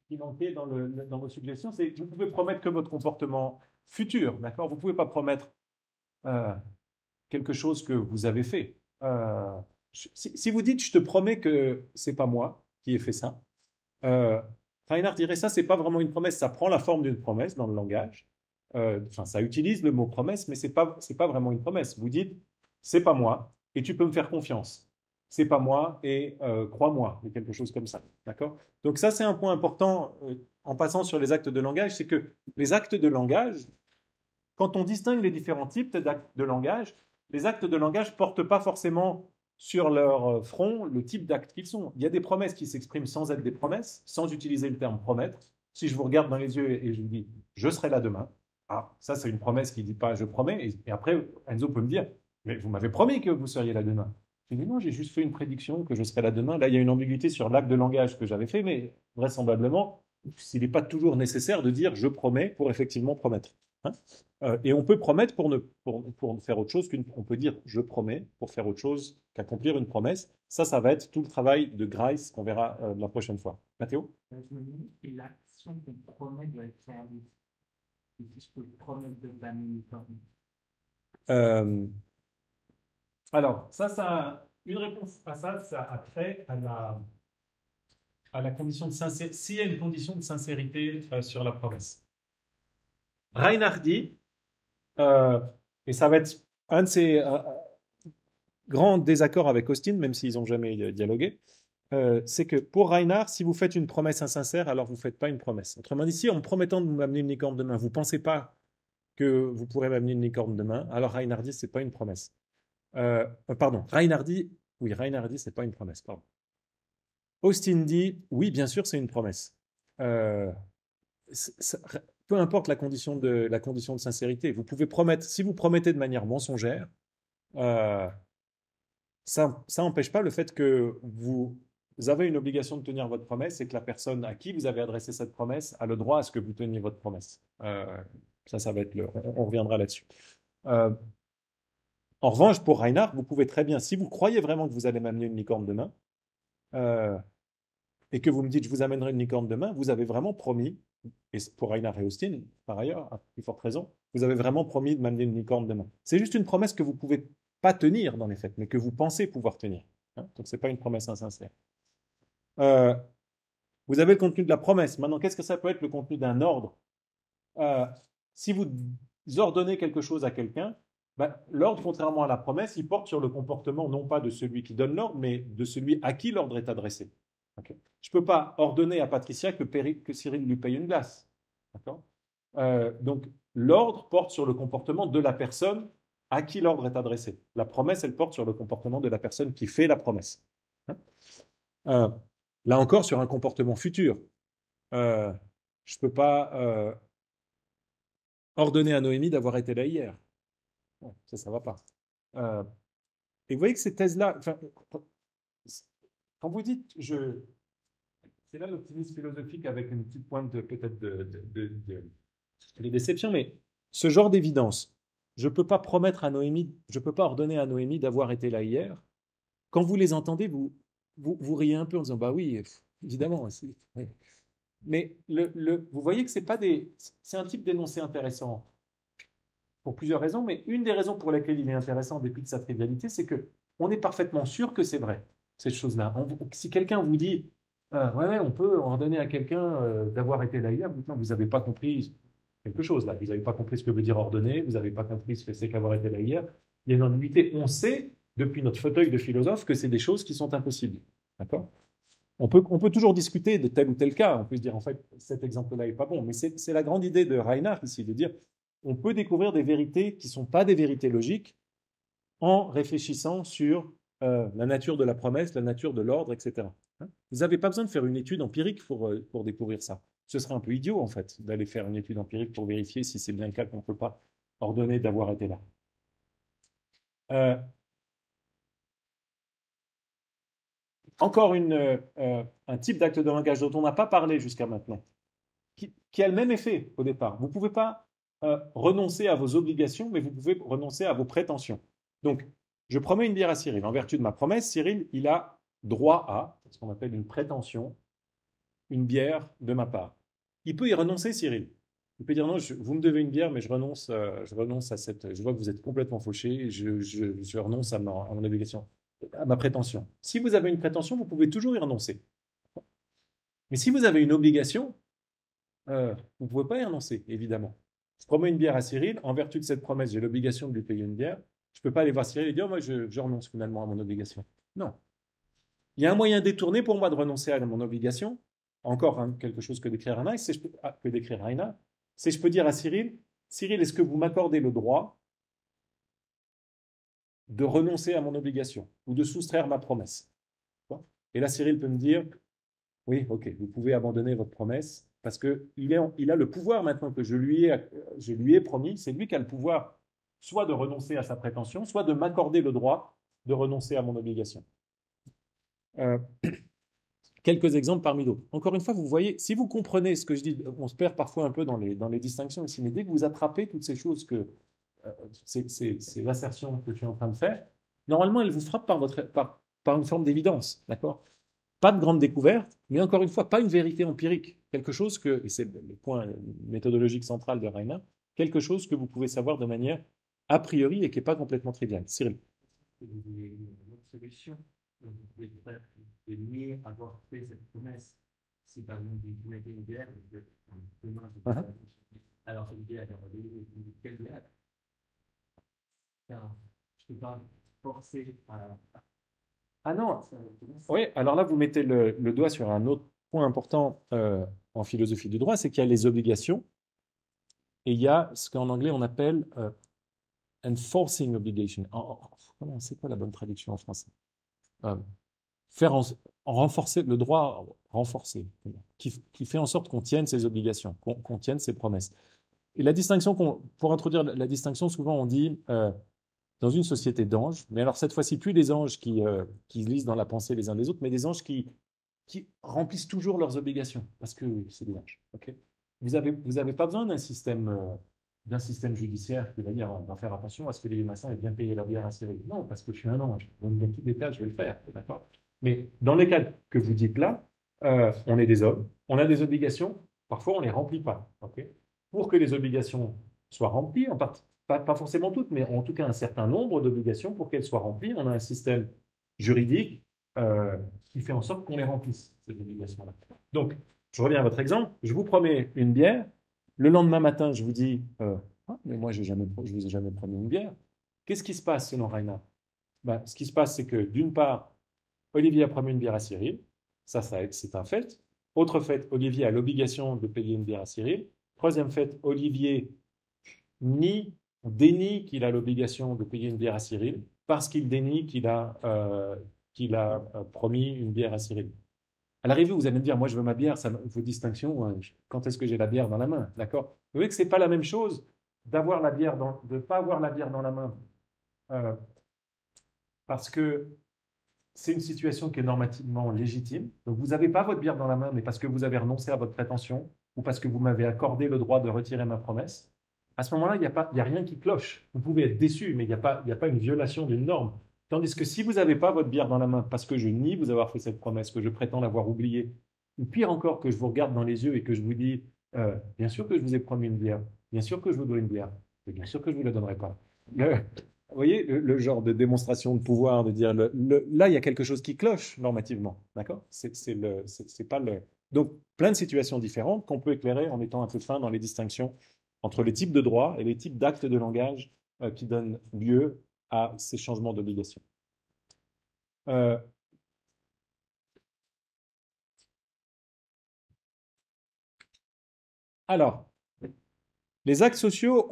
qui manquait dans vos suggestions, c'est que vous pouvez promettre que votre comportement futur, d'accord? Vous ne pouvez pas promettre euh, quelque chose que vous avez fait. Si vous dites, je te promets que c'est pas moi qui ai fait ça, Reinhardt dirait ça, c'est pas vraiment une promesse, ça prend la forme d'une promesse dans le langage. Enfin, ça utilise le mot promesse, mais c'est pas vraiment une promesse. Vous dites, c'est pas moi et tu peux me faire confiance. C'est pas moi et crois-moi, ou quelque chose comme ça. D'accord? Donc ça, c'est un point important en passant sur les actes de langage, c'est que les actes de langage, quand on distingue les différents types d'actes de langage, les actes de langage ne portent pas forcément sur leur front le type d'actes qu'ils sont. Il y a des promesses qui s'expriment sans être des promesses, sans utiliser le terme promettre. Si je vous regarde dans les yeux et je vous dis je serai là demain, ah, ça c'est une promesse qui ne dit pas je promets. Et après, Enzo peut me dire mais vous m'avez promis que vous seriez là demain. Je dis non, j'ai juste fait une prédiction que je serai là demain. Là, il y a une ambiguïté sur l'acte de langage que j'avais fait, mais vraisemblablement, il n'est pas toujours nécessaire de dire je promets pour effectivement promettre. Hein. Et on peut promettre pour faire autre chose on peut dire je promets pour faire autre chose qu'accomplir une promesse. Ça va être tout le travail de Grice qu'on verra la prochaine fois. Mathéo? Je me dis que l'action qu'on promet doit être réaliste. Et si je peux promettre de l'amener euh, Alors, une réponse à ça a trait à la condition de sincérité, s'il y a une condition de sincérité sur la promesse. Reinhardt dit, et ça va être un de ses grands désaccords avec Austin, même s'ils n'ont jamais dialogué, c'est que pour Reinhardt, si vous faites une promesse insincère, alors vous ne faites pas une promesse. Autrement dit, si en me promettant de m'amener une licorne demain, vous ne pensez pas que vous pourrez m'amener une licorne demain, alors Reinhardt dit, ce n'est pas une promesse. Pardon, Reinhardt dit, oui, Reinhardt dit, ce n'est pas une promesse, pardon. Austin dit, oui, bien sûr, c'est une promesse. Peu importe la condition de sincérité, vous pouvez promettre, si vous promettez de manière mensongère, ça n'empêche pas le fait que vous avez une obligation de tenir votre promesse et que la personne à qui vous avez adressé cette promesse a le droit à ce que vous teniez votre promesse. Ça va être on reviendra là-dessus. En revanche, pour Reinhardt, vous pouvez très bien, si vous croyez vraiment que vous allez m'amener une licorne demain, et que vous me dites je vous amènerai une licorne demain, vous avez vraiment promis, et pour Reinhardt et Austin, par ailleurs, à plus forte raison, vous avez vraiment promis de m'amener une licorne demain. C'est juste une promesse que vous ne pouvez pas tenir dans les faits, mais que vous pensez pouvoir tenir. Hein. Donc, ce n'est pas une promesse insincère. Vous avez le contenu de la promesse. Maintenant, qu'est-ce que ça peut être le contenu d'un ordre? Si vous ordonnez quelque chose à quelqu'un, l'ordre, contrairement à la promesse, il porte sur le comportement non pas de celui qui donne l'ordre, mais de celui à qui l'ordre est adressé. Okay. Je ne peux pas ordonner à Patricia que Cyril lui paye une glace. Donc, l'ordre porte sur le comportement de la personne à qui l'ordre est adressé. La promesse, elle porte sur le comportement de la personne qui fait la promesse. Là encore, sur un comportement futur. Je ne peux pas ordonner à Noémie d'avoir été là hier. Bon, ça ne va pas. Et vous voyez que ces thèses-là, quand vous dites, c'est là l'optimisme philosophique avec une petite pointe peut-être de déception, mais ce genre d'évidence, je ne peux pas promettre à Noémie, je ne peux pas ordonner à Noémie d'avoir été là hier. Quand vous les entendez, vous riez un peu en disant, bah oui, évidemment. Mais vous voyez que c'est un type d'énoncé intéressant pour plusieurs raisons, mais une des raisons pour lesquelles il est intéressant, dépit de sa trivialité, c'est que on est parfaitement sûr que c'est vrai, cette chose-là. Si quelqu'un vous dit, ouais, ouais, on peut ordonner à quelqu'un d'avoir été là hier, non, vous n'avez pas compris quelque chose là, vous n'avez pas compris ce que veut dire ordonner, vous n'avez pas compris ce que c'est qu'avoir été là hier. Il y a une ambiguïté. On sait, depuis notre fauteuil de philosophe, que c'est des choses qui sont impossibles. D'accord? On peut toujours discuter de tel ou tel cas. On peut se dire, en fait, cet exemple-là n'est pas bon. Mais c'est la grande idée de Reinhardt ici, de dire, on peut découvrir des vérités qui ne sont pas des vérités logiques en réfléchissant sur la nature de la promesse, la nature de l'ordre, etc. Vous n'avez pas besoin de faire une étude empirique pour découvrir ça. Ce serait un peu idiot, en fait, d'aller faire une étude empirique pour vérifier si c'est bien le cas qu'on ne peut pas ordonner d'avoir été là. Encore un type d'acte de langage dont on n'a pas parlé jusqu'à maintenant, qui a le même effet au départ. Vous ne pouvez pas renoncer à vos obligations, mais vous pouvez renoncer à vos prétentions. Donc, je promets une bière à Cyril. En vertu de ma promesse, Cyril, il a droit à ce qu'on appelle une prétention, une bière de ma part. Il peut y renoncer, Cyril. Il peut dire non, vous me devez une bière, mais je renonce à cette. Je vois que vous êtes complètement fauché, je renonce à mon obligation, à ma prétention. Si vous avez une prétention, vous pouvez toujours y renoncer. Mais si vous avez une obligation, vous ne pouvez pas y renoncer, évidemment. Je promets une bière à Cyril, en vertu de cette promesse, j'ai l'obligation de lui payer une bière. Je ne peux pas aller voir Cyril et dire, moi, je renonce finalement à mon obligation. Non. Il y a un moyen détourné pour moi de renoncer à mon obligation, encore quelque chose que d'écrire Reinhardt, c'est je peux dire à Cyril, Cyril, est-ce que vous m'accordez le droit de renoncer à mon obligation ou de soustraire ma promesse? Et là, Cyril peut me dire, oui, ok, vous pouvez abandonner votre promesse parce qu'il a le pouvoir maintenant que je lui ai promis, c'est lui qui a le pouvoir soit de renoncer à sa prétention, soit de m'accorder le droit de renoncer à mon obligation. Quelques exemples parmi d'autres. Encore une fois, vous voyez, si vous comprenez ce que je dis, on se perd parfois un peu dans les distinctions ici, mais dès que vous attrapez toutes ces choses c'est l'assertion que je suis en train de faire, normalement, elle vous frappe par une forme d'évidence, d'accord? Pas de grande découverte, mais encore une fois, pas une vérité empirique. Quelque chose et c'est le point méthodologique central de Reinhardt, quelque chose que vous pouvez savoir de manière a priori et qui n'est pas complètement triviale. Cyril. Une solution, vous pouvez faire de nier avoir fait cette promesse. Si par exemple vous mettez une bière, demain, alors cette bière, quelle bière? Je ne peux pas forcer à. Ah non. Oui, alors là, vous mettez le doigt sur un autre point important en philosophie du droit, c'est qu'il y a les obligations et il y a ce qu'en anglais on appelle enforcing obligation. C'est quoi la bonne traduction en français? Faire renforcer le droit renforcé, qui fait en sorte qu'on tienne ses obligations, qu'on tienne ses promesses. Et la distinction, pour introduire la distinction, souvent on dit dans une société d'anges, mais alors cette fois-ci plus des anges qui lisent dans la pensée les uns des autres, mais des anges qui remplissent toujours leurs obligations, parce que c'est des anges. Okay, vous avez pas besoin d'un système judiciaire qui va dire on va faire attention à ce que les maçons aient bien payé leur bière à Cyril. Non, parce que je suis un ange. Donc, dans tous les cas, je vais le faire. D'accord? Mais dans les cas que vous dites là, on est des hommes, on a des obligations, parfois on ne les remplit pas. Okay, pour que les obligations soient remplies, pas forcément toutes, mais en tout cas un certain nombre d'obligations, pour qu'elles soient remplies, on a un système juridique qui fait en sorte qu'on les remplisse, ces obligations-là. Donc, je reviens à votre exemple, je vous promets une bière, le lendemain matin, je vous dis mais moi, je ne vous ai jamais promis une bière. Qu'est-ce qui se passe selon Reinhardt? Ce qui se passe, c'est que d'une part, Olivier a promis une bière à Cyril, ça c'est un fait. Autre fait, Olivier a l'obligation de payer une bière à Cyril. Troisième fait, Olivier dénie qu'il a l'obligation de payer une bière à Cyril parce qu'il dénie qu'il a promis une bière à Cyril. À l'arrivée, vous allez me dire, moi je veux ma bière, vos distinctions, quand est-ce que j'ai la bière dans la main, d'accord? Vous voyez que ce n'est pas la même chose de ne pas avoir la bière dans la main parce que c'est une situation qui est normativement légitime. Donc vous n'avez pas votre bière dans la main, mais parce que vous avez renoncé à votre prétention ou parce que vous m'avez accordé le droit de retirer ma promesse. À ce moment-là, il n'y a rien qui cloche. Vous pouvez être déçu, mais il n'y a pas une violation d'une norme. Tandis que si vous n'avez pas votre bière dans la main, parce que je nie vous avoir fait cette promesse, que je prétends l'avoir oubliée, ou pire encore, que je vous regarde dans les yeux et que je vous dis, bien sûr que je vous ai promis une bière, bien sûr que je vous dois une bière, mais bien sûr que je ne vous la donnerai pas. Vous voyez, le genre de démonstration de pouvoir, de dire, là, il y a quelque chose qui cloche normativement, d'accord? C'est pas le... Donc, plein de situations différentes qu'on peut éclairer en étant un peu fin dans les distinctions entre les types de droits et les types d'actes de langage qui donnent lieu à ces changements d'obligation. Euh, alors, les actes sociaux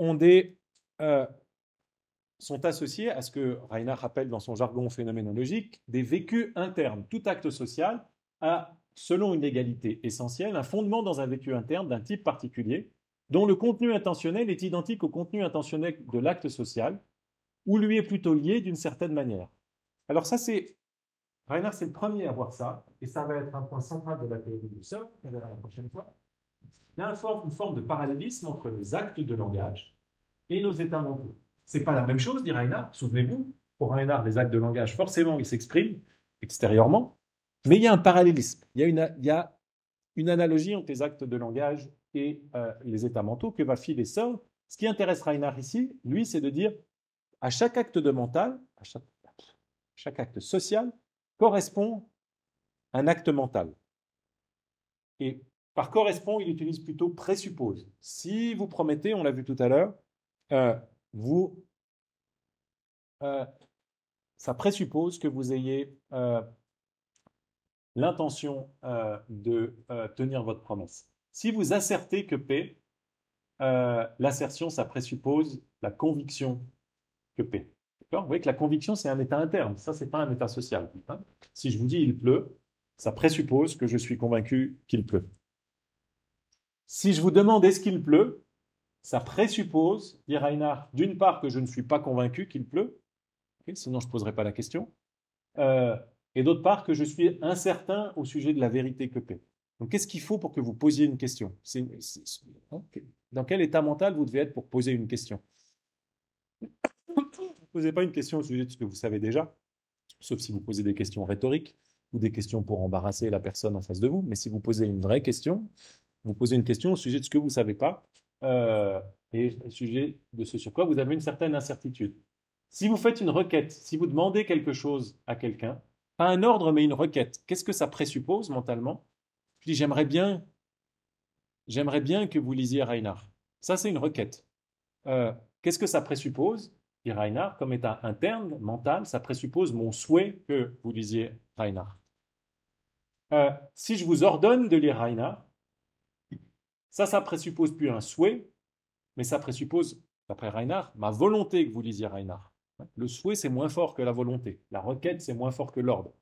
sont associés à ce que Reinhardt appelle dans son jargon phénoménologique des vécus internes. Tout acte social a, selon une égalité essentielle, un fondement dans un vécu interne d'un type particulier, dont le contenu intentionnel est identique au contenu intentionnel de l'acte social, ou lui est plutôt lié d'une certaine manière. Alors ça, Reinhardt, c'est le premier à voir ça, et ça va être un point central de la théorie du Husserl, on verra la prochaine fois. Il y a une forme de parallélisme entre les actes de langage et nos états mentaux. C'est pas la même chose, dit Reinhardt. Souvenez-vous, pour Reinhardt, les actes de langage, forcément, ils s'expriment extérieurement, mais il y a un parallélisme. Il y a une analogie entre les actes de langage et les états mentaux que va filer Searle. Ce qui intéresse Reinhardt ici, lui, c'est de dire à chaque acte de mental, à chaque acte social, correspond un acte mental. Et par correspond, il utilise plutôt présuppose. Si vous promettez, on l'a vu tout à l'heure, ça présuppose que vous ayez l'intention de tenir votre promesse. Si vous assertez que P, l'assertion, ça présuppose la conviction que P. Vous voyez que la conviction, c'est un état interne. Ça, c'est pas un état social. Hein. Si je vous dis il pleut, ça présuppose que je suis convaincu qu'il pleut. Si je vous demande est-ce qu'il pleut, ça présuppose, dit Reinhardt, d'une part que je ne suis pas convaincu qu'il pleut, okay, sinon je ne poserai pas la question, et d'autre part que je suis incertain au sujet de la vérité que P. Donc qu'est-ce qu'il faut pour que vous posiez une question? Okay. Dans quel état mental vous devez être pour poser une question? Vous ne posez pas une question au sujet de ce que vous savez déjà, sauf si vous posez des questions rhétoriques ou des questions pour embarrasser la personne en face de vous, mais si vous posez une vraie question, vous posez une question au sujet de ce que vous ne savez pas et au sujet de ce sur quoi vous avez une certaine incertitude. Si vous faites une requête, si vous demandez quelque chose à quelqu'un, pas un ordre mais une requête, qu'est-ce que ça présuppose mentalement? Je dis j'aimerais bien que vous lisiez Reinhardt. Ça c'est une requête. Qu'est-ce que ça présuppose? Dit Reinhardt, comme état interne, mental, ça présuppose mon souhait que vous lisiez Reinhardt. Si je vous ordonne de lire Reinhardt, ça présuppose plus un souhait, mais ça présuppose, d'après Reinhardt, ma volonté que vous lisiez Reinhardt. Le souhait, c'est moins fort que la volonté. La requête, c'est moins fort que l'ordre.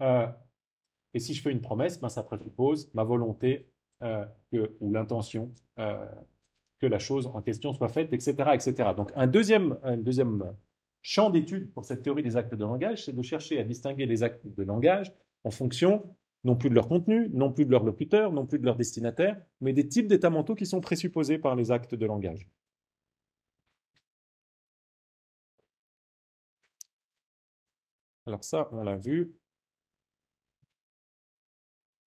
Et si je fais une promesse, ça présuppose ma volonté ou l'intention que la chose en question soit faite, etc., etc. Donc un deuxième champ d'étude pour cette théorie des actes de langage, c'est de chercher à distinguer les actes de langage en fonction non plus de leur contenu, non plus de leur locuteur, non plus de leur destinataire, mais des types d'états mentaux qui sont présupposés par les actes de langage. Alors ça, on l'a vu.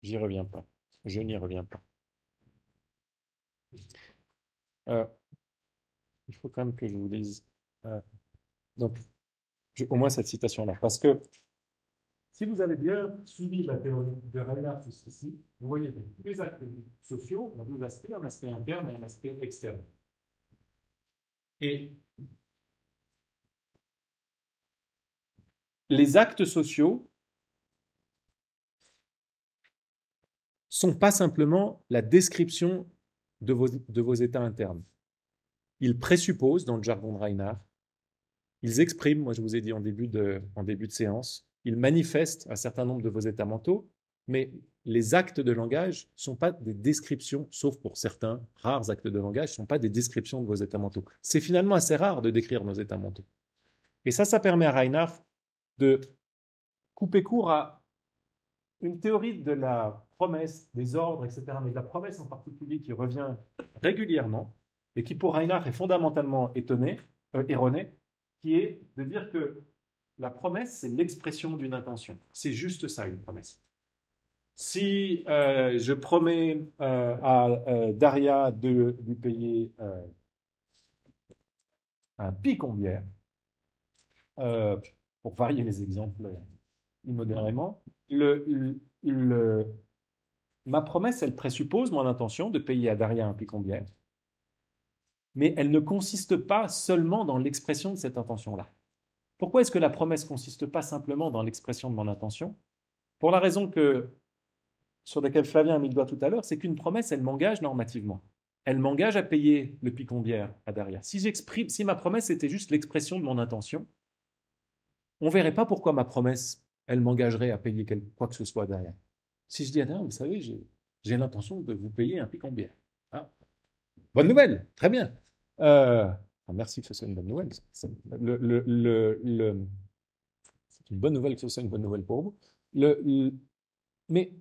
J'y reviens pas. Je n'y reviens pas. Il faut quand même que je vous lise. Donc, au moins cette citation-là. Parce que si vous avez bien suivi la théorie de Reinhardt ici, vous voyez que tous les actes sociaux ont deux aspects, un aspect interne et un aspect externe. Et les actes sociaux sont pas simplement la description de vos états internes. Ils présupposent, dans le jargon de Reinhardt, ils expriment, moi je vous ai dit en début de séance, ils manifestent un certain nombre de vos états mentaux, mais les actes de langage ne sont pas des descriptions, sauf pour certains rares actes de langage, ne sont pas des descriptions de vos états mentaux. C'est finalement assez rare de décrire nos états mentaux. Et ça permet à Reinhardt de couper court à une théorie de la promesse, des ordres, etc., mais de la promesse en particulier qui revient régulièrement et qui pour Reinhardt est fondamentalement erronée, qui est de dire que la promesse, c'est l'expression d'une intention. C'est juste ça, une promesse. Si je promets à Daria de lui payer un picombière, euh, pour varier les exemples immodérément, ma promesse, elle présuppose mon intention de payer à Daria un picombière, mais elle ne consiste pas seulement dans l'expression de cette intention-là. Pourquoi est-ce que la promesse consiste pas simplement dans l'expression de mon intention? Pour la raison sur laquelle Flavien a mis le doigt tout à l'heure, c'est qu'une promesse, elle m'engage normativement. Elle m'engage à payer le picombière à Daria. Si ma promesse était juste l'expression de mon intention, on ne verrait pas pourquoi ma promesse, elle m'engagerait à payer quoi que ce soit derrière. Si je dis à Daria, vous savez, j'ai l'intention de vous payer un picombière. Ah, bonne nouvelle, très bien. Merci que ce soit une bonne nouvelle. C'est une bonne nouvelle que ce soit une bonne nouvelle pour vous. Mais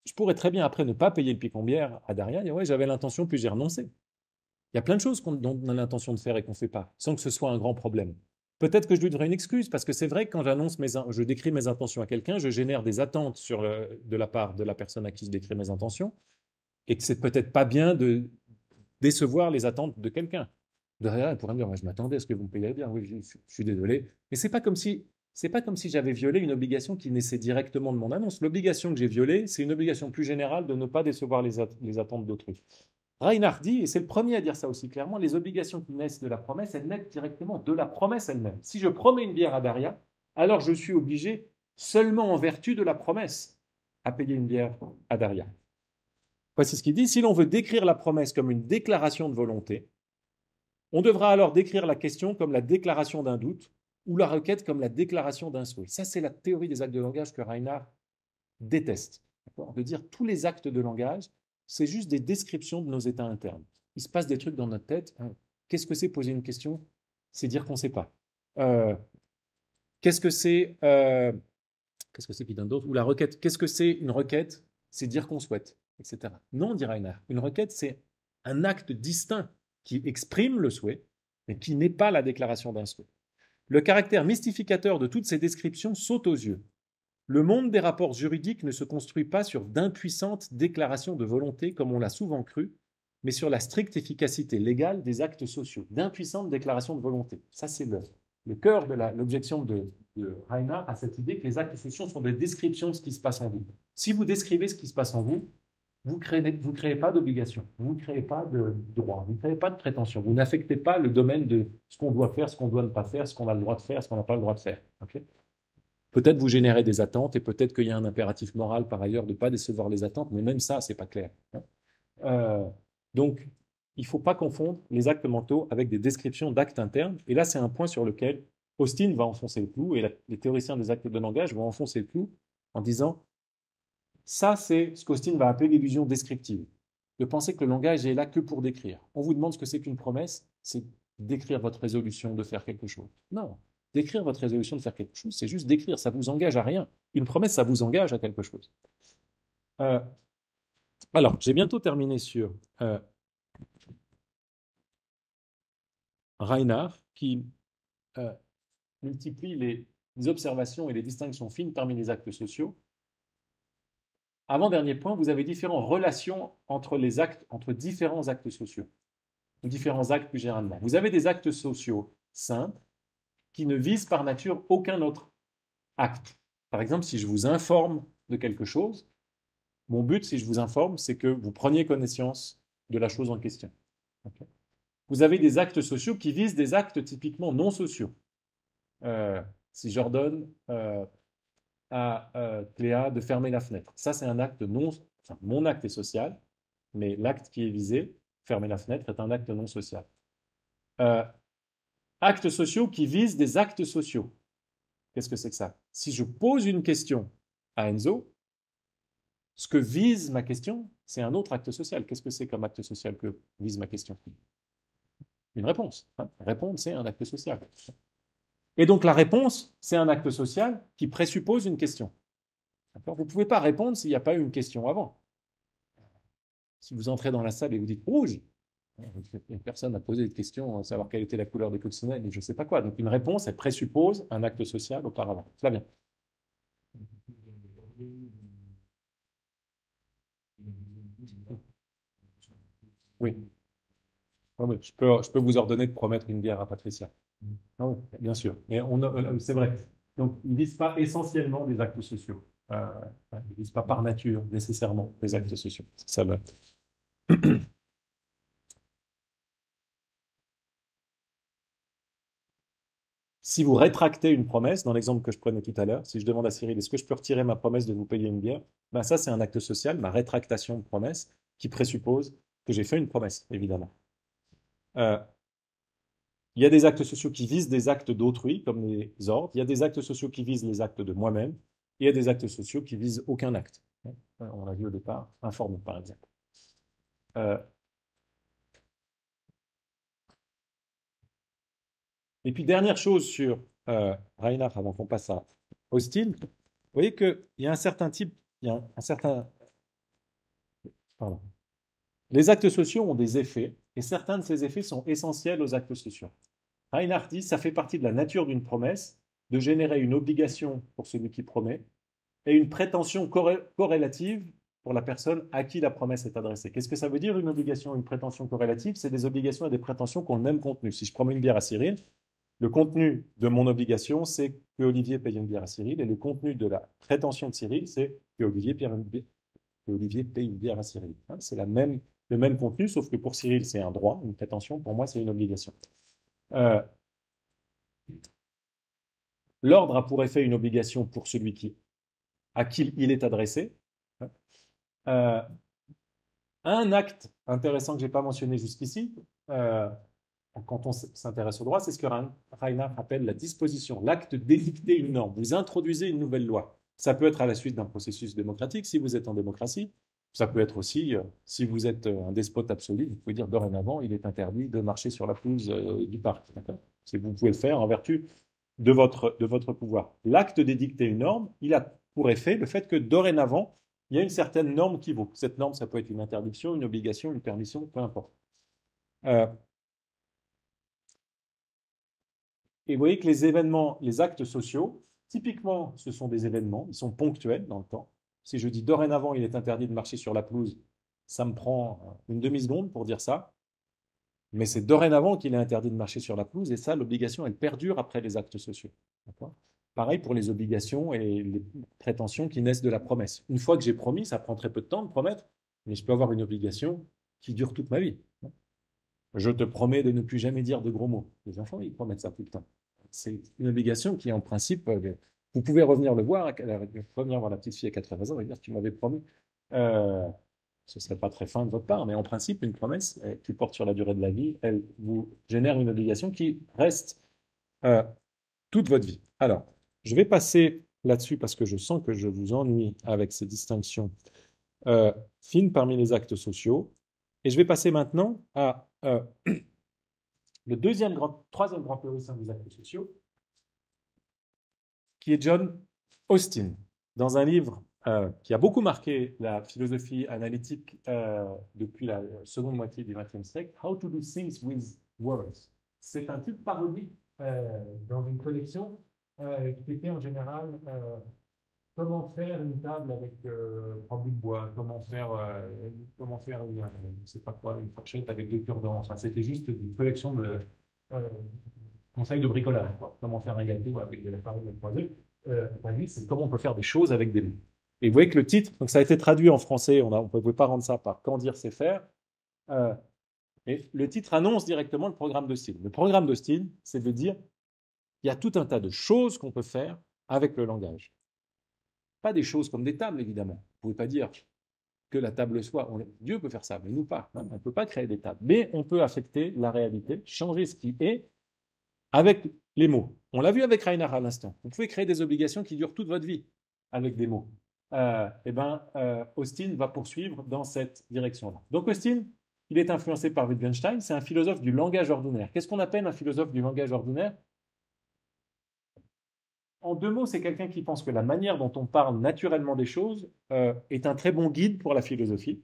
je pourrais très bien après ne pas payer le picombière à Daria et dire ouais, j'avais l'intention, puis j'ai renoncé. Il y a plein de choses dont on a l'intention de faire et qu'on ne fait pas, sans que ce soit un grand problème. Peut-être que je lui donnerai une excuse, parce que c'est vrai que quand je décris mes intentions à quelqu'un, je génère des attentes de la part de la personne à qui je décris mes intentions, et que c'est peut-être pas bien de décevoir les attentes de quelqu'un. Derrière, elle pourrait me dire, moi, je m'attendais à ce que vous me payiez bien, oui, je suis désolé. Mais c'est pas comme si j'avais violé une obligation qui naissait directement de mon annonce. L'obligation que j'ai violée, c'est une obligation plus générale de ne pas décevoir les attentes d'autrui. Reinhard dit, et c'est le premier à dire ça aussi clairement, les obligations qui naissent de la promesse, elles naissent directement de la promesse elle-même. Si je promets une bière à Daria, alors je suis obligé, seulement en vertu de la promesse, à payer une bière à Daria. Voici ce qu'il dit, si l'on veut décrire la promesse comme une déclaration de volonté, on devra alors décrire la question comme la déclaration d'un doute ou la requête comme la déclaration d'un souhait. Ça, c'est la théorie des actes de langage que Reinhard déteste. De dire tous les actes de langage, c'est juste des descriptions de nos états internes. Il se passe des trucs dans notre tête. Qu'est-ce que c'est poser une question? C'est dire qu'on ne sait pas. Qu'est-ce que c'est qui donne d'autre? Ou la requête. Qu'est-ce que c'est une requête? C'est dire qu'on souhaite, etc. Non, dit Reinhard. Une requête, c'est un acte distinct qui exprime le souhait, mais qui n'est pas la déclaration d'un souhait. Le caractère mystificateur de toutes ces descriptions saute aux yeux. Le monde des rapports juridiques ne se construit pas sur d'impuissantes déclarations de volonté comme on l'a souvent cru, mais sur la stricte efficacité légale des actes sociaux. D'impuissantes déclarations de volonté. Ça, c'est le cœur de l'objection de Reinhard à cette idée que les actes sociaux sont des descriptions de ce qui se passe en vous. Si vous décrivez ce qui se passe en vous, vous ne créez pas d'obligation, vous ne créez pas de droit, vous ne créez pas de prétention, vous n'affectez pas le domaine de ce qu'on doit faire, ce qu'on doit ne pas faire, ce qu'on a le droit de faire, ce qu'on n'a pas le droit de faire. Okay. Peut-être vous générez des attentes et peut-être qu'il y a un impératif moral par ailleurs de ne pas décevoir les attentes, mais même ça, c'est pas clair. Donc, il ne faut pas confondre les actes mentaux avec des descriptions d'actes internes. Et là, c'est un point sur lequel Austin va enfoncer le clou et les théoriciens des actes de langage vont enfoncer le clou en disant ça, c'est ce qu'Austin va appeler l'illusion descriptive. De penser que le langage est là que pour décrire. On vous demande ce que c'est qu'une promesse, c'est décrire votre résolution de faire quelque chose. Non, décrire votre résolution de faire quelque chose, c'est juste décrire, ça vous engage à rien. Une promesse, ça vous engage à quelque chose. Alors, j'ai bientôt terminé sur Reinhard, qui multiplie les observations et les distinctions fines parmi les actes sociaux. Avant-dernier point, vous avez différentes relations entre différents actes sociaux, ou différents actes plus généralement. Vous avez des actes sociaux simples qui ne visent par nature aucun autre acte. Par exemple, si je vous informe de quelque chose, mon but, si je vous informe, c'est que vous preniez connaissance de la chose en question. Okay. Vous avez des actes sociaux qui visent des actes typiquement non sociaux. Si j'ordonne à Cléa de fermer la fenêtre, ça c'est un acte mon acte est social, mais l'acte qui est visé, fermer la fenêtre, est un acte non social. Actes sociaux qui visent des actes sociaux. Qu'est-ce que c'est que ça? Si je pose une question à Enzo, ce que vise ma question, c'est un autre acte social. Qu'est-ce que c'est comme acte social que vise ma question? Une réponse. Répondre, c'est un acte social. Et donc la réponse, c'est un acte social qui présuppose une question. Vous ne pouvez pas répondre s'il n'y a pas eu une question avant. Si vous entrez dans la salle et vous dites rouge, personne n'a posé de question à savoir quelle était la couleur des coccinelles et je ne sais pas quoi. Donc une réponse, elle présuppose un acte social auparavant. Flavien. Oui. Ah oui, je peux vous ordonner de promettre une bière à Patricia. Ah oui, bien sûr. Mais c'est vrai. Donc, ils ne visent pas essentiellement des actes sociaux. Ils ne visent pas par nature, nécessairement, des actes sociaux. C'est ça, Si vous rétractez une promesse, dans l'exemple que je prenais tout à l'heure, si je demande à Cyril, est-ce que je peux retirer ma promesse de vous payer une bière? Ben ça, c'est un acte social, ma rétractation de promesse, qui présuppose que j'ai fait une promesse, évidemment. Euh, il y a des actes sociaux qui visent des actes d'autrui, comme les ordres. Il y a des actes sociaux qui visent les actes de moi-même. Et il y a des actes sociaux qui visent aucun acte. On l'a vu au départ, informer, par exemple. Euh, et puis, dernière chose sur Reinhardt, avant qu'on passe à Austin, vous voyez qu'il y a un certain type, il y a un certain. Pardon. Les actes sociaux ont des effets, et certains de ces effets sont essentiels aux actes sociaux. Reinhardt dit ça fait partie de la nature d'une promesse de générer une obligation pour celui qui promet et une prétention corrélative pour la personne à qui la promesse est adressée. Qu'est-ce que ça veut dire une obligation, une prétention corrélative? C'est des obligations et des prétentions qui ont le même contenu. Si je promets une bière à Cyril, le contenu de mon obligation, c'est que Olivier paye une bière à Cyril, et le contenu de la prétention de Cyril, c'est que Olivier paye une bière à Cyril. C'est le même contenu, sauf que pour Cyril, c'est un droit, une prétention. Pour moi, c'est une obligation. Euh, L'ordre a pour effet une obligation pour celui à qui il est adressé. Euh, un acte intéressant que je n'ai pas mentionné jusqu'ici, quand on s'intéresse au droit, c'est ce que Reinhardt appelle la disposition, l'acte d'édicter une norme. Vous introduisez une nouvelle loi. Ça peut être à la suite d'un processus démocratique, si vous êtes en démocratie. Ça peut être aussi, si vous êtes un despote absolu, vous pouvez dire dorénavant, il est interdit de marcher sur la pelouse du parc. Vous pouvez le faire en vertu de votre pouvoir. L'acte d'édicter une norme, il a pour effet le fait que dorénavant, il y a une certaine norme qui vaut. Cette norme, ça peut être une interdiction, une obligation, une permission, peu importe. Et vous voyez que les événements, les actes sociaux, typiquement, ce sont des événements, ils sont ponctuels dans le temps. Si je dis dorénavant, il est interdit de marcher sur la pelouse, ça me prend une demi-seconde pour dire ça. Mais c'est dorénavant qu'il est interdit de marcher sur la pelouse, et ça, l'obligation, elle perdure après les actes sociaux. Pareil pour les obligations et les prétentions qui naissent de la promesse. Une fois que j'ai promis, ça prend très peu de temps de promettre, mais je peux avoir une obligation qui dure toute ma vie. Je te promets de ne plus jamais dire de gros mots. Les enfants, ils promettent ça tout le temps. C'est une obligation qui, en principe, vous pouvez revenir le voir, revenir voir la petite fille à 80 ans et dire tu m'avais promis. Ce ne serait pas très fin de votre part, mais en principe, une promesse qui porte sur la durée de la vie, elle vous génère une obligation qui reste toute votre vie. Alors, je vais passer là-dessus parce que je sens que je vous ennuie avec ces distinctions fines parmi les actes sociaux. Et je vais passer maintenant à le troisième grand théoricien des actes sociaux, qui est John Austin, dans un livre qui a beaucoup marqué la philosophie analytique depuis la seconde moitié du XXe siècle, How to do things with words. C'est un titre parodique dans une collection qui était en général comment faire une table avec trois bouts de bois, comment faire une, je sais pas quoi, une fourchette avec deux cure-dents. Enfin, c'était juste une collection de conseils de bricolage, quoi. Comment faire un gâteau avec de la farine et 3 œufs. C'est comment on peut faire des choses avec des mots. Et vous voyez que le titre, donc ça a été traduit en français, on ne peut pas rendre ça par quand dire c'est faire. Et le titre annonce directement le programme d'Austin. Le programme d'Austin, c'est de dire il y a tout un tas de choses qu'on peut faire avec le langage. Pas des choses comme des tables, évidemment. Vous ne pouvez pas dire que la table soit. Dieu peut faire ça, mais nous pas. On ne peut pas créer des tables. Mais on peut affecter la réalité, changer ce qui est avec les mots. On l'a vu avec Reinhardt à l'instant. Vous pouvez créer des obligations qui durent toute votre vie avec des mots. Austin va poursuivre dans cette direction-là. Donc Austin, il est influencé par Wittgenstein. C'est un philosophe du langage ordinaire. Qu'est-ce qu'on appelle un philosophe du langage ordinaire? En 2 mots, c'est quelqu'un qui pense que la manière dont on parle naturellement des choses est un très bon guide pour la philosophie.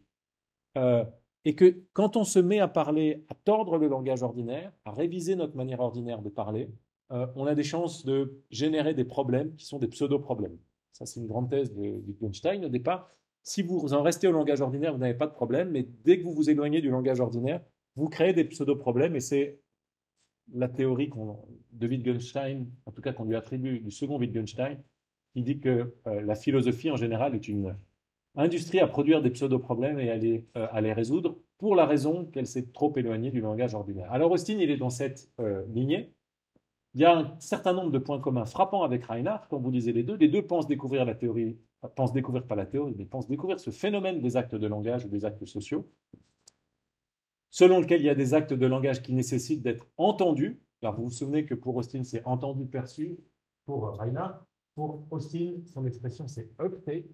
Et que quand on se met à parler, à tordre le langage ordinaire, à réviser notre manière ordinaire de parler, on a des chances de générer des problèmes qui sont des pseudo-problèmes. Ça, c'est une grande thèse de Wittgenstein au départ. si vous en restez au langage ordinaire, vous n'avez pas de problème, mais dès que vous vous éloignez du langage ordinaire, vous créez des pseudo-problèmes, et c'est la théorie de Wittgenstein, en tout cas qu'on lui attribue du second Wittgenstein, qui dit que la philosophie en général est une industrie à produire des pseudo-problèmes et à les résoudre pour la raison qu'elle s'est trop éloignée du langage ordinaire. Alors Austin, il est dans cette lignée. Il y a un certain nombre de points communs frappants avec Reinhardt, quand vous lisez les deux. Les deux pensent découvrir la théorie, pensent découvrir pas la théorie, mais pensent découvrir ce phénomène des actes de langage ou des actes sociaux, selon lequel il y a des actes de langage qui nécessitent d'être entendus. Alors vous vous souvenez que pour Austin, c'est entendu, perçu. Pour Reinhardt, pour Austin, son expression c'est uptake,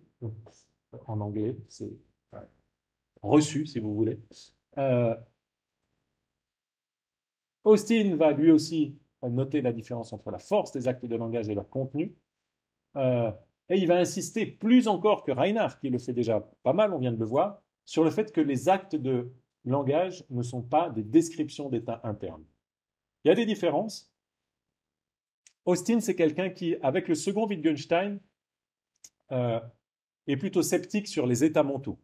en anglais, c'est reçu, si vous voulez. Austin va lui aussi noter la différence entre la force des actes de langage et leur contenu. Et il va insister plus encore que Reinhardt, qui le fait déjà pas mal, on vient de le voir, sur le fait que les actes de langage ne sont pas des descriptions d'état interne. Il y a des différences. Austin, c'est quelqu'un qui, avec le second Wittgenstein, est plutôt sceptique sur les états mentaux.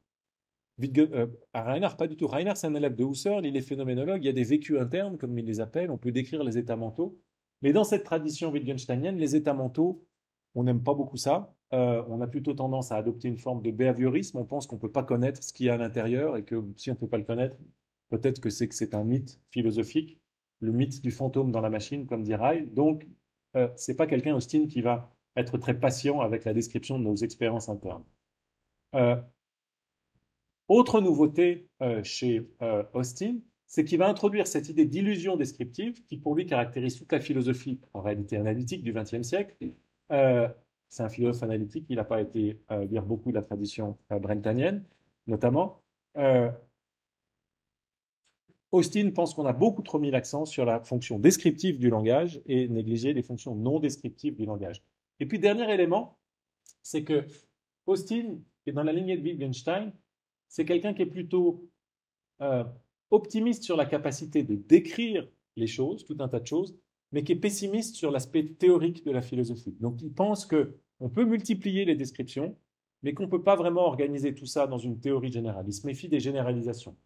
Reinhardt, pas du tout. Reinhardt, c'est un élève de Husserl, il est phénoménologue, il y a des vécus internes, comme il les appelle, on peut décrire les états mentaux. Mais dans cette tradition wittgensteinienne, les états mentaux, on n'aime pas beaucoup ça. On a plutôt tendance à adopter une forme de behaviorisme. On pense qu'on ne peut pas connaître ce qu'il y a à l'intérieur et que si on ne peut pas le connaître, peut-être que c'est un mythe philosophique, le mythe du fantôme dans la machine, comme dit Ryle. Donc, ce n'est pas quelqu'un, Austin, qui va être très patient avec la description de nos expériences internes. Autre nouveauté chez Austin, c'est qu'il va introduire cette idée d'illusion descriptive qui, pour lui, caractérise toute la philosophie, en réalité analytique, du XXe siècle. C'est un philosophe analytique, il n'a pas été lire beaucoup de la tradition brentanienne, notamment. Austin pense qu'on a beaucoup trop mis l'accent sur la fonction descriptive du langage et négligé les fonctions non descriptives du langage. Et puis, dernier élément, c'est que Austin, qui est dans la lignée de Wittgenstein, c'est quelqu'un qui est plutôt optimiste sur la capacité de décrire les choses, tout un tas de choses, mais qui est pessimiste sur l'aspect théorique de la philosophie. Donc il pense qu'on peut multiplier les descriptions, mais qu'on ne peut pas vraiment organiser tout ça dans une théorie générale. Il se méfie des généralisations.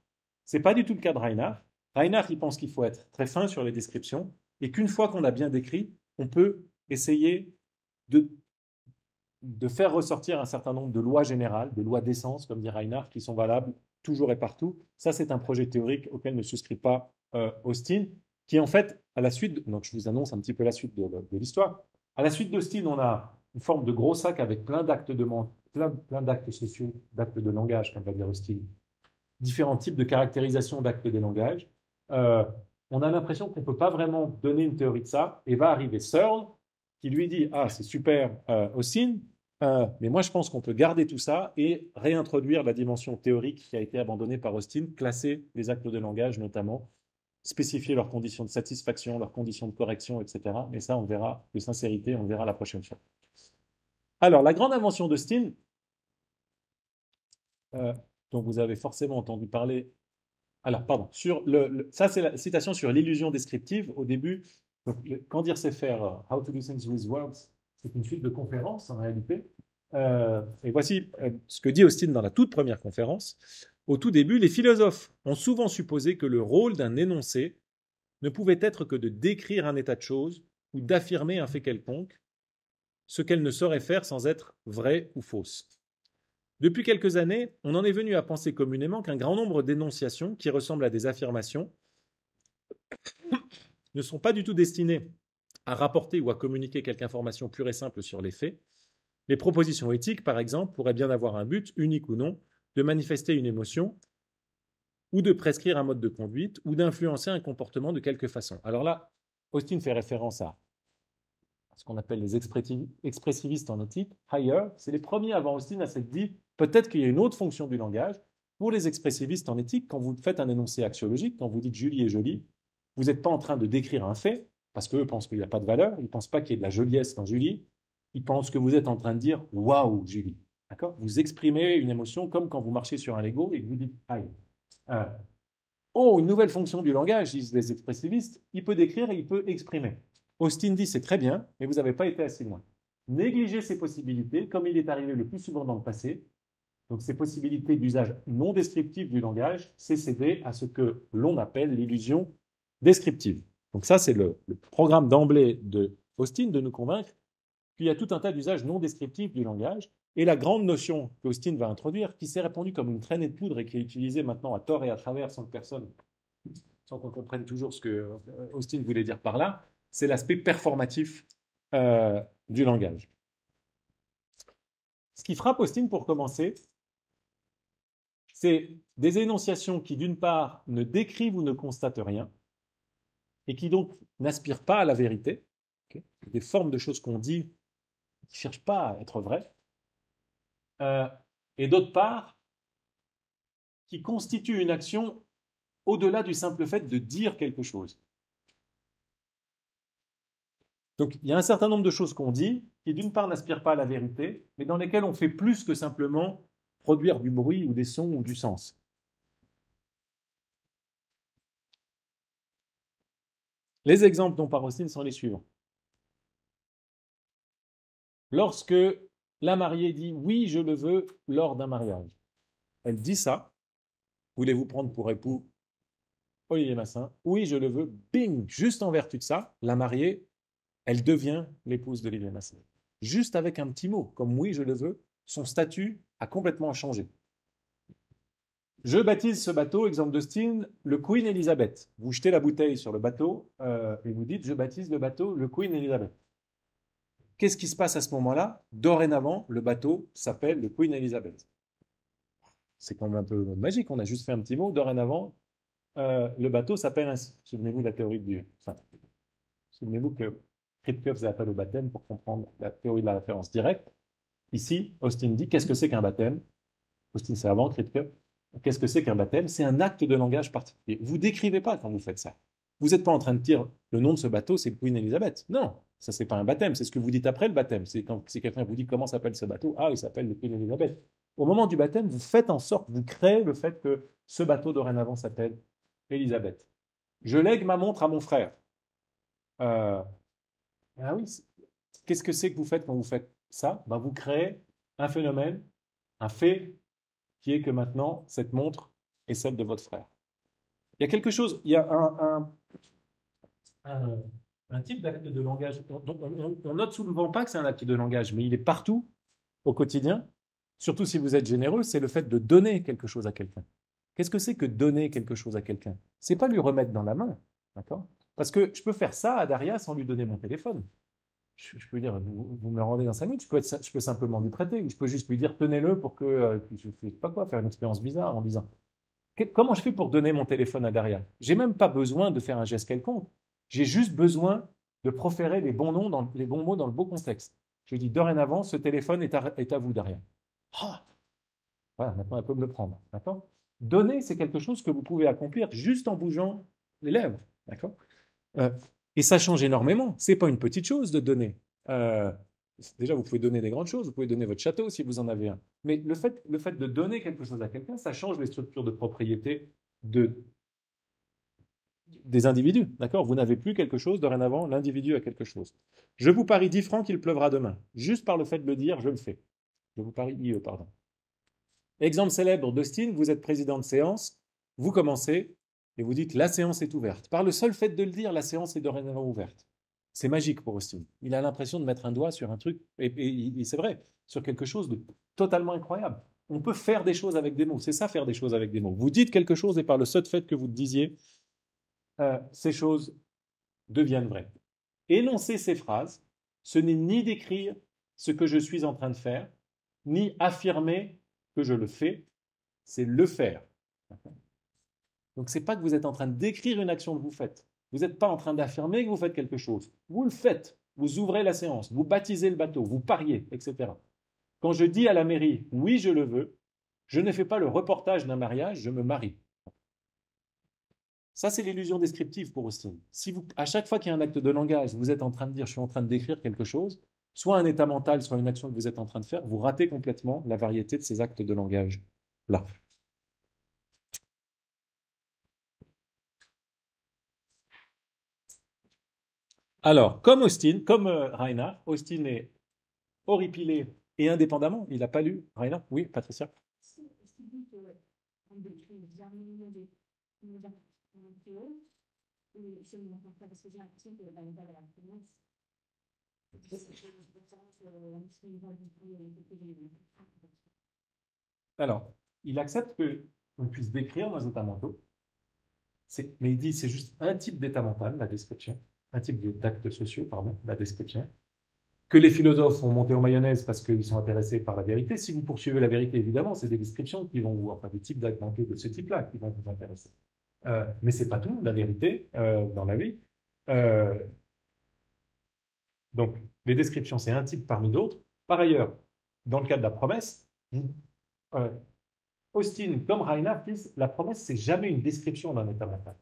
Ce n'est pas du tout le cas de Reinhardt. Reinhardt, il pense qu'il faut être très fin sur les descriptions, et qu'une fois qu'on a bien décrit, on peut essayer de faire ressortir un certain nombre de lois générales, de lois d'essence, comme dit Reinhardt, qui sont valables toujours et partout. Ça, c'est un projet théorique auquel ne souscrit pas Austin, qui en fait, à la suite, donc je vous annonce un petit peu la suite de l'histoire, à la suite d'Austin, on a une forme de gros sac avec plein d'actes plein d'actes sociaux, d'actes de langage, comme va dire Austin, différents types de caractérisation d'actes de langage. On a l'impression qu'on ne peut pas vraiment donner une théorie de ça, et va arriver Searle, qui lui dit « Ah, c'est super, Austin, mais moi je pense qu'on peut garder tout ça et réintroduire la dimension théorique qui a été abandonnée par Austin, classer les actes de langage notamment, spécifier leurs conditions de satisfaction, leurs conditions de correction, etc. Et ça, on verra de sincérité, on verra la prochaine fois. Alors, la grande invention d'Austin, dont vous avez forcément entendu parler. Alors, pardon, ça c'est la citation sur l'illusion descriptive au début. Donc, quand dire c'est faire, How to do things with words, c'est une suite de conférences en réalité. Et voici ce que dit Austin dans la toute première conférence. Au tout début, les philosophes ont souvent supposé que le rôle d'un énoncé ne pouvait être que de décrire un état de choses ou d'affirmer un fait quelconque, ce qu'elle ne saurait faire sans être vraie ou fausse. Depuis quelques années, on en est venu à penser communément qu'un grand nombre d'énonciations qui ressemblent à des affirmations ne sont pas du tout destinées à rapporter ou à communiquer quelque information pure et simple sur les faits. Les propositions éthiques, par exemple, pourraient bien avoir un but, unique ou non, de manifester une émotion ou de prescrire un mode de conduite ou d'influencer un comportement de quelque façon. Alors là, Austin fait référence à ce qu'on appelle les expressivistes en éthique, Heyer. C'est les premiers avant Austin à s'être dit peut-être qu'il y a une autre fonction du langage. Pour les expressivistes en éthique, quand vous faites un énoncé axiologique, quand vous dites Julie est jolie, vous n'êtes pas en train de décrire un fait, parce qu'eux pensent qu'il n'y a pas de valeur, ils ne pensent pas qu'il y ait de la joliesse dans Julie, ils pensent que vous êtes en train de dire waouh, Julie. D'accord ? Vous exprimez une émotion comme quand vous marchez sur un Lego et que vous dites aïe. Oh, une nouvelle fonction du langage, disent les expressivistes, il peut décrire et il peut exprimer. Austin dit c'est très bien, mais vous n'avez pas été assez loin. Négligez ces possibilités, comme il est arrivé le plus souvent dans le passé, Donc ces possibilités d'usage non descriptif du langage, c'est céder à ce que l'on appelle l'illusion descriptive. Donc ça, c'est le programme d'emblée de Austin de nous convaincre qu'il y a tout un tas d'usages non descriptifs du langage. Et la grande notion qu'Austin va introduire, qui s'est répandue comme une traînée de poudre et qui est utilisée maintenant à tort et à travers sans qu'on comprenne toujours ce que Austin voulait dire par là, c'est l'aspect performatif du langage. Ce qui frappe Austin pour commencer, c'est des énonciations qui, d'une part, ne décrivent ou ne constatent rien, et qui donc n'aspirent pas à la vérité, okay, des formes de choses qu'on dit qui ne cherchent pas à être vraies, et d'autre part, qui constituent une action au-delà du simple fait de dire quelque chose. Donc il y a un certain nombre de choses qu'on dit qui, d'une part, n'aspirent pas à la vérité, mais dans lesquelles on fait plus que simplement produire du bruit ou des sons ou du sens. Les exemples dont parle Austin sont les suivants. Lorsque la mariée dit « oui, je le veux » lors d'un mariage, elle dit ça. Voulez-vous prendre pour époux Olivier Massin? Oui, je le veux. Bing! Juste en vertu de ça, la mariée, elle devient l'épouse d'Olivier Massin. Juste avec un petit mot, comme oui, je le veux, son statut a complètement changé. Je baptise ce bateau, exemple d'Austin, le Queen Elizabeth. Vous jetez la bouteille sur le bateau et vous dites, je baptise le bateau le Queen Elizabeth. Qu'est-ce qui se passe à ce moment-là? Dorénavant, le bateau s'appelle le Queen Elizabeth. C'est quand même un peu magique, on a juste fait un petit mot. Dorénavant, le bateau s'appelle ainsi. Souvenez-vous de la théorie du... Enfin, souvenez-vous que Kripke faisait appel au baptême pour comprendre la théorie de la référence directe. Ici, Austin dit, qu'est-ce que c'est qu'un baptême? Austin, c'est avant Kripke. Qu'est-ce que c'est qu'un baptême? C'est un acte de langage particulier. Vous ne décrivez pas quand vous faites ça. Vous n'êtes pas en train de dire le nom de ce bateau, c'est Queen Elizabeth. Non, ça, c'est pas un baptême. C'est ce que vous dites après le baptême. C'est quand quelqu'un vous dit comment s'appelle ce bateau. Ah, il s'appelle le Queen Elizabeth. Au moment du baptême, vous faites en sorte, vous créez le fait que ce bateau dorénavant s'appelle Elizabeth. Je lègue ma montre à mon frère. Ah oui, qu'est-ce que c'est que vous faites quand vous faites ça? Ben, vous créez un phénomène, un fait, qui est que maintenant, cette montre est celle de votre frère. Il y a quelque chose, il y a un type d'acte de langage. On note souvent pas que c'est un acte de langage, mais il est partout au quotidien. Surtout si vous êtes généreux, c'est le fait de donner quelque chose à quelqu'un. Qu'est-ce que c'est que donner quelque chose à quelqu'un? C'est pas lui remettre dans la main, d'accord? Parce que je peux faire ça à Daria sans lui donner mon téléphone. Je peux lui dire, vous me le rendez dans 5 minutes, je peux simplement lui prêter, ou je peux juste lui dire, tenez-le pour que je ne sais pas quoi, faire une expérience bizarre en disant, comment je fais pour donner mon téléphone à Daria? J'ai même pas besoin de faire un geste quelconque. J'ai juste besoin de proférer les bons mots dans le beau contexte. Je lui dis, dorénavant, ce téléphone est à vous, Daria. Oh, voilà, maintenant elle peut me le prendre. D'accord? Donner, c'est quelque chose que vous pouvez accomplir juste en bougeant les lèvres. D'accord? Et ça change énormément. Ce n'est pas une petite chose de donner. Déjà, vous pouvez donner des grandes choses. Vous pouvez donner votre château si vous en avez un. Mais le fait de donner quelque chose à quelqu'un, ça change les structures de propriété des individus. D'accord? Vous n'avez plus quelque chose, dorénavant, l'individu a quelque chose. Je vous parie 10 francs qu'il pleuvra demain. Juste par le fait de le dire, je le fais. Je vous parie IE, pardon. Exemple célèbre d'Austin, vous êtes président de séance, vous commencez et vous dites la séance est ouverte. Par le seul fait de le dire, la séance est dorénavant ouverte. C'est magique pour Austin. Il a l'impression de mettre un doigt sur un truc, et c'est vrai, sur quelque chose de totalement incroyable. On peut faire des choses avec des mots. C'est ça, faire des choses avec des mots. Vous dites quelque chose et par le seul fait que vous le disiez, ces choses deviennent vraies. Énoncer ces phrases, ce n'est ni décrire ce que je suis en train de faire, ni affirmer que je le fais, c'est le faire. Donc, ce n'est pas que vous êtes en train de décrire une action que vous faites. Vous n'êtes pas en train d'affirmer que vous faites quelque chose. Vous le faites. Vous ouvrez la séance, vous baptisez le bateau, vous pariez, etc. Quand je dis à la mairie, oui, je le veux, je ne fais pas le reportage d'un mariage, je me marie. Ça, c'est l'illusion descriptive pour Austin. Si vous, à chaque fois qu'il y a un acte de langage, vous êtes en train de dire, je suis en train de décrire quelque chose, soit un état mental, soit une action que vous êtes en train de faire, vous ratez complètement la variété de ces actes de langage-là. Alors, comme Reinhard, Austin est horripilé et indépendamment. Il n'a pas lu Reinhard? Oui, Patricia? on décrit jamais les théories, et c'est mon contraire parce que j'ai l'impression que la nouvelle à la promesse, Alors, il accepte qu'on puisse décrire nos états mentaux, mais il dit que c'est juste un type d'état mental, la description, un type d'actes sociaux, pardon, la description, que les philosophes ont monté en mayonnaise parce qu'ils sont intéressés par la vérité. Si vous poursuivez la vérité, évidemment, c'est des descriptions qui vont vous, enfin des types d'actes mentaux de ce type-là qui vont vous intéresser. Mais c'est pas tout, la vérité, dans la vie. Donc, les descriptions, c'est un type parmi d'autres. Par ailleurs, dans le cas de la promesse, Austin comme Reinhardt disent la promesse, c'est jamais une description d'un état mental.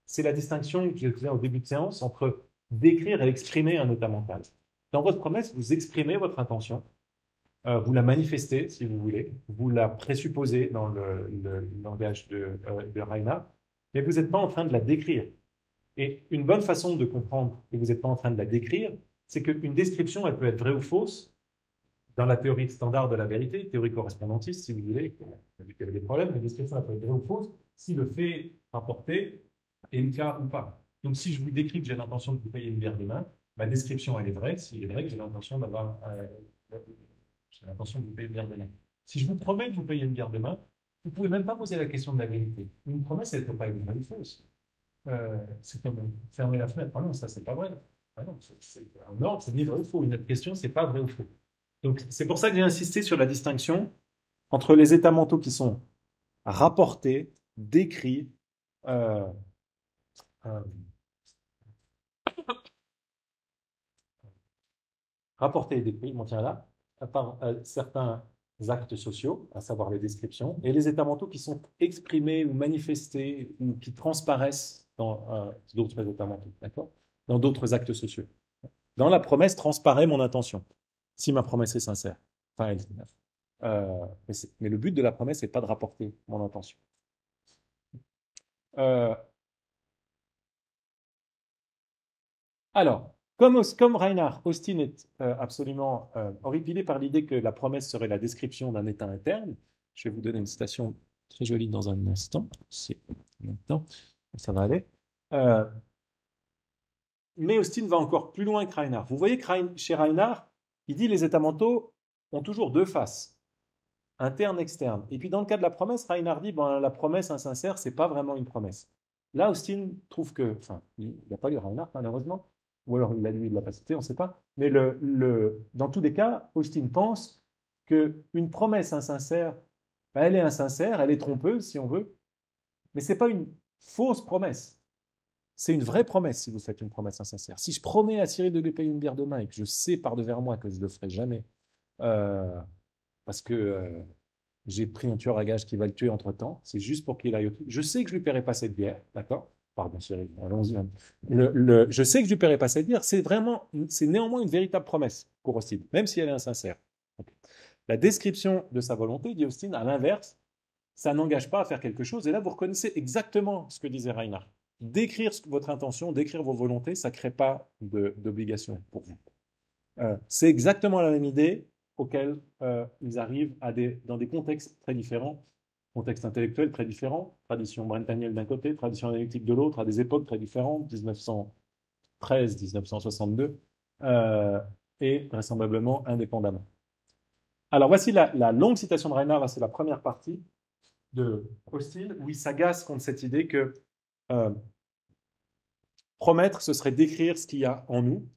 C'est la distinction que je faisais au début de séance entre décrire et exprimer un état mental. Dans votre promesse, vous exprimez votre intention, vous la manifestez, si vous voulez, vous la présupposez dans le langage de Reinhardt, mais vous n'êtes pas en train de la décrire. Et une bonne façon de comprendre que vous n'êtes pas en train de la décrire, c'est qu'une description, elle peut être vraie ou fausse. Dans la théorie standard de la vérité, théorie correspondantiste, si vous voulez, il y avait des problèmes, la description, elle peut être vraie ou fausse si le fait rapporté est le cas ou pas. Donc, si je vous décris que j'ai l'intention de vous payer une bière demain, ma description, elle est vraie, s'il est vrai que j'ai l'intention de vous payer une bière demain. Si je vous promets de vous payer une bière demain, vous ne pouvez même pas poser la question de la vérité. Une promesse, elle ne peut pas être vraie ou fausse. C'est comme fermer la fenêtre. Ah non, ça, c'est pas vrai. Ah non, c'est ni vrai ou faux. Une autre question, c'est pas vrai ou faux. Donc, c'est pour ça que j'ai insisté sur la distinction entre les états mentaux qui sont rapportés, décrits, rapportés et décrits, on tient là, par certains actes sociaux, à savoir les descriptions, et les états mentaux qui sont exprimés ou manifestés ou qui transparaissent dans d'autres états mentaux, d'accord? Dans d'autres actes sociaux. Dans la promesse transparaît mon intention, si ma promesse est sincère. Enfin, mais le but de la promesse n'est pas de rapporter mon intention. Alors, comme Reinhardt, Austin est absolument horripilé par l'idée que la promesse serait la description d'un état interne. Je vais vous donner une citation très jolie dans un instant. Maintenant, ça va aller. Mais Austin va encore plus loin que Reinhardt. Vous voyez que chez Reinhardt, il dit les états mentaux ont toujours deux faces, interne, externe. Et puis dans le cas de la promesse, Reinhardt dit la promesse insincère, c'est pas vraiment une promesse. Là, Austin trouve que, enfin, il n'a pas lu Reinhardt malheureusement, ou alors il l'a lu, il l'a pas cité, on ne sait pas. Mais dans tous les cas, Austin pense qu'une promesse insincère, elle est insincère, elle est trompeuse si on veut, mais c'est pas une fausse promesse. C'est une vraie promesse si vous faites une promesse insincère. Si je promets à Cyril de lui payer une bière demain et que je sais par-devers moi que je ne le ferai jamais, parce que j'ai pris un tueur à gages qui va le tuer entre-temps, c'est juste pour qu'il aille au truc. Je sais que je ne lui paierai pas cette bière, d'accord? Pardon Cyril, allons-y. Je sais que je ne lui paierai pas cette bière, c'est néanmoins une véritable promesse pour Austin, même si elle est insincère. Okay. La description de sa volonté, dit Austin, à l'inverse, ça n'engage pas à faire quelque chose. Et là, vous reconnaissez exactement ce que disait Reinhardt. Décrire votre intention, décrire vos volontés, ça ne crée pas d'obligation pour vous. C'est exactement la même idée auquel ils arrivent dans des contextes très différents, contextes intellectuels très différents, tradition brentanienne d'un côté, tradition analytique de l'autre, à des époques très différentes, 1913, 1962, et vraisemblablement indépendamment. Alors voici la longue citation de Reinhardt, là c'est la première partie de Austin, où il s'agace contre cette idée que promettre, ce serait décrire ce qu'il y a en nous,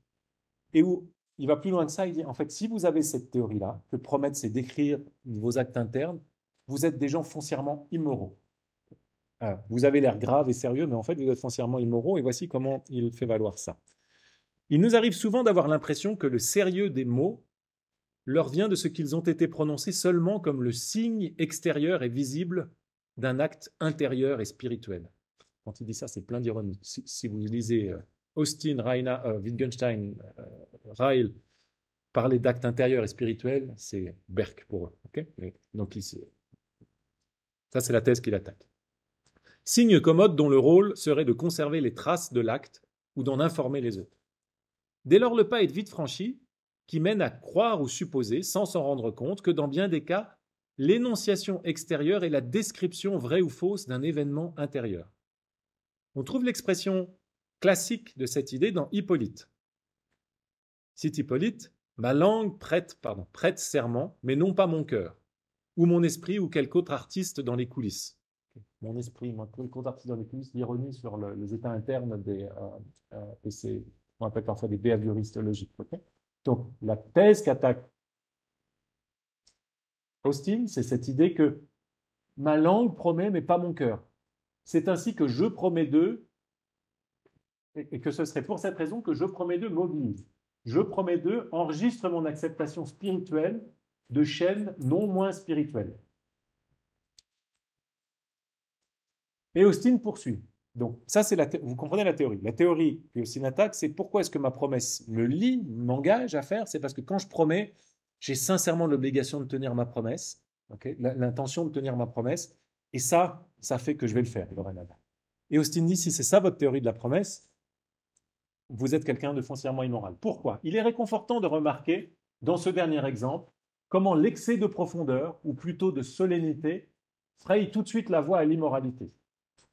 et où il va plus loin que ça, il dit, en fait, si vous avez cette théorie-là, que promettre, c'est décrire vos actes internes, vous êtes des gens foncièrement immoraux. Vous avez l'air grave et sérieux, mais en fait, vous êtes foncièrement immoraux, et voici comment il fait valoir ça. Il nous arrive souvent d'avoir l'impression que le sérieux des mots leur vient de ce qu'ils ont été prononcés seulement comme le signe extérieur et visible d'un acte intérieur et spirituel. Quand il dit ça, c'est plein d'ironie. Si vous lisez Austin, Wittgenstein, Ryle parler d'actes intérieurs et spirituels, c'est Berck pour eux. Okay, donc ça, c'est la thèse qu'il attaque. Signe commode dont le rôle serait de conserver les traces de l'acte ou d'en informer les autres. Dès lors, le pas est vite franchi, qui mène à croire ou supposer, sans s'en rendre compte, que dans bien des cas, l'énonciation extérieure est la description vraie ou fausse d'un événement intérieur. On trouve l'expression classique de cette idée dans Hippolyte. Cite Hippolyte, « Ma langue prête serment, mais non pas mon cœur, ou mon esprit ou quelque autre artiste dans les coulisses. » Mon esprit, quelque autre artiste dans les coulisses, l'ironie sur les états internes on appelle parfois des behavioristes logiques. Okay. Donc, la thèse qu'attaque Austin, c'est cette idée que ma langue promet, mais pas mon cœur. C'est ainsi que je promets d'eux, et que ce serait pour cette raison que je promets d'eux mobilise. Je promets d'eux enregistre mon acceptation spirituelle de chaînes non moins spirituelles. Et Austin poursuit. Donc, ça, c'est vous comprenez la théorie. La théorie que Austin attaque, c'est pourquoi est-ce que ma promesse me lie, m'engage à faire. C'est parce que quand je promets, j'ai sincèrement l'obligation de tenir ma promesse, okay, l'intention de tenir ma promesse, et ça fait que je vais le faire, dorénavant. Et Austin dit, si c'est ça votre théorie de la promesse, vous êtes quelqu'un de foncièrement immoral. Pourquoi? Il est réconfortant de remarquer, dans ce dernier exemple, comment l'excès de profondeur, ou plutôt de solennité, fraye tout de suite la voie à l'immoralité.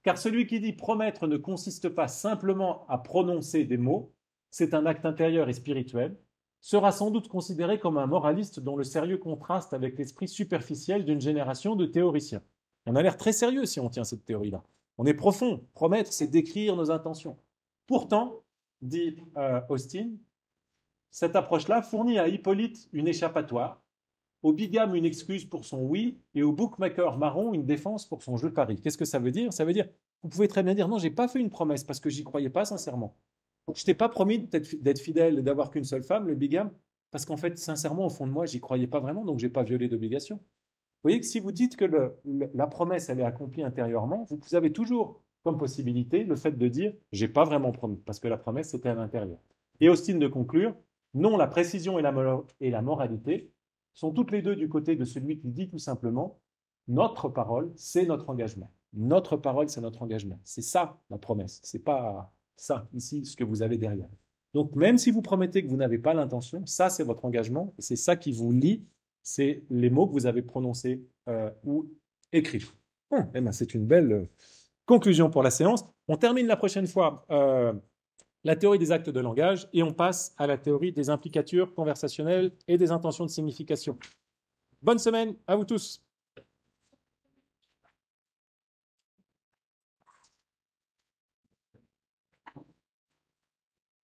Car celui qui dit promettre ne consiste pas simplement à prononcer des mots, c'est un acte intérieur et spirituel, sera sans doute considéré comme un moraliste dont le sérieux contraste avec l'esprit superficiel d'une génération de théoriciens. On a l'air très sérieux si on tient cette théorie-là. On est profond. Promettre, c'est décrire nos intentions. Pourtant, dit Austin, cette approche-là fournit à Hippolyte une échappatoire, au bigame une excuse pour son oui, et au bookmaker marron une défense pour son jeu de pari. Qu'est-ce que ça veut dire? Ça veut dire, vous pouvez très bien dire, non, j'ai pas fait une promesse parce que j'y croyais pas sincèrement. Je t'ai pas promis d'être fidèle et d'avoir qu'une seule femme, le bigame, parce qu'en fait, sincèrement, au fond de moi, j'y croyais pas vraiment, donc j'ai pas violé d'obligation. Vous voyez que si vous dites que la promesse, elle est accomplie intérieurement, vous avez toujours comme possibilité le fait de dire, j'ai pas vraiment promis, parce que la promesse, c'était à l'intérieur. Et Austin de conclure, non, la précision et la moralité sont toutes les deux du côté de celui qui dit tout simplement, notre parole, c'est notre engagement. Notre parole, c'est notre engagement. C'est ça, la promesse. C'est pas ça, ici, ce que vous avez derrière. Donc, même si vous promettez que vous n'avez pas l'intention, ça, c'est votre engagement. C'est ça qui vous lie. C'est les mots que vous avez prononcés ou écrits. Bon, eh ben, c'est une belle conclusion pour la séance. On termine la prochaine fois la théorie des actes de langage et on passe à la théorie des implicatures conversationnelles et des intentions de signification. Bonne semaine à vous tous.